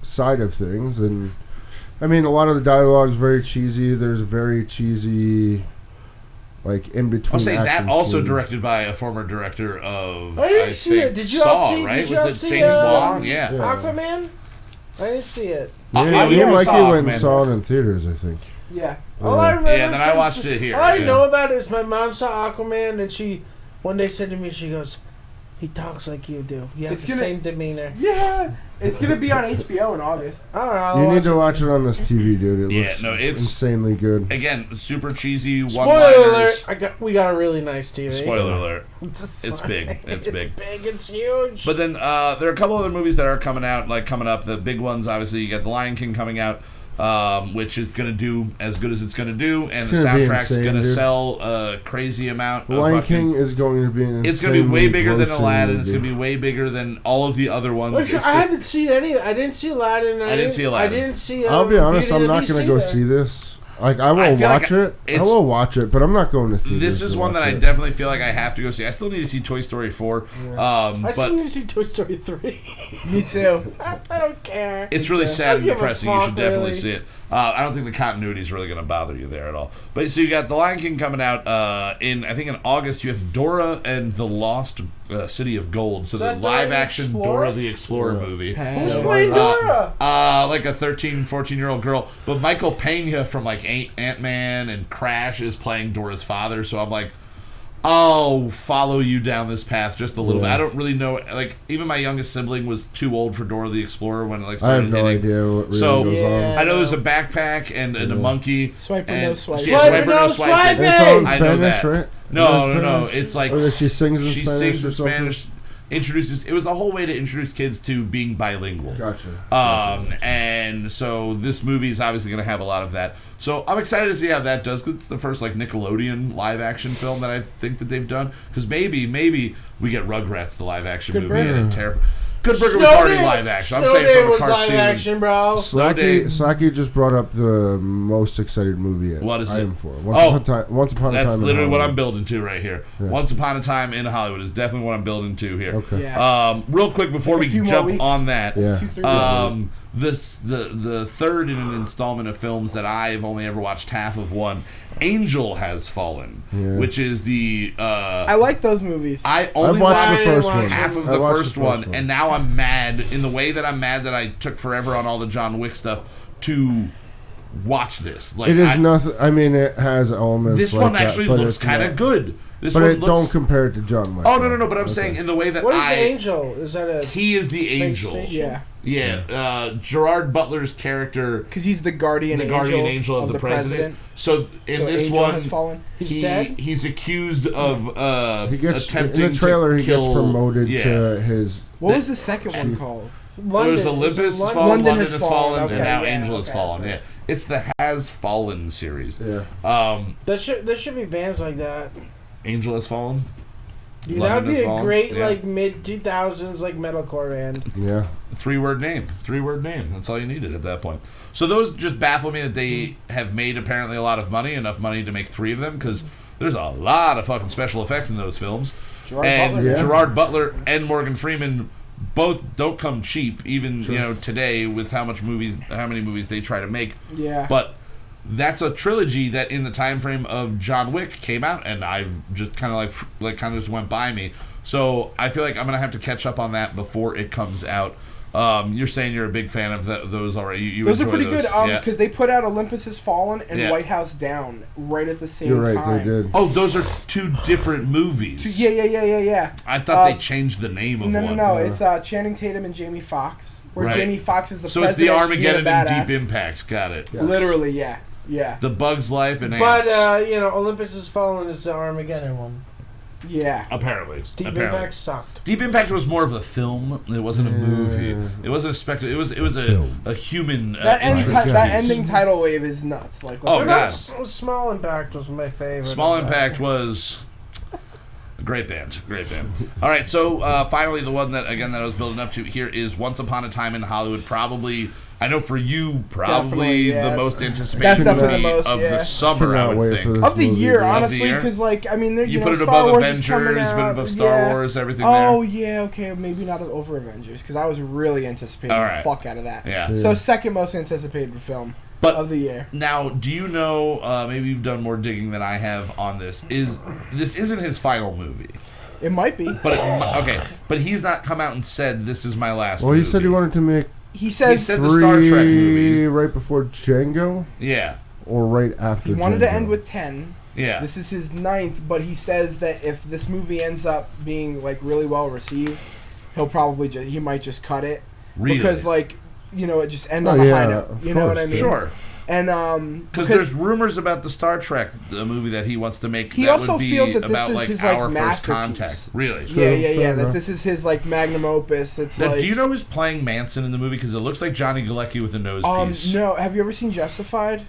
side of things, and I mean, a lot of the dialogue's very cheesy. There's very cheesy, like, in between. I'll say that action also scenes. directed by a former director of I didn't see think, it. Did you all Saw, see? right? Did you Was all it see James Wan? Yeah. Aquaman? I didn't see it. Yeah, I me and Mikey saw went and Aquaman. saw it in theaters, I think. Yeah. All I remember Yeah, then I from watched it here, All I yeah. know about it is my mom saw Aquaman, and she one day said to me, she goes, "He talks like you do. You have It's the gonna- same demeanor." Yeah. It's gonna be on HBO in August. All right, I'll You watch need to watch it on this TV, dude. It Yeah, looks no, it's- insanely good. Again, super cheesy Spoiler one-liners. alert! We got a really nice TV. Spoiler alert. It's big. It's big. Big. It's huge. But then there are a couple other movies that are coming out, like coming up. The big ones, obviously, you got The Lion King coming out, which is going to do as good as it's going to do, and It's the gonna be soundtrack's insane, going to dude. sell a crazy amount. The of Lion fucking- King is going to be an It's going to be way insanely bigger than grossing Aladdin. It's movie. going to be way bigger than all of the other ones. Look, It's I just- haven't seen any. I didn't see Aladdin. I didn't see Aladdin. I didn't see. I'll be honest, Beauty I'm and not the going to Beast go either. see this. Like, I will I feel like watch it. I it's- will watch it, but I'm not going to theaters. This is to one that watch I it. definitely feel like I have to go see. I still need to see Toy Story 4. I But still need to see Toy Story 3. Me too. I don't care. it's really I sad don't and give a depressing. You fuck, should definitely really. see it. I don't think the continuity is really going to bother you there at all. But so you got The Lion King coming out in August. You have Dora and the Lost City of Gold. So Is the that Dora the live action Explorer? Dora the Explorer movie. Who's playing Dora? Like a 13, 14-year-old girl. But Michael Pena from like Ant-Man and Crash is playing Dora's father. So I'm like, I'll follow you down this path just a little bit. I don't really know. Like, even my youngest sibling was too old for Dora the Explorer when it like I started have no hitting. idea what really So, goes on. I know there's a backpack and a monkey. Swipe or and, no swipe. Yeah, Swipe swipe or or no no swipe. swipe. And it's all in I know Spanish, that. right? No, Is it no. Spanish? It's like Or that she sings in she Spanish sings or in something? Spanish. Introduces. It was the whole way to introduce kids to being bilingual. Gotcha. And so this movie is obviously going to have a lot of that. So I'm excited to see how that does, because it's the first like Nickelodeon live action film that I think that they've done. Because maybe we get Rugrats the live action Good movie, Burger. and Good Burger was already live action. I'm Snow saying Day from a was live cartoon. action, bro. Day. Slacky just brought up the most excited movie yet. What is I it? am for. Oh, Once Upon a Time. That's in literally what Hollywood. I'm building to right here. Yeah. Once Upon a Time in Hollywood is definitely what I'm building to here. Okay. Yeah. Real quick before Like a we few more jump weeks. on that, Yeah. 2, 3 the third in an installment of films that I've only ever watched half of one, Angel Has Fallen, Yeah. which is the I like those movies. I only I've watched watched the first one. half of I the watched first the one, first one. and now I'm mad in the way that I'm mad that I took forever on all the John Wick stuff to watch this. Like, It is nothing. I mean, it has elements. this like one that, actually but looks it's kind not. of good. This But one it looks, don't compare it to John Wick. Oh no, but I'm Okay. saying in the way that What is Angel? Is that a? he is the space angel. station? Yeah. Gerard Butler's character, Because he's the guardian angel of the president. So in So this Angel one, has fallen. He's dead? he's accused of He gets attempting in the trailer. to He kill, gets promoted yeah. to his. What was the second one called? There was Olympus has London? fallen, London London has has fallen, fallen, okay, and now yeah, Angel has okay, fallen. that's Yeah, it's the Has Fallen series. Yeah. There should be bands like that. Angel Has Fallen. Dude, London that would be Has a Fallen, great yeah. like mid 2000s like metalcore band. Yeah. Three-word name. That's all you needed at that point. So those just baffle me that they have made apparently a lot of money, enough money to make 3 of them, because there's a lot of fucking special effects in those films. Gerard Butler. Yeah. Gerard Butler and Morgan Freeman both don't come cheap, even today with how many movies they try to make. Yeah. But that's a trilogy that in the time frame of John Wick came out, and I've just kind of kind of just went by me. So I feel like I'm gonna have to catch up on that before it comes out. You're saying you're a big fan of those already. You Those are enjoy pretty those. good Yeah. because they put out Olympus Has Fallen and Yeah. White House Down right at the same You're right. time. They did. Oh, those are 2 different movies. Yeah. I thought they changed the name of No, one. It's Channing Tatum and Jamie Foxx. Where Right. Jamie Foxx is the So it's president. the Armageddon being a and badass. Deep Impact. Got it. Yeah. Literally, yeah. The Bug's Life and But Ants. Olympus Has Fallen is the Armageddon one. Yeah. Apparently. Deep Impact sucked. Deep Impact was more of a film. It wasn't a movie. It wasn't a spectacle. It was a human. That interest that piece. ending title wave is nuts. Like, Oh, God. Small Impact was my favorite. Small Impact was a great band. Great band. All right, so finally, the one that I was building up to here is Once Upon a Time in Hollywood. Probably, I know for you, probably yeah, the most anticipated that's definitely movie the most, of yeah. the summer, I Cannot would wait think. for this of the movie, year, dude. honestly, year? because like I mean, You put it Star above Wars is coming Avengers, put it out, above Star Wars, everything Oh there. yeah, okay, maybe not over Avengers because I was really anticipating All the right. fuck out of that. Yeah. So second most anticipated film But of the year. now, do you know? Maybe you've done more digging than I have on this. This isn't his final movie? It might be. But he's not come out and said this is my last. Well, movie. he said he wanted to make He says said the Star Trek movie. right before Django Yeah, or right after. he wanted to Django? end with 10. yeah. This is his 9th, but he says that if this movie ends up being like really well received, he'll probably he might just cut it Really? because like it just end Oh, on a yeah, high note. of You know what I course. mean? Sure. And Because there's rumors about the Star Trek movie that he wants to make. He that also would be feels that this about is like his, like, our first masterpiece. contact. Really? yeah, fair that enough. this is his like magnum opus. It's Now, like do you know who's playing Manson in the movie? Because it looks like Johnny Galecki with a nose piece. no. Have you ever seen Justified?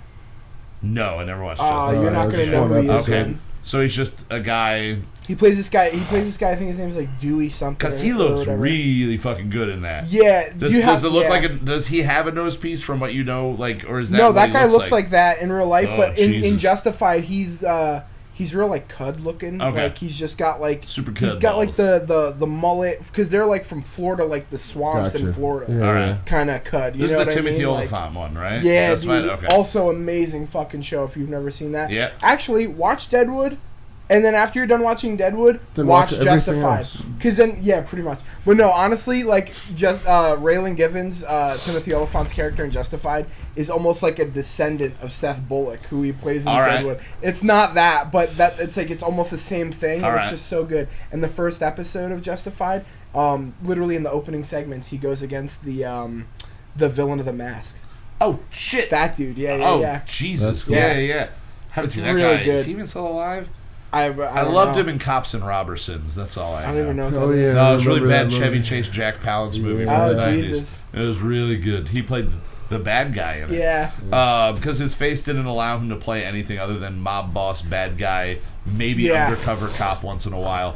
No, I never watched Oh, Justice. you're not That's gonna just know one who he is. episode. Okay. Then. So he's just a guy. He plays this guy. I think his name is like Dewey something. Because he or looks whatever. really fucking good in that. Yeah. Does it look like does he have a nose piece from what you know? Like, or is that No, what that he guy looks like that in real life, Oh, but in Jesus. Justified, he's real like cud looking. Okay. Like he's just got like Super He's cud got like balls. the mullet because they're like from Florida, like the swamps in Gotcha. Florida, Yeah. All right. kind of cud. You This know is the what Timothy I mean? Like, Oliphant one, right? yeah, That's dude. fine. Okay. Also, amazing fucking show if you've never seen that. Yeah. Actually, watch Deadwood, and then after you're done watching Deadwood, Then watch watch everything Justified. else. Because then, yeah, pretty much. But no, honestly, like just Raylan Givens, Timothy Oliphant's character in Justified, is almost like a descendant of Seth Bullock, who he plays in All right. Deadwood. It's not that, but it's almost the same thing. All And right. it's just so good. And the first episode of Justified, literally in the opening segments, he goes against the villain of The Mask. Oh shit! That dude, yeah. Oh Jesus! That's cool. Yeah. Haven't It's seen that really guy. good. Is he even still alive? I loved know. him in Cops and Robertsons. That's all I I don't even know. Hell who that yeah. is. No, it was really Remember bad that Chevy movie. Chase Jack Palance movie Yeah. from the Oh, 90s. Jesus. It was really good. He played the bad guy in it. Yeah. Because his face didn't allow him to play anything other than mob boss, bad guy, maybe Yeah. undercover cop once in a while.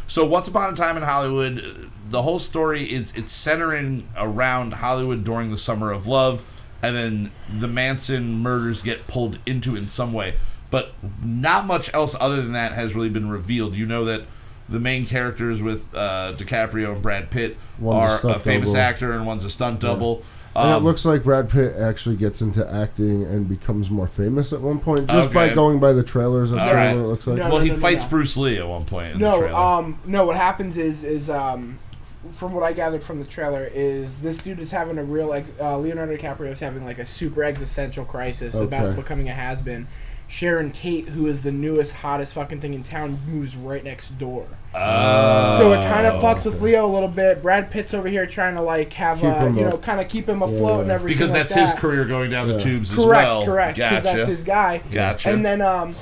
So Once Upon a Time in Hollywood, the whole story it's centering around Hollywood during the Summer of Love, and then the Manson murders get pulled into in some way. But not much else other than that has really been revealed. You know that the main characters with DiCaprio and Brad Pitt One's a are a stunt famous double. actor and one's a stunt double. And it looks like Brad Pitt actually gets into acting and becomes more famous at one point, just by Okay. going by the trailers. That's All right. what it looks like. No, well, he no, fights no. Bruce Lee at one point in the trailer. No. What happens is from what I gathered from the trailer is this dude is having a real Leonardo DiCaprio is having like a super existential crisis about Okay. becoming a has-been. Sharon Tate, who is the newest, hottest fucking thing in town, moves right next door. So it kind of fucks with Leo a little bit. Brad Pitt's over here trying to like have Keep him up. kind of keep him afloat and everything. Because like that's that. his career going down the tubes as Correct, well. correct. Because Gotcha. that's his guy. Gotcha. And then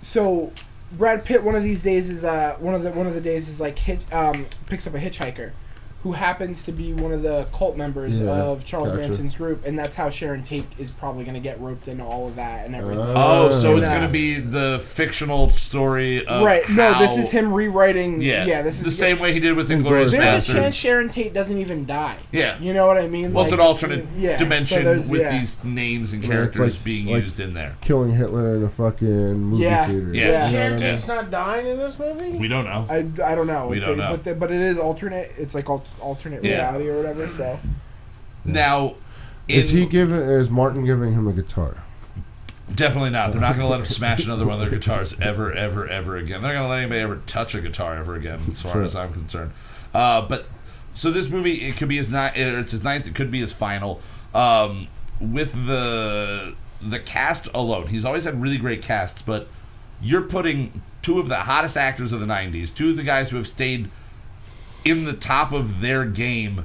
so Brad Pitt one of these days is one of the days is like picks up a hitchhiker who happens to be one of the cult members Yeah, of Charles gotcha. Manson's group, and that's how Sharon Tate is probably going to get roped into all of that and everything. Oh, so And, it's going to be the fictional story of right. No, how- this is him rewriting. Yeah, this is the same way he did with Inglourious There's Basterds. a chance Sharon Tate doesn't even die. Yeah. You know what I mean? Well, it's Like, an alternate yeah, so dimension there's- with yeah. these names and Yeah, it's characters like- being like- used in there. Killing Hitler in a fucking movie Yeah. theater. Yeah. You know Sharon what I mean? Tate's not dying in this movie? We don't know. I don't know. We don't know. But it is alternate. It's like alternate Yeah. reality or whatever. So Now, Is Martin giving him a guitar? Definitely not. They're not going to let him smash another one of their guitars ever again. They're not going to let anybody ever touch a guitar ever again, as far as I'm concerned. But so this movie, it could be it's his ninth. It could be his final. With the cast alone, he's always had really great casts. But you're putting two of the hottest actors of the '90s, two of the guys who have stayed in the top of their game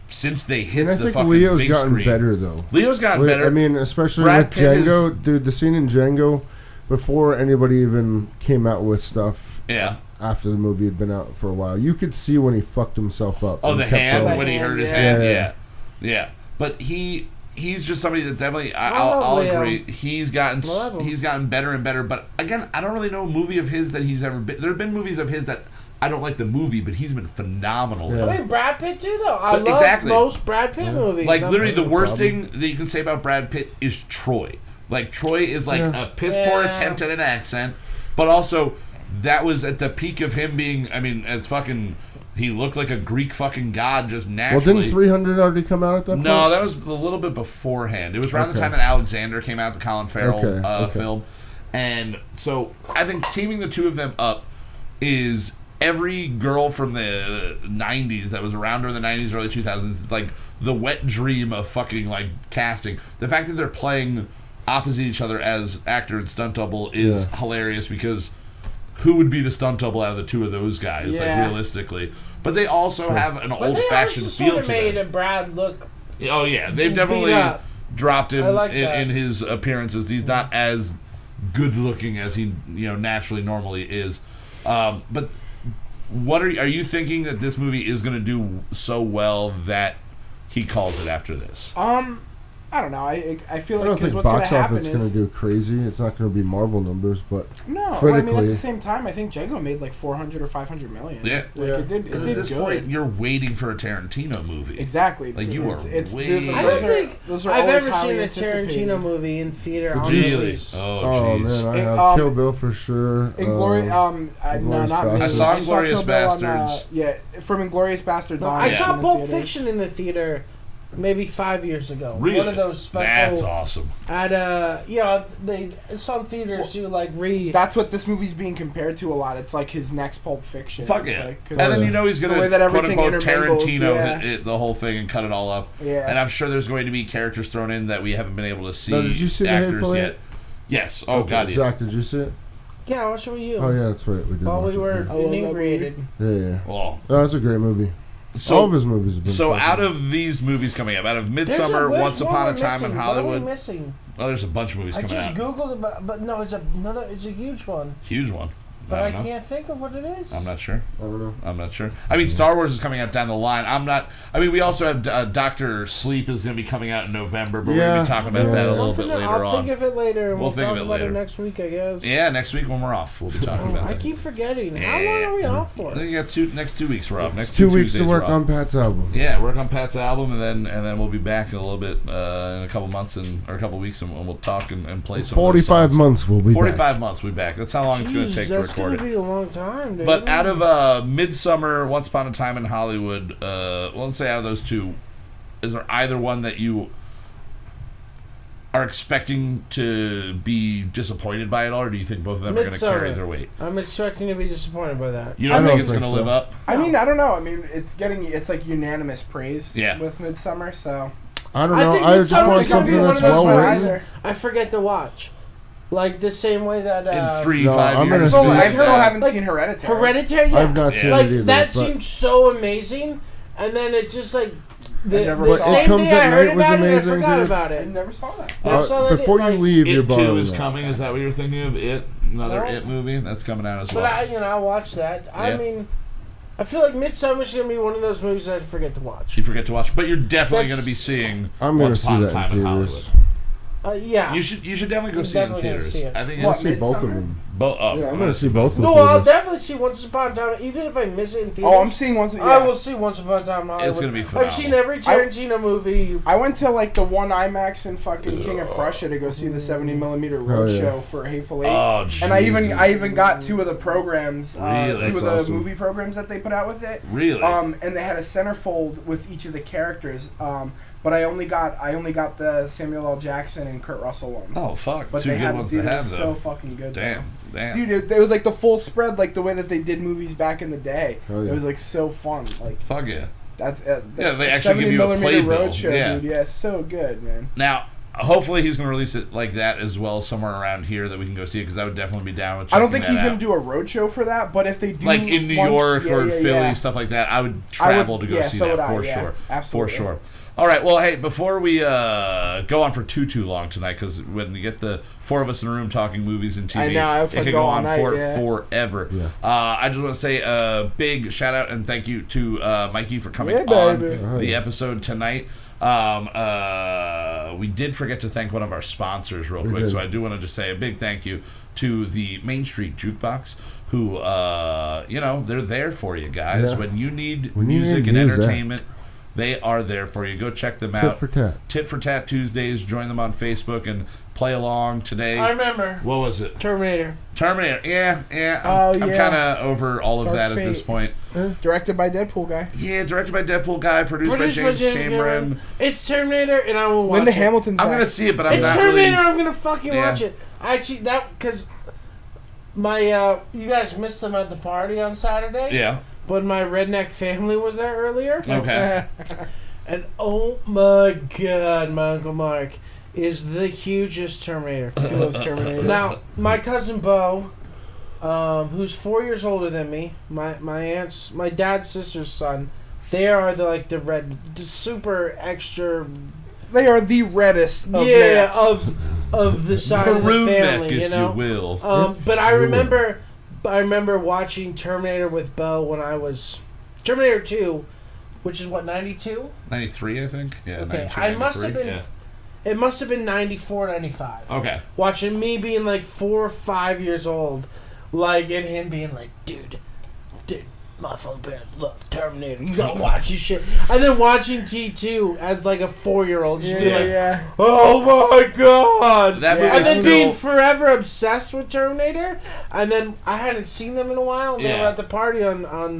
since they hit And I the think fucking Leo's big gotten screen. better though. Leo's gotten better. I mean, especially Brad with Pitt Django, dude. The scene in Django, before anybody even came out with stuff. Yeah. After the movie had been out for a while, you could see when he fucked himself up. Oh, and the kept hand going. when he hurt his Yeah. hand. Yeah. But he's just somebody that definitely I'll agree. He's gotten better and better. But again, I don't really know a movie of his that he's ever been. There have been movies of his that I don't like the movie, but he's been phenomenal. Yeah. I mean, Brad Pitt too, though. I But love exactly. most Brad Pitt movies. Like literally, the no worst problem. thing that you can say about Brad Pitt is Troy. Like Troy is like a piss poor Yeah. attempt at an accent, but also that was at the peak of him being. I mean, as fucking, he looked like a Greek fucking god just Well, naturally. didn't 300 already come out at that point? No, that was a little bit beforehand. It was around the Okay. time that Alexander came out, the Colin Farrell Okay. film. And so I think teaming the two of them up is every girl from the 90s that was around during the 90s, early 2000s, is like the wet dream of fucking like casting. The fact that they're playing opposite each other as actor and stunt double is hilarious because who would be the stunt double out of the two of those guys, like Yeah. realistically? But they also have an but old-fashioned feel to made them. a Brad look. Oh yeah, they've beat definitely up. dropped him I like that. in his appearances. He's not as good looking as he naturally normally is. But what are you thinking that this movie is going to do so well that he calls it after this? I don't know. I feel I like don't because think what's going to box happen office is going is to do crazy. It's not going to be Marvel numbers, but no. Well, I critically, mean, at the same time, I think Django made like 400 or 500 million. Yeah. Like, it did. It Because did at this good. point, you're waiting for a Tarantino movie. Exactly. Like, you are way- those I those don't are- think those are I've always ever highly seen a anticipated. Tarantino movie in theater on Really? release. Oh, oh jeez. man, I It, have Kill Bill for sure. Inglourious, no, Inglourious not really. Basterds. I saw Inglourious Kill Bill on, Bastards. yeah, from Inglourious Bastards on. I yeah, saw in the Pulp theaters. Fiction in the theater maybe 5 years ago. Really? One of those special. That's awesome. At some theaters do like That's what this movie's being compared to a lot. It's like his next Pulp Fiction. Fuck It's yeah. like, 'cause And then he's the going way to that quote everything unquote intermingles, Tarantino yeah. the whole thing and cut it all up. Yeah. And I'm sure there's going to be characters thrown in that we haven't been able to see No, did you see The actors Hateful yet. Eight? Yes. Oh Okay, god, yeah. Zach, did you see it? Yeah, what's with you? Oh yeah, that's right. We did. While watch we were it. I love that inebriated. Yeah. Well, Oh, that's a great movie. All so of his movies have been. so fucking- out of these movies coming up, out of There's Midsummer, there's Once one Upon a we're Time in missing. What are we Hollywood. missing? Oh, there's a bunch of movies I coming just out. googled it, but no, it's a huge one. Huge one. But I don't know. can't think of what it is. I'm not sure. I don't know. I'm not sure. I mean, Star Wars is coming out down the line. We also have Doctor Sleep is going to be coming out in November, but we're going to be talking about that a little bit Something later I'll on. think of it later, and We'll we'll think talk of it about later. it next week, I guess. Yeah, next week when we're off, we'll be talking about I that. keep forgetting. How long are we off for? I think you got next 2 weeks we're off. Next It's 2 weeks to Tuesdays work we're off. on Pat's album. Yeah, work on Pat's album, and then we'll be back in a little bit in a couple months or a couple weeks, and we'll talk and play some. 45 songs. months we'll be 45 back. months we'll be back. That's how long it's going to Jeez, take to that's record gonna it. be a long time, dude. But out of Midsummer, Once Upon a Time in Hollywood, let's say out of those two, is there either one that you are expecting to be disappointed by it all, or do you think both of them are going to carry Midsummer. their weight? I'm expecting to be disappointed by that. You don't I think don't it's going to think live so. up? I mean, I don't know. I mean, it's like unanimous praise. Yeah. With Midsummer, so I don't I know. think I just Midsummer's want gonna be something one that's of those well where written. either. I forget to watch. Like the same way that In 3, No, 5 I'm years? gonna see- I still haven't Like, seen Hereditary. Hereditary. Yeah. I've not Yeah. seen Like it either. that but seemed so amazing, and then it just like the never the saw it. same It Comes day at I heard Night was about it, amazing, I forgot dude. about I it. never saw that. Never saw that, before like- you leave, you're It 2 borrowing is that. coming. Is that what you're thinking of? It? Another No. It movie? That's coming out as But well. I watched that. Yeah. I mean, I feel like Midsummer's gonna be one of those movies that I forget to watch. You forget to watch, but you're definitely That's- going to be seeing I'm gonna Once see Upon a that in Time in Hollywood. theaters. Yeah. You should definitely go I'm see it in definitely gonna theaters. see it. I think What, it's See both of Midsummer? them. both. Yeah, I'm gonna see both of No, them. I'll definitely see Once Upon a Time, even if I miss it in theaters. Oh, I'm seeing once. Yeah. I will see Once Upon a Time in Hollywood. It's gonna be I've phenomenal. seen every Tarantino movie. I went to like the one IMAX in fucking King of Prussia to go see the 70mm Oh, yeah. Roadshow for Hateful Eight. Oh, And I Jesus. even got 2 of the programs, Really? 2 That's of the awesome. movie programs that they put out with it. Really? And they had a centerfold with each of the characters. But I only got the Samuel L. Jackson and Kurt Russell ones. Oh fuck! but 2 they good had ones dude, to it have was though. so fucking good. Damn. Dude, it was like the full spread, like the way that they did movies back in the day. Oh, yeah. It was like so fun. Like Fuck yeah! that's Yeah, they actually give you a 70mm playbill. Roadshow, Yeah. dude. Yeah, so good, man. Now, hopefully, he's gonna release it like that as well somewhere around here that we can go see it because I would definitely be down with. I don't checking think he's that gonna out. do a roadshow for that, but if they do, Like in New one- York yeah, or yeah, Philly, yeah. stuff like that. I would travel to go yeah, see so that would I, for yeah, sure. absolutely. For sure. All right. Well, hey, before we go on for too long tonight, because when you get the four of us in a room talking movies and TV, I know, it could go on night, forever. Yeah. I just want to say a big shout out and thank you to Mikey for coming on baby. the episode tonight. We did forget to thank one of our sponsors real quick, so I do want to just say a big thank you to the Main Street Jukebox, who, they're there for you guys. Yeah. When you need When you music need and music. entertainment, they are there for you. Go check them Tit out. for tat. Tit for Tat Tuesdays. Join them on Facebook and play along today. I remember. What was it? Terminator. Yeah. Oh, I'm yeah. kind of over all of Dark that at Fate. this point. Directed by Deadpool guy. Yeah, directed by Deadpool guy, produced by James Cameron. It's Terminator, and I will watch Linda it. Hamilton's I'm back. gonna see it, but I'm It's not Terminator. really. I'm gonna fucking Yeah. watch it. Actually, that because my you guys missed them at the party on Saturday. Yeah. But my redneck family was there earlier. Okay. And oh my god, my Uncle Mark is the hugest Terminator fan. He loves Terminator. Now, my cousin Bo, who's 4 years older than me, my dad's sister's son, they are the super extra. They are the reddest of Yeah, necks. of the side of the Maroon family, neck, if you know. you will. But I remember watching Terminator with Bo when I was Terminator 2, which is what 92. 93, I think. Yeah. Okay, 92, I must have 93, been. It must have been 94, 95. Yeah. Okay. Watching me being like 4 or 5 years old, and him being like, dude, my fucking parents love Terminator. You gotta watch this shit. And then watching T2 as like a 4-year-old, just be like, yeah. oh my god! That Yeah. movie And then still. being forever obsessed with Terminator, and then I hadn't seen them in a while. And they Yeah. were at the party on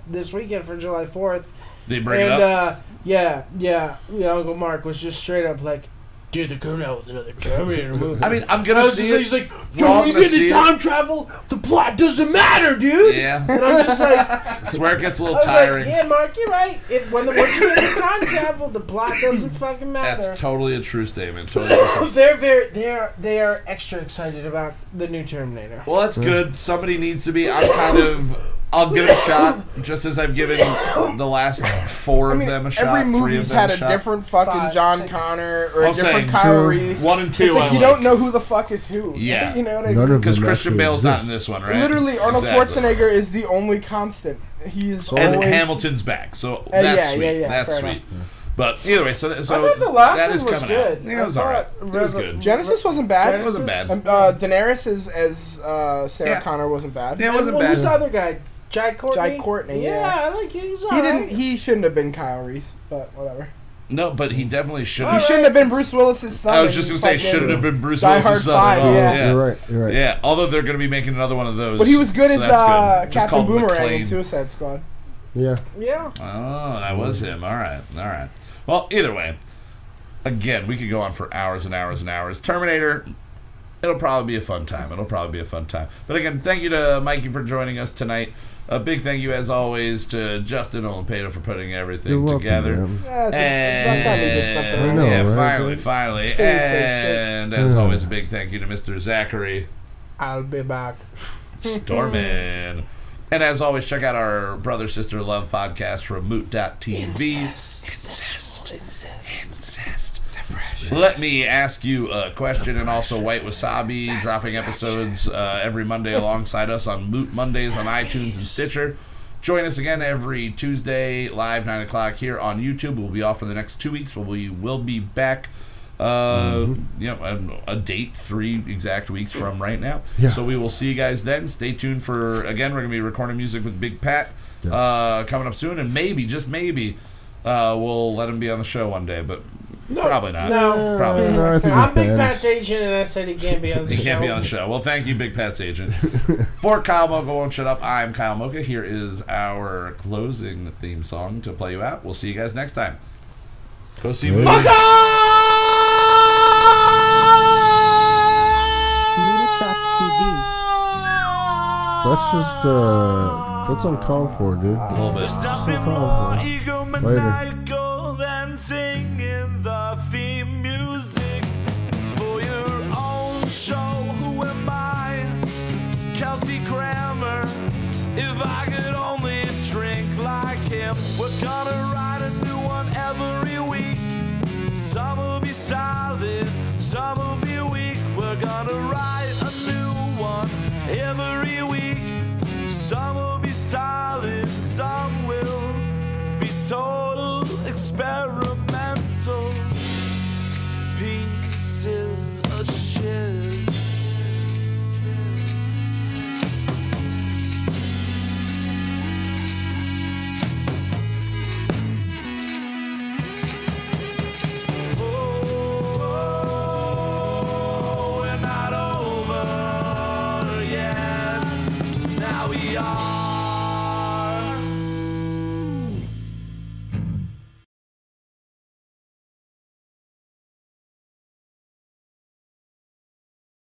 this weekend for July 4th. They bring And it up. yeah, Uncle Mark was just straight up like, dude, they're coming out with another Terminator movie. I mean, I'm And I gonna was see just like, it. he's like, We're all yo, we gonna get see to it. time travel, the plot doesn't matter, dude. Yeah. And I'm just like, That's where it gets a I little was tiring. like, yeah, Mark, you're right. Once you get to time travel, the plot doesn't fucking matter. That's totally a true statement. Totally true statement. They are extra excited about the new Terminator. Well, that's good. Somebody needs to be. I'll give it a shot, just as I've given the last 4 of them a shot. Every 3 of movie's them had a a shot. different fucking 5, John 6. Connor or I'm a different saying Kyle true. Reese. 1 and 2. It's like I you don't know who the fuck is who. Yeah. You know what I None mean? of because them Christian actually Bale's not in exist. this one, right? Literally, Arnold Exactly. Schwarzenegger is the only constant. He's And always... Hamilton's back, so that's sweet. yeah, That's fair sweet. But either way, so I thought the last that one is was coming good. out. Yeah, it was alright. It was good. Genesis wasn't bad. It wasn't bad. Daenerys as Sarah Yeah. Connor wasn't bad. Yeah, it wasn't Well, bad. who's the other guy? Jai Courtney? Jai Courtney, yeah. I like him. He's He alright. didn't. He shouldn't have been Kyle Reese, but whatever. No, but he definitely should He have. shouldn't have been Bruce Willis's son. I was just in gonna say, fucking shouldn't have been Bruce Die Hard Willis's son. 5, at all. yeah. You're right. You're right. Yeah, although they're going to be making another one of those. But he was good so as that's good. Just Captain called Boomerang McClane. in Suicide Squad. Yeah. Yeah. Oh, that was him. All right. Well, either way, again, we could go on for hours and hours and hours. Terminator, it'll probably be a fun time. But again, thank you to Mikey for joining us tonight. A big thank you, as always, to Justin Olampado for putting everything You're welcome, together. man. Yeah, it's about time he did something. I right? know, Yeah, right? finally. Say And as Yeah. always, a big thank you to Mr. Zachary I'll be back. Stormin. And as always, check out our Brother Sister Love podcast from moot.tv. Incest. Let me ask you a question, and also White Wasabi dropping episodes every Monday alongside us on Moot Mondays on iTunes and Stitcher. Join us again every Tuesday, live 9 o'clock here on YouTube. We'll be off for the next 2 weeks, but we will be back a date 3 exact weeks from right now. Yeah. So we will see you guys then. Stay tuned for, again, we're going to be recording music with Big Pat coming up soon, and maybe, just maybe, we'll let him be on the show one day, but probably not. No. Probably not. No, I think I'm it Big bans. Pat's agent, and I said he can't be on the He show. can't be on the show. Well, thank you, Big Pat's agent. For Kyle Mocha Won't Shut Up, I'm Kyle Mocha. Here is our closing theme song to play you out. We'll see you guys next time. Go see Later. Mocha! That's just that's uncalled for, dude. A little bit. Nothing call more for. egomaniacal than singing the theme music for your own show. Who am I? Kelsey Grammer. If I could only drink like him, we're gonna write a new one every week. Some will be solid, some will be weak. We're gonna write a new one every week. Some will be solid, some will be total experimental pieces of shit. We're not over yet. Now we are.